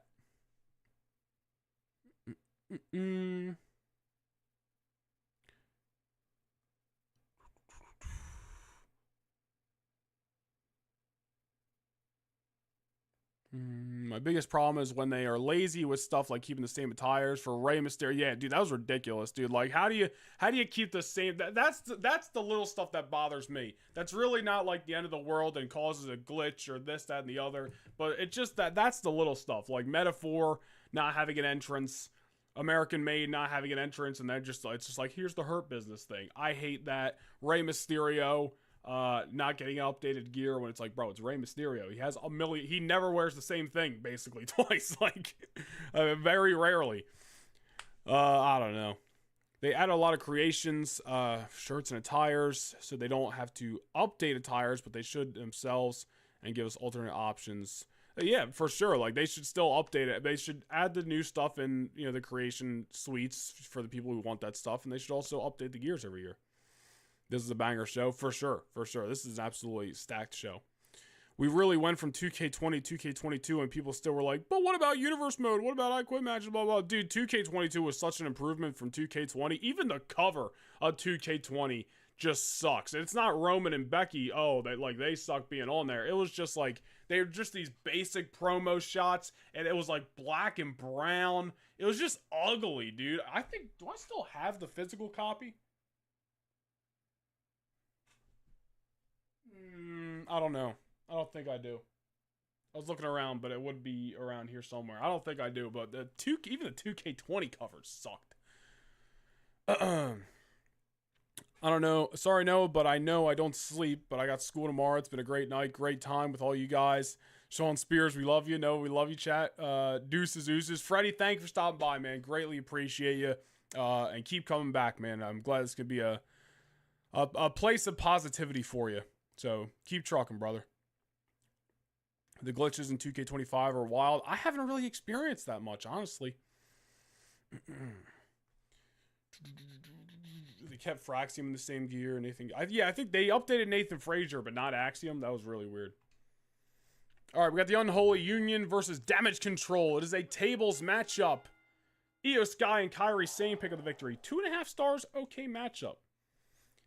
My biggest problem is when they are lazy with stuff like keeping the same attires for Rey Mysterio. Yeah, dude, that was ridiculous, dude. Like, how do you keep the same? That's the little stuff that bothers me. That's really not like the end of the world and causes a glitch or this, that, and the other. But it's just that's the little stuff, like Metaphor not having an entrance, American Made not having an entrance, and then it's just like, here's the Hurt Business thing. I hate that. Rey Mysterio. not getting updated gear when it's like, bro, it's Rey Mysterio. He has a million. He never wears the same thing basically twice. Like, very rarely. I don't know. They add a lot of creations, shirts and attires, so they don't have to update attires, but they should themselves and give us alternate options. Yeah, for sure. Like, they should still update it. They should add the new stuff in, you know, the creation suites for the people who want that stuff, and they should also update the gears every year. This is a banger show, for sure, for sure. This is an absolutely stacked show. We really went from 2K20 to 2K22, and people still were like, but what about Universe Mode? What about I Quit matches? Blah, blah. Dude, 2K22 was such an improvement from 2K20. Even the cover of 2K20 just sucks. It's not Roman and Becky, they suck being on there. It was just like, they were just these basic promo shots, and it was like black and brown. It was just ugly, dude. Do I still have the physical copy? I don't know. I don't think I do. I was looking around, but it would be around here somewhere. I don't think I do, but even the 2K20 covers sucked. I don't know. Sorry, no, but I know I don't sleep, but I got school tomorrow. It's been a great night, great time with all you guys. Sean Spears, we love you. No, we love you, chat. Deuces, oozes. Freddie, thank you for stopping by, man. Greatly appreciate you. And keep coming back, man. I'm glad this could be a place of positivity for you. So keep trucking, brother. The glitches in 2K25 are wild. I haven't really experienced that much, honestly. They kept Fraxium in the same gear and anything. I think they updated Nathan Frazier, but not Axiom. That was really weird. All right, we got the Unholy Union versus Damage Control. It is a tables matchup. Io Sky and Kairi Sane pick up the victory. 2.5 stars, okay matchup.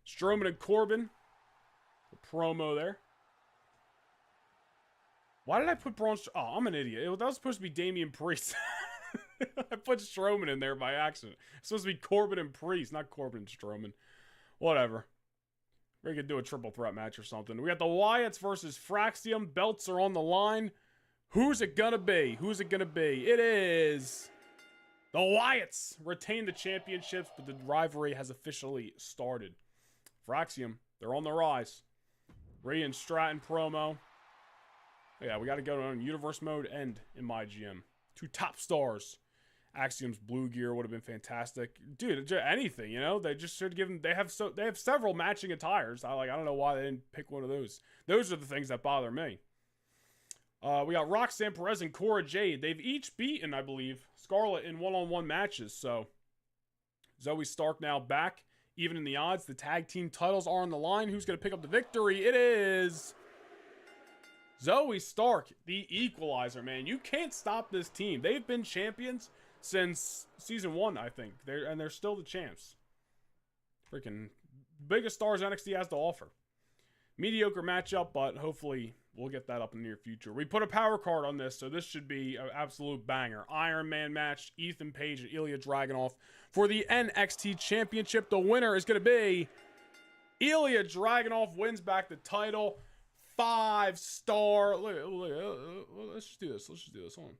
Strowman and Corbin. The promo there. Why did I put Braun? Oh, I'm an idiot. That was supposed to be Damian Priest. I put Strowman in there by accident. It's supposed to be Corbin and Priest, not Corbin and Strowman. Whatever. We could do a triple threat match or something. We got the Wyatts versus Fraxium. Belts are on the line. Who's it gonna be? Who's it gonna be? It is the Wyatts retain the championships, but the rivalry has officially started. Fraxium, they're on the rise. Rhea and Stratton promo. Yeah, we got to go on Universe Mode and in MyGM. 2 top stars. Axiom's blue gear would have been fantastic. Dude, anything, you know? They just should give them... They have several matching attires. I don't know why they didn't pick one of those. Those are the things that bother me. We got Roxanne Perez and Cora Jade. They've each beaten, I believe, Scarlett in one-on-one matches. So, Zoe Stark now back. Even in the odds, the tag team titles are on the line. Who's going to pick up the victory? It is... Zoe Stark, the equalizer, man. You can't stop this team. They've been champions since season 1, I think. They're still the champs. Freaking biggest stars NXT has to offer. Mediocre matchup, but hopefully we'll get that up in the near future. We put a power card on this, so this should be an absolute banger. Iron Man match, Ethan Page and Ilya Dragunov for the NXT Championship. The winner is going to be Ilya Dragunov, wins back the title. 5-star. Let's just do this. Hold on.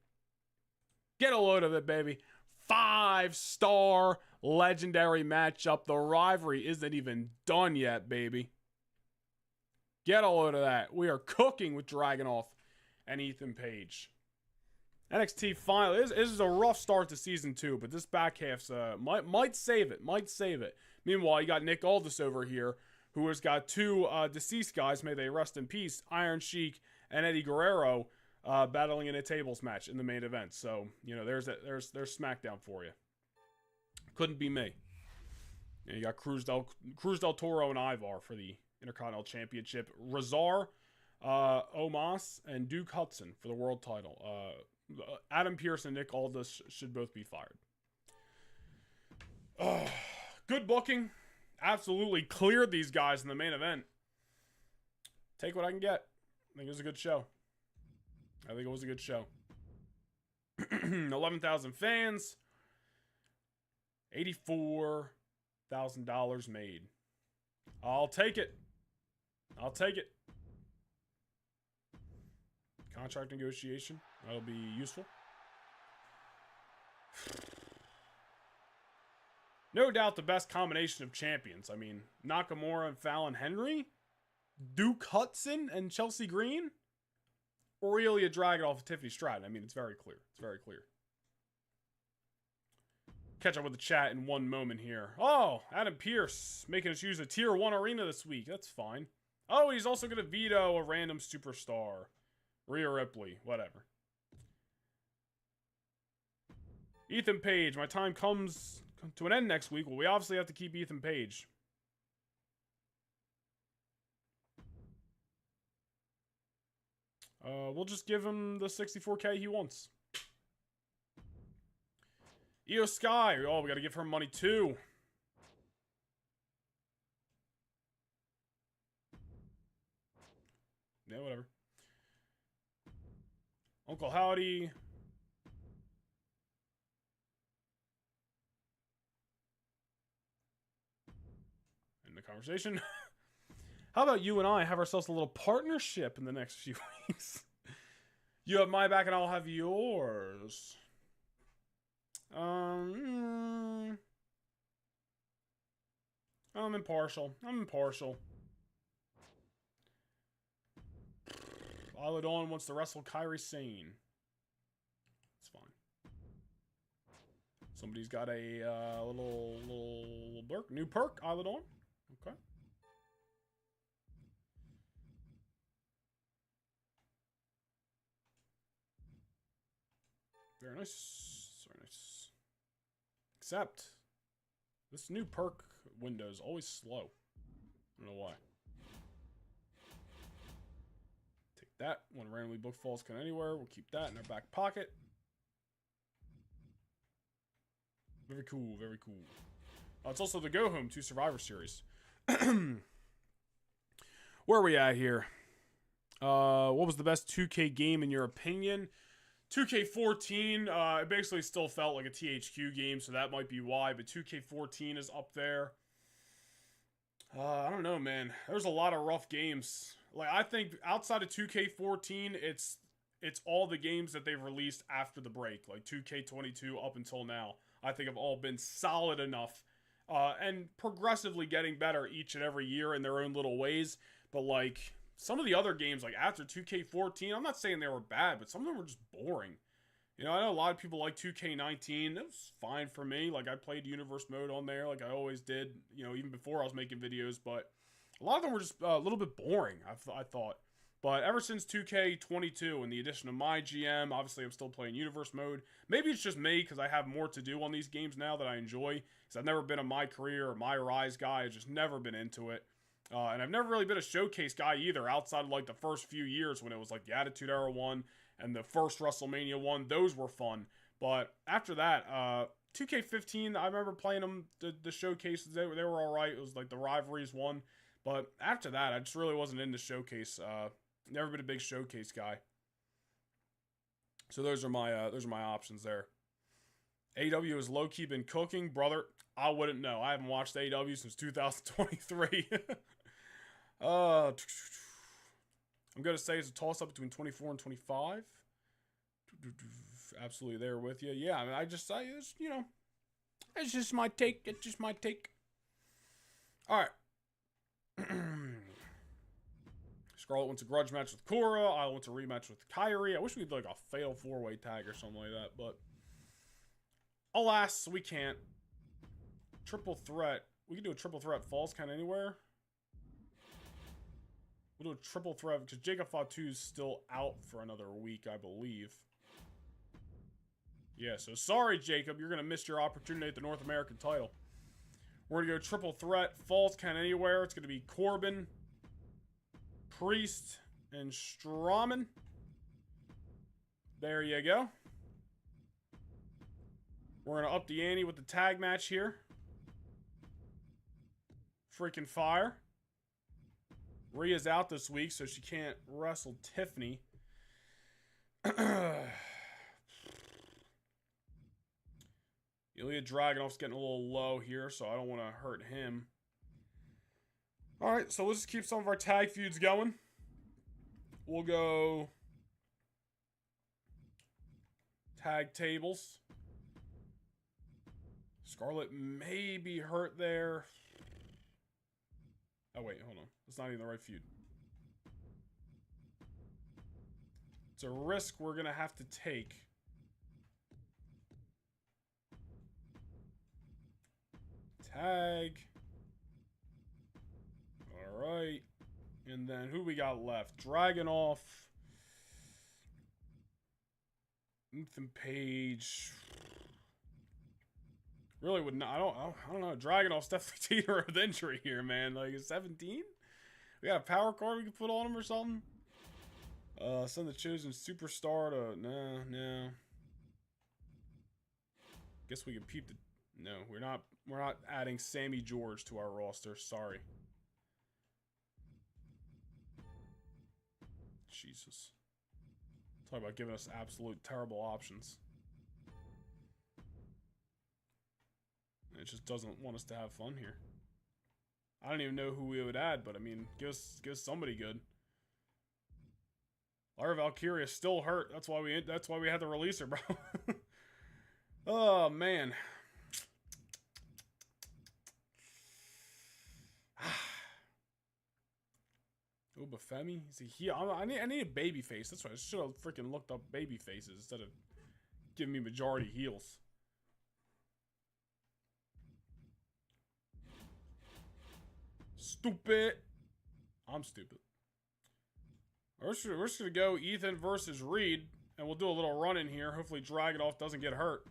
Get a load of it, baby. 5-star legendary matchup. The rivalry isn't even done yet, baby. Get a load of that. We are cooking with Dragunov and Ethan Page. NXT finally. This is a rough start to season 2, but this back half's might save it. Might save it. Meanwhile, you got Nick Aldis over here, who has got 2 deceased guys, may they rest in peace, Iron Sheik and Eddie Guerrero, battling in a tables match in the main event. So, you know, there's SmackDown for you. Couldn't be me. And you got Cruz del Toro and Ivar for the Intercontinental Championship. Razar, Omos, and Duke Hudson for the world title. Adam Pearce and Nick Aldis should both be fired. Good booking. Absolutely cleared these guys in the main event. Take what I can get. I think it was a good show. 11,000 fans. $84,000 made. I'll take it. Contract negotiation. That'll be useful. No doubt the best combination of champions. I mean, Nakamura and Fallon Henry. Duke Hudson and Chelsea Green? Or Ilya Dragunov and Tiffany Stratton? I mean, it's very clear. It's very clear. Catch up with the chat in one moment here. Oh, Adam Pearce making us use a tier 1 arena this week. That's fine. Oh, he's also going to veto a random superstar. Rhea Ripley. Whatever. Ethan Page. My time comes to an end next week. Well, we obviously have to keep Ethan Page. We'll just give him the 64K he wants. Io Sky. Oh, we got to give her money too. Yeah, whatever. Uncle Howdy. End the conversation. How about you and I have ourselves a little partnership in the next few weeks? You have my back and I'll have yours. I'm impartial. Isla Dawn wants to wrestle Kairi Sane. It's fine. Somebody's got a little new perk. Isla Dawn. Okay. Very nice. Very nice. Except, this new perk window is always slow. I don't know why. Take that. When randomly book falls can anywhere, we'll keep that in our back pocket. Very cool, very cool. It's also the Go Home to Survivor Series. Where are we at here? What was the best 2K game in your opinion? 2K14, it basically still felt like a THQ game, so that might be why, but 2K14 is up there. I don't know, man. There's a lot of rough games. Like, I think outside of 2K14, it's all the games that they've released after the break, like 2K22 up until now, I think have all been solid enough, and progressively getting better each and every year in their own little ways, but like... Some of the other games, like after 2K14, I'm not saying they were bad, but some of them were just boring. You know, I know a lot of people like 2K19. It was fine for me. Like, I played Universe Mode on there like I always did, you know, even before I was making videos. But a lot of them were just a little bit boring, I thought. But ever since 2K22 and the addition of MyGM, obviously I'm still playing Universe Mode. Maybe it's just me because I have more to do on these games now that I enjoy. Because I've never been a My Career or My Rise guy. I've just never been into it. And I've never really been a showcase guy either, outside of like the first few years when it was like the Attitude Era one and the first WrestleMania one. Those were fun. But after that, 2K15, I remember playing them, the showcases, they were alright. It was like the Rivalries one. But after that, I just really wasn't into showcase. Never been a big showcase guy. So those are my options there. AEW has low-key been cooking, brother. I wouldn't know. I haven't watched AEW since 2023. I'm going to say it's a toss-up between 24 and 25. Absolutely there with you. Yeah, I mean, it's just my take. It's just my take. All right. Scarlett wants a grudge match with Cora. I want a rematch with Kyrie. I wish we had like a fatal 4-way tag or something like that, but alas, we can't. Triple threat. We can do a triple threat falls kind of anywhere. We'll do a triple threat because Jacob Fatu is still out for another week, I believe. Yeah, so sorry, Jacob. You're going to miss your opportunity at the North American title. We're going to go triple threat falls kind of anywhere. It's going to be Corbin, Priest, and Strowman. There you go. We're going to up the ante with the tag match here. Freaking fire. Rhea's out this week, so she can't wrestle Tiffany. Ilya Dragunov's getting a little low here, so I don't want to hurt him. Alright, so let's just keep some of our tag feuds going. We'll go tag tables. Scarlett may be hurt there. Oh, wait, hold on. That's not even the right feud. It's a risk we're going to have to take. Tag. Alright. And then who we got left? Dragunov. Ethan Page. Really would not. I don't know. Dragunov's definitely teetering with injury here, man. Like, is 17? We got a power card we can put on him or something? Send the chosen superstar to. No. Guess we can peep the. No, we're not adding Sammy George to our roster. Sorry. Jesus. Talk about giving us absolute terrible options. It just doesn't want us to have fun here. I don't even know who we would add, but I mean, give us somebody good. Lara Valkyria is still hurt. That's why we had to release her, bro. Oh man. Obafemi? Is he here? I need a baby face. That's right. I should have freaking looked up baby faces instead of giving me majority heels. Stupid. I'm stupid. We're just gonna go Ethan versus Reed, and we'll do a little run in here. Hopefully Dragunov doesn't get hurt.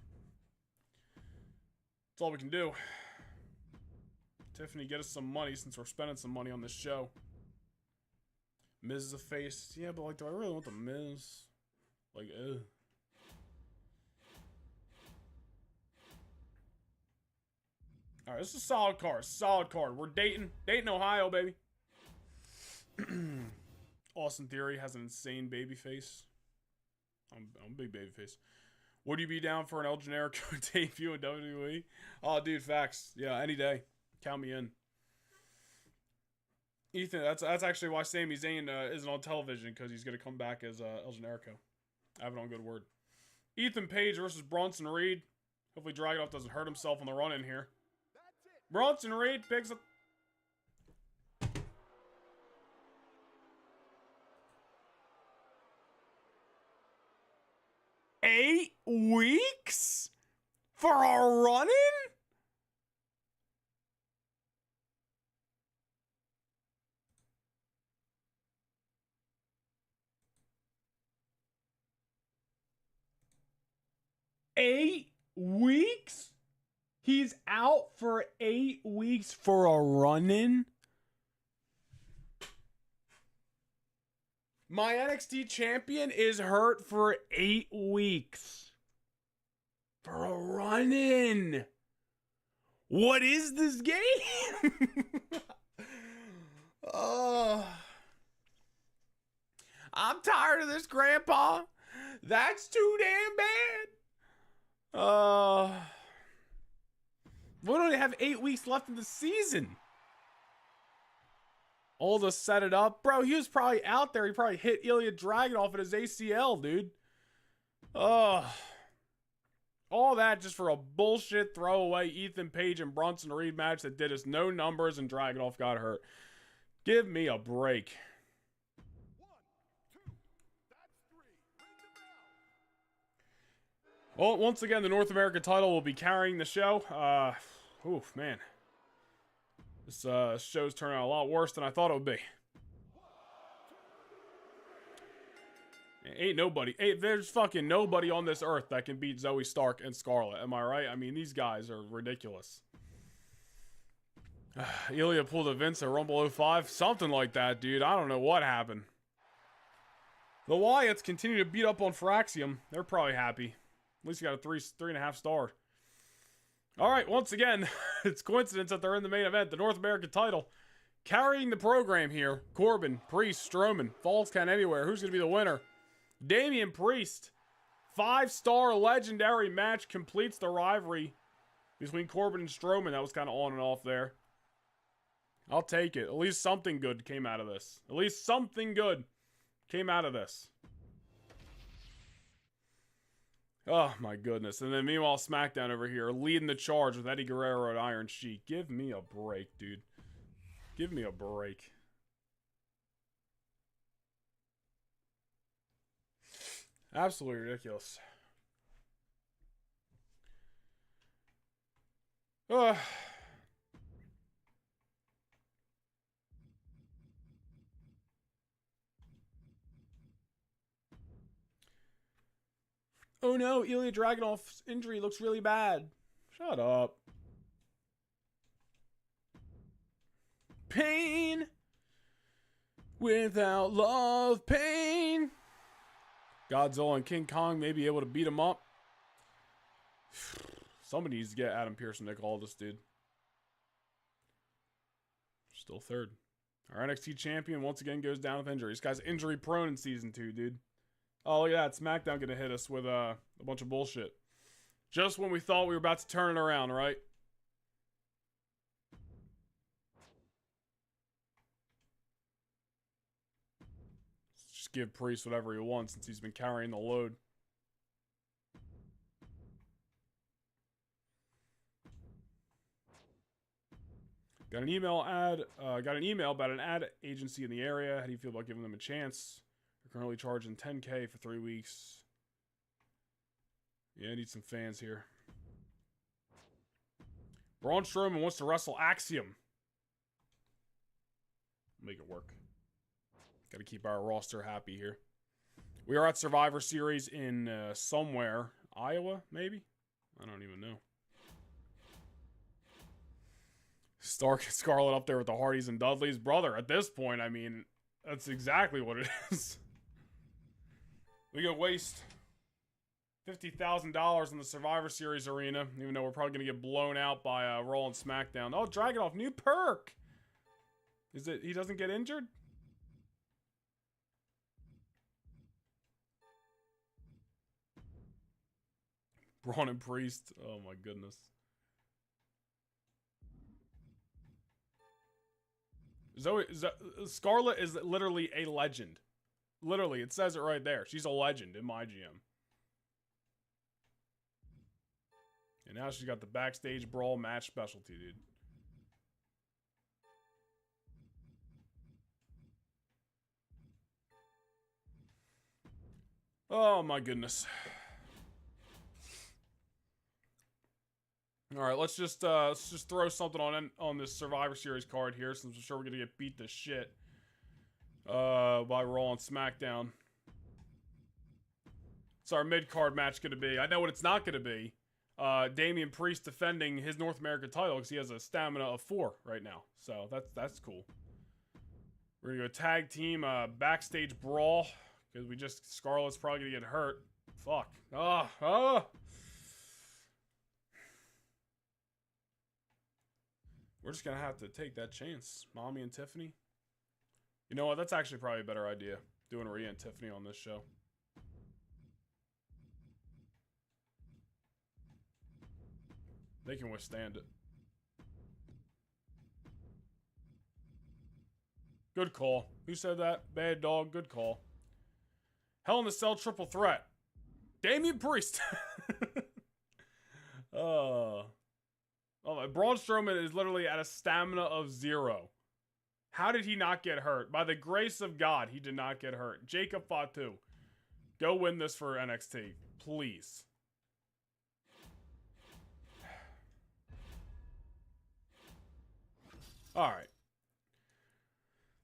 That's all we can do. Tiffany, get us some money since we're spending some money on this show. Miz is a face. Yeah, but like, do I really want the Miz? Like, ugh. Alright, this is a solid card. Solid card. We're Dayton. Dayton, Ohio, baby. Austin Theory has an insane baby face. I'm a big baby face. Would you be down for an El Generico debut in WWE? Oh, dude, facts. Yeah, any day. Count me in. Ethan, that's actually why Sami Zayn isn't on television, because he's going to come back as El Generico. I have it on good word. Ethan Page versus Bronson Reed. Hopefully Dragunov doesn't hurt himself on the run in here. Bronson Reed picks up. $8 weeks for a run-in? $8 weeks? He's out for 8 weeks for a run-in? My NXT champion is hurt for 8 weeks. For a run-in. What is this game? I'm tired of this, Grandpa. That's too damn bad. We only have 8 weeks left in the season. All to set it up. Bro, he was probably out there. He probably hit Ilya Dragunov at his ACL, dude. All that just for a bullshit throwaway Ethan Page and Bronson Reed match that did us no numbers and Dragunov got hurt. Give me a break. 1, 2, that's 3. Ring the bell. Well, once again, the North American title will be carrying the show. Oof, man. This show's turning out a lot worse than I thought it would be. There's fucking nobody on this earth that can beat Zoe Stark and Scarlett. Am I right? I mean, these guys are ridiculous. Ilya pulled a Vince at Rumble 05. Something like that, dude. I don't know what happened. The Wyatts continue to beat up on Fraxium. They're probably happy. At least you got a 3.5 star. All right, once again, it's coincidence that they're in the main event, the North American title. Carrying the program here, Corbin, Priest, Strowman, Falls Count Anywhere. Who's going to be the winner? Damian Priest. 5-star legendary match completes the rivalry between Corbin and Strowman. That was kind of on and off there. I'll take it. At least something good came out of this. At least something good came out of this. Oh, my goodness. And then meanwhile, SmackDown over here leading the charge with Eddie Guerrero and Iron Sheik. Give me a break, dude. Give me a break. Absolutely ridiculous. Ugh. Oh no, Ilya Dragunov's injury looks really bad. Shut up. Pain without love, pain. Godzilla and King Kong may be able to beat him up. Somebody needs to get Adam Pearce and Nick Aldis, dude. Still third. Our NXT champion once again goes down with injury. This guy's injury prone in season 2, dude. Oh, look at that. SmackDown gonna hit us with a bunch of bullshit. Just when we thought we were about to turn it around, right? Let's just give Priest whatever he wants since he's been carrying the load. Got an email about an ad agency in the area. How do you feel about giving them a chance? They're currently charging $10K for 3 weeks. Yeah, I need some fans here. Braun Strowman wants to wrestle Axiom. Make it work. Got to keep our roster happy here. We are at Survivor Series in somewhere. Iowa, maybe? I don't even know. Stark and Scarlett up there with the Hardys and Dudleys. Brother, at this point, I mean, that's exactly what it is. We could waste $50,000 in the Survivor Series arena, even though we're probably going to get blown out by Raw and SmackDown. Oh, Dragunov, new perk! Is it he doesn't get injured? Braun and Priest. Oh my goodness. Scarlett is literally a legend. Literally, it says it right there. She's a legend in MyGM. And now she's got the backstage brawl match specialty, dude. Oh my goodness. All right, let's just throw something on this Survivor Series card here, since I'm sure we're gonna get beat to shit by Raw and SmackDown. What's our mid-card match gonna be? I know what it's not gonna be. Damian Priest defending his North American title because he has a stamina of 4 right now, so that's cool. We're gonna go tag team backstage brawl because Scarlett's probably gonna get hurt. Fuck. We're just gonna have to take that chance. Mommy and Tiffany. You know what? That's actually probably a better idea. Doing Rhea and Tiffany on this show. They can withstand it. Good call. Who said that? Bad dog. Good call. Hell in a Cell triple threat. Damian Priest. Braun Strowman is literally at a stamina of 0. How did he not get hurt? By the grace of God, he did not get hurt. Jacob Fatu. Go win this for NXT. Please. Alright.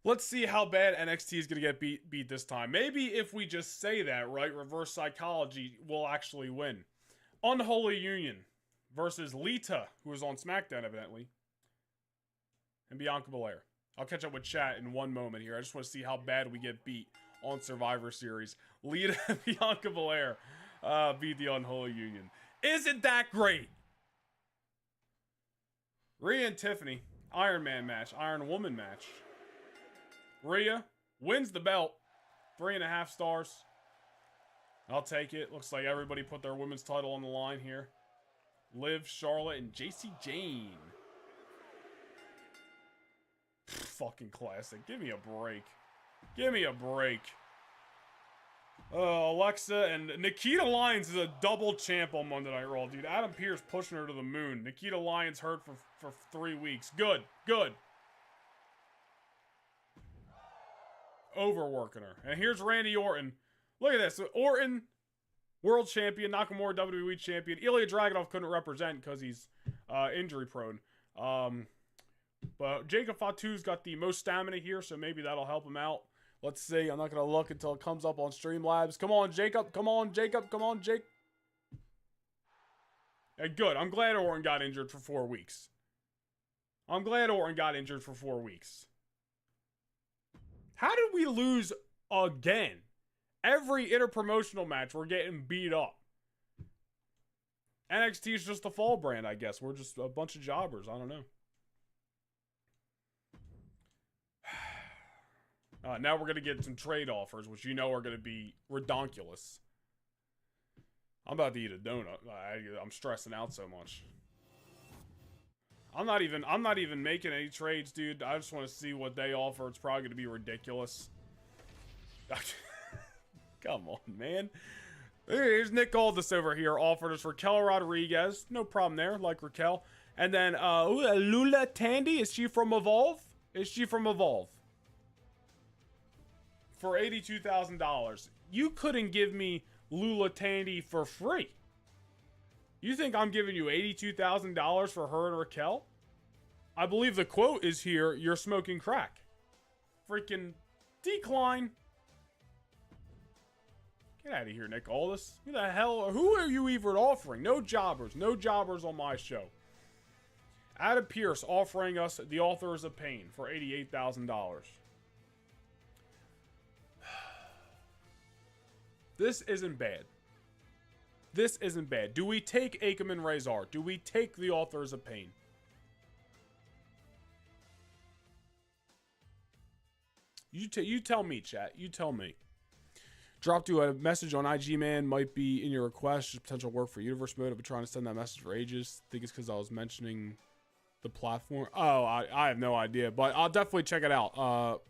Let's see how bad NXT is going to get beat this time. Maybe if we just say that, right? Reverse psychology will actually win. Unholy Union versus Lita, who was on SmackDown evidently, and Bianca Belair. I'll catch up with chat in one moment here. I just want to see how bad we get beat on Survivor Series. Lita and Bianca Belair beat the Unholy Union. Isn't that great? Rhea and Tiffany, Iron Man match, Iron Woman match. Rhea wins the belt, 3.5 stars. I'll take it. Looks like everybody put their women's title on the line here. Liv, Charlotte, and JC Jane. Fucking classic. Give me a break. Give me a break. Alexa and Nikita Lyons is a double champ on Monday Night Raw, dude. Adam Pearce pushing her to the moon. Nikita Lyons hurt for 3 weeks. Good. Good. Overworking her. And here's Randy Orton. Look at this. Orton World champion, Nakamura WWE champion. Ilya Dragunov couldn't represent because he's injury prone. But Jacob Fatu's got the most stamina here, so maybe that'll help him out. Let's see. I'm not going to look until it comes up on Streamlabs. Come on, Jacob. Come on, Jacob. Come on, Jake. Hey, good. I'm glad Orton got injured for 4 weeks. I'm glad Orton got injured for 4 weeks. How did we lose again? Every interpromotional match, we're getting beat up. NXT is just a fall brand, I guess. We're just a bunch of jobbers. I don't know. Now we're going to get some trade offers, which you know are going to be redonkulous. I'm about to eat a donut. I'm stressing out so much. I'm not even making any trades, dude. I just want to see what they offer. It's probably going to be ridiculous. Come on, man. Here's Nick Aldis over here. Offered us Raquel Rodriguez. No problem there. Like Raquel. And then, Lula Tandy. Is she from Evolve? Is she from Evolve? For $82,000. You couldn't give me Lula Tandy for free. You think I'm giving you $82,000 for her and Raquel? I believe the quote is here, you're smoking crack. Freaking decline. Get out of here, Nick Aldis. Who the hell, who are you even offering? No jobbers. No jobbers on my show. Adam Pearce offering us The Authors of Pain for $88,000. This isn't bad. This isn't bad. Do we take Akam and Razor? Do we take The Authors of Pain? You tell me, chat. You tell me. Dropped you a message on IG, man. Might be in your request. Just potential work for Universe Mode. I've been trying to send that message for ages. I think it's because I was mentioning the platform. Oh, I have no idea. But I'll definitely check it out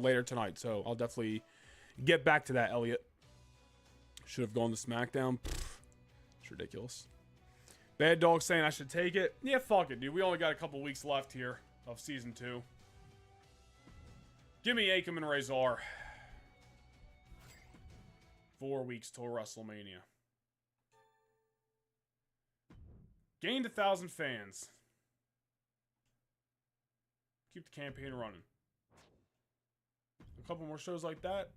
later tonight. So I'll definitely get back to that, Elliot. Should have gone to SmackDown. Pfft, it's ridiculous. Bad Dog saying I should take it. Yeah, fuck it, dude. We only got a couple weeks left here of Season 2. Give me Akam and Razor. 4 weeks till WrestleMania. Gained 1,000 fans. Keep the campaign running. A couple more shows like that.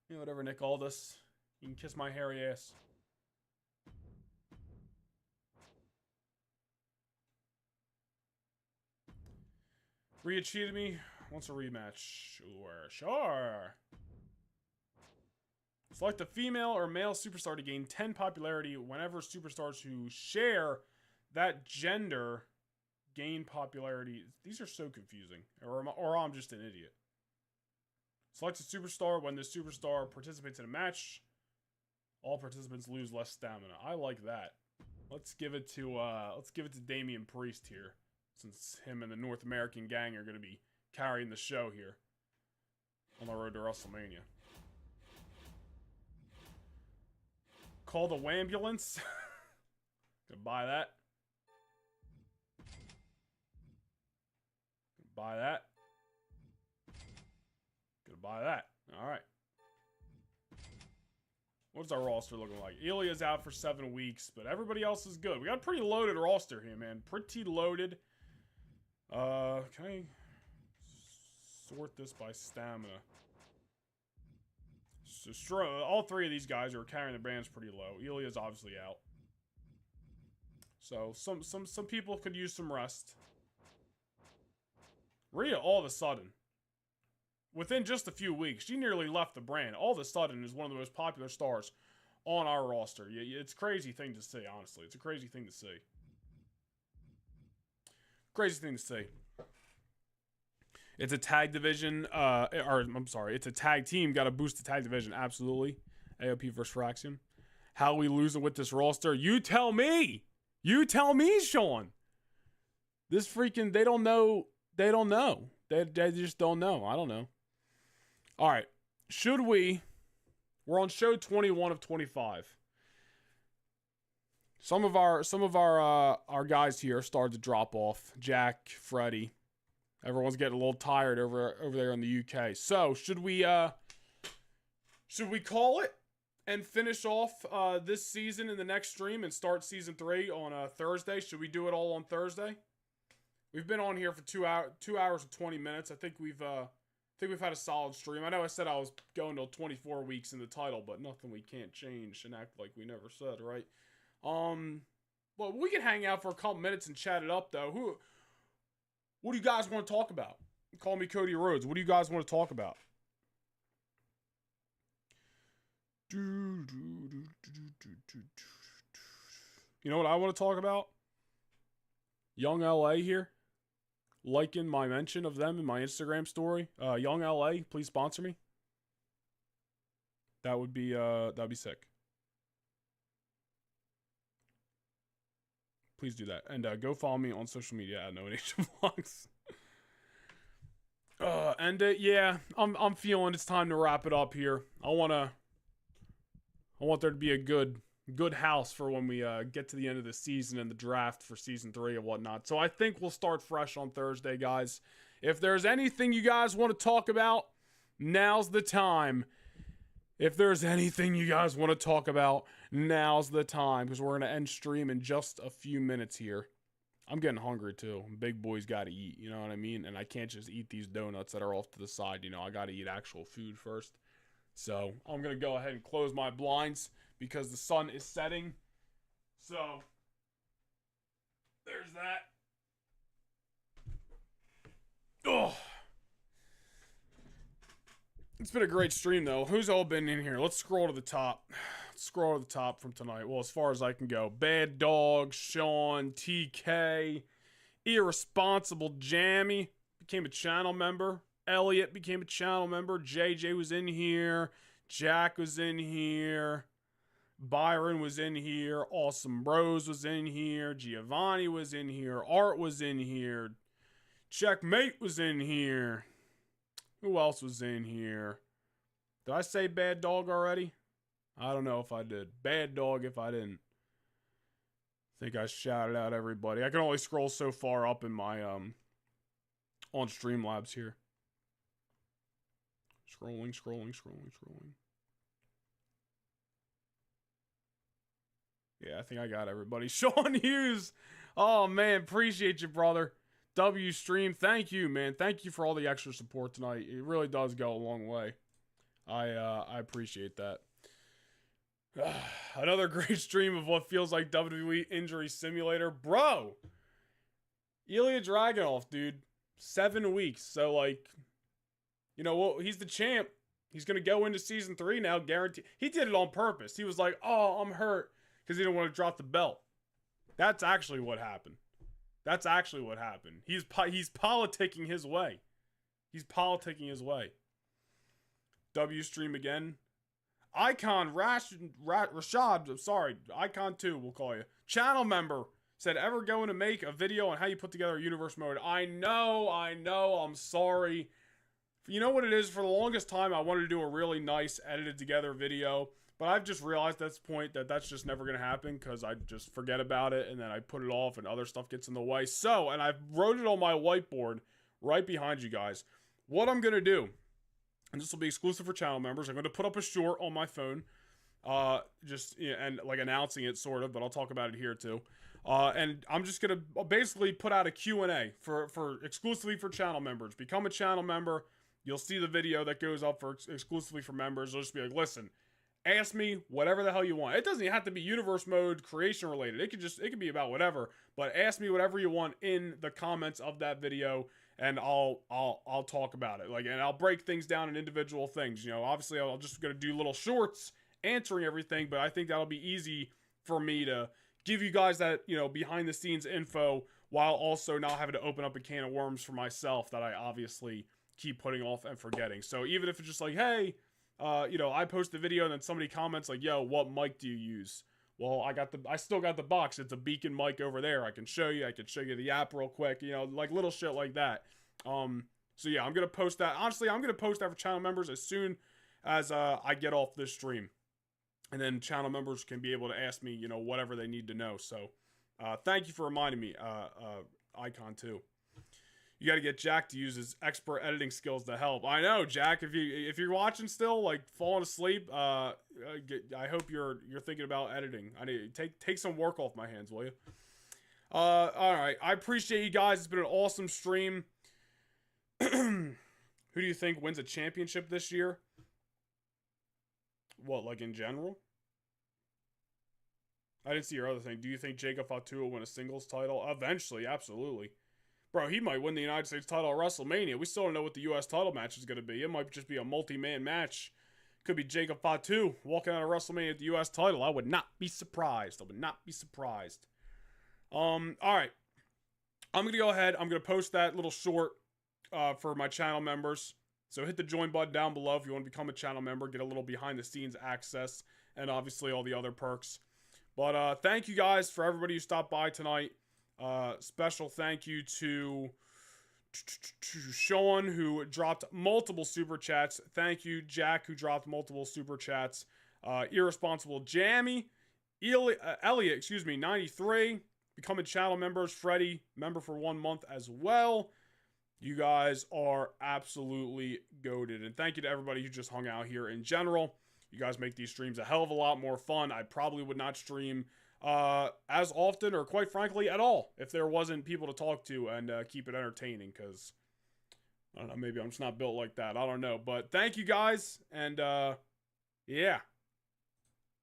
You know, whatever, Nick Aldis. You can kiss my hairy ass. Rhea cheated me. Wants a rematch. Sure. Select the female or male superstar to gain 10 popularity whenever superstars who share that gender gain popularity. These are so confusing. Or I'm just an idiot. Select a superstar. When the superstar participates in a match, all participants lose less stamina. I like that. Let's give it to Damian Priest here, since him and the North American gang are going to be carrying the show here on the road to WrestleMania. Call the Wambulance. Gonna buy that. Gonna buy that. Gonna buy that. Alright. What's our roster looking like? Ilya's out for 7 weeks, but everybody else is good. We got a pretty loaded roster here, man. Pretty loaded. Can I sort this by stamina? So all three of these guys are carrying the brands pretty low. Ilya's obviously out. So some people could use some rest. Rhea, all of a sudden, within just a few weeks, she nearly left the brand. All of a sudden is one of the most popular stars on our roster. It's a crazy thing to see, honestly. It's a crazy thing to see. Crazy thing to see. It's a tag division, it's a tag team. Got to boost the tag division, absolutely. AOP versus Fraction. How we losing with this roster? You tell me. You tell me, Sean. This freaking, they don't know. They don't know. They just don't know. I don't know. All right. We're on show 21 of 25. Some of our guys here started to drop off. Jack, Freddie. Everyone's getting a little tired over there in the UK. So, should we Should we call it and finish off this season in the next stream and start season 3 on Thursday? Should we do it all on Thursday? We've been on here for 2 hours and 20 minutes. I think we've had a solid stream. I know I said I was going till 24 weeks in the title, but nothing we can't change and act like we never said, right? Well, we can hang out for a couple minutes and chat it up, though. What do you guys want to talk about? Call me Cody Rhodes. What do you guys want to talk about? You know what I want to talk about? Young LA here. Liking my mention of them in my Instagram story. Young LA, please sponsor me. That'd be sick. Please do that. And go follow me on social media at NoNation Vlogs. Yeah, I'm feeling it's time to wrap it up here. I want there to be a good house for when we get to the end of the season and the draft for season 3 and whatnot. So I think we'll start fresh on Thursday, guys. If there's anything you guys want to talk about, now's the time. If there's anything you guys want to talk about, now's the time, because we're going to end stream in just a few minutes here. I'm getting hungry too. Big boys got to eat, you know what I mean? And I can't just eat these donuts that are off to the side, you know. I got to eat actual food first. So I'm going to go ahead and close my blinds because the sun is setting. So there's that. Oh. It's been a great stream, though. Who's all been in here? Let's scroll to the top. Scroll to the top from tonight. Well, as far as I can go. Bad Dog, Sean, TK, Irresponsible Jammy became a channel member. Elliot became a channel member. JJ was in here. Jack was in here. Byron was in here. Awesome Bros was in here. Giovanni was in here. Art was in here. Checkmate was in here. Who else was in here? Did I say Bad Dog already? I don't know if I did. Bad Dog if I didn't. I think I shouted out everybody. I can only scroll so far up in my on Streamlabs here. Scrolling. Yeah, I think I got everybody. Sean Hughes. Oh man, appreciate you, brother. W Stream, thank you, man. Thank you for all the extra support tonight. It really does go a long way. I appreciate that. Another great stream of what feels like WWE Injury Simulator. Bro! Ilya Dragunov, dude. 7 weeks. So, like, you know, well, he's the champ. He's going to go into season 3 now, guaranteed. He did it on purpose. He was like, oh, I'm hurt, because he didn't want to drop the belt. That's actually what happened. He's politicking his way. W Stream again. Icon Rashad, sorry, Icon 2, we'll call you. Channel member said, ever going to make a video on how you put together a universe mode? I know, I'm sorry. You know what it is? For the longest time, I wanted to do a really nice edited together video, but I've just realized at this point that that's just never going to happen because I just forget about it and then I put it off and other stuff gets in the way. So, and I wrote it on my whiteboard right behind you guys. What I'm going to do, and this will be exclusive for channel members, I'm going to put up a short on my phone, and like announcing it sort of, but I'll talk about it here too. And I'm just going to basically put out a Q&A for exclusively for channel members. Become a channel member. You'll see the video that goes up for exclusively for members. It'll just be like, listen, ask me whatever the hell you want. It doesn't even have to be universe mode creation related. It could be about whatever, but ask me whatever you want in the comments of that video and I'll talk about it. Like, and I'll break things down in individual things. You know, obviously I'll just gonna do little shorts answering everything, but I think that'll be easy for me to give you guys that, you know, behind the scenes info while also not having to open up a can of worms for myself that I obviously keep putting off and forgetting. So even if it's just like, hey, you know, I post a video and then somebody comments like, yo, what mic do you use? Well, I still got the box. It's a Beacon mic over there. I can show you the app real quick, you know, like little shit like that. So yeah, I'm going to post that. Honestly, I'm going to post that for channel members as soon as I get off this stream. And then channel members can be able to ask me, you know, whatever they need to know. So, thank you for reminding me, Icon 2. You got to get Jack to use his expert editing skills to help. I know, Jack. If you're watching still, like falling asleep, I hope you're thinking about editing. I need to take some work off my hands, will you? All right. I appreciate you guys. It's been an awesome stream. Who do you think wins a championship this year? What, like in general? I didn't see your other thing. Do you think Jacob Fatu will win a singles title? Eventually, absolutely. Bro, he might win the United States title at WrestleMania. We still don't know what the U.S. title match is going to be. It might just be a multi-man match. Could be Jacob Fatu walking out of WrestleMania with the U.S. title. I would not be surprised. I would not be surprised. All right. I'm going to go ahead. I'm going to post that little short for my channel members. So hit the join button down below if you want to become a channel member, get a little behind-the-scenes access, and obviously all the other perks. But thank you guys for everybody who stopped by tonight. Special thank you to Sean, who dropped multiple super chats. Thank you, Jack, who dropped multiple super chats. Irresponsible Jammy, Elliot, 93, becoming channel members. Freddie, member for 1 month as well. You guys are absolutely goated. And thank you to everybody who just hung out here in general. You guys make these streams a hell of a lot more fun. I probably would not stream as often, or quite frankly at all, if there wasn't people to talk to and keep it entertaining, because I don't know, maybe I'm just not built like that. I don't know. But thank you guys, and yeah.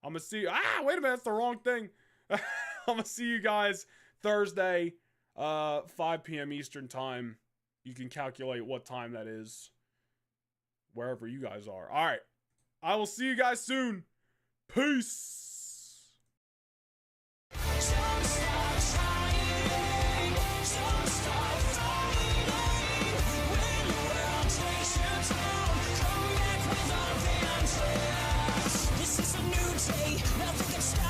I'm gonna see wait a minute, that's the wrong thing. I'm gonna see you guys Thursday, 5 p.m. Eastern time. You can calculate what time that is wherever you guys are. All right. I will see you guys soon. Peace. This is a new day, nothing can stop.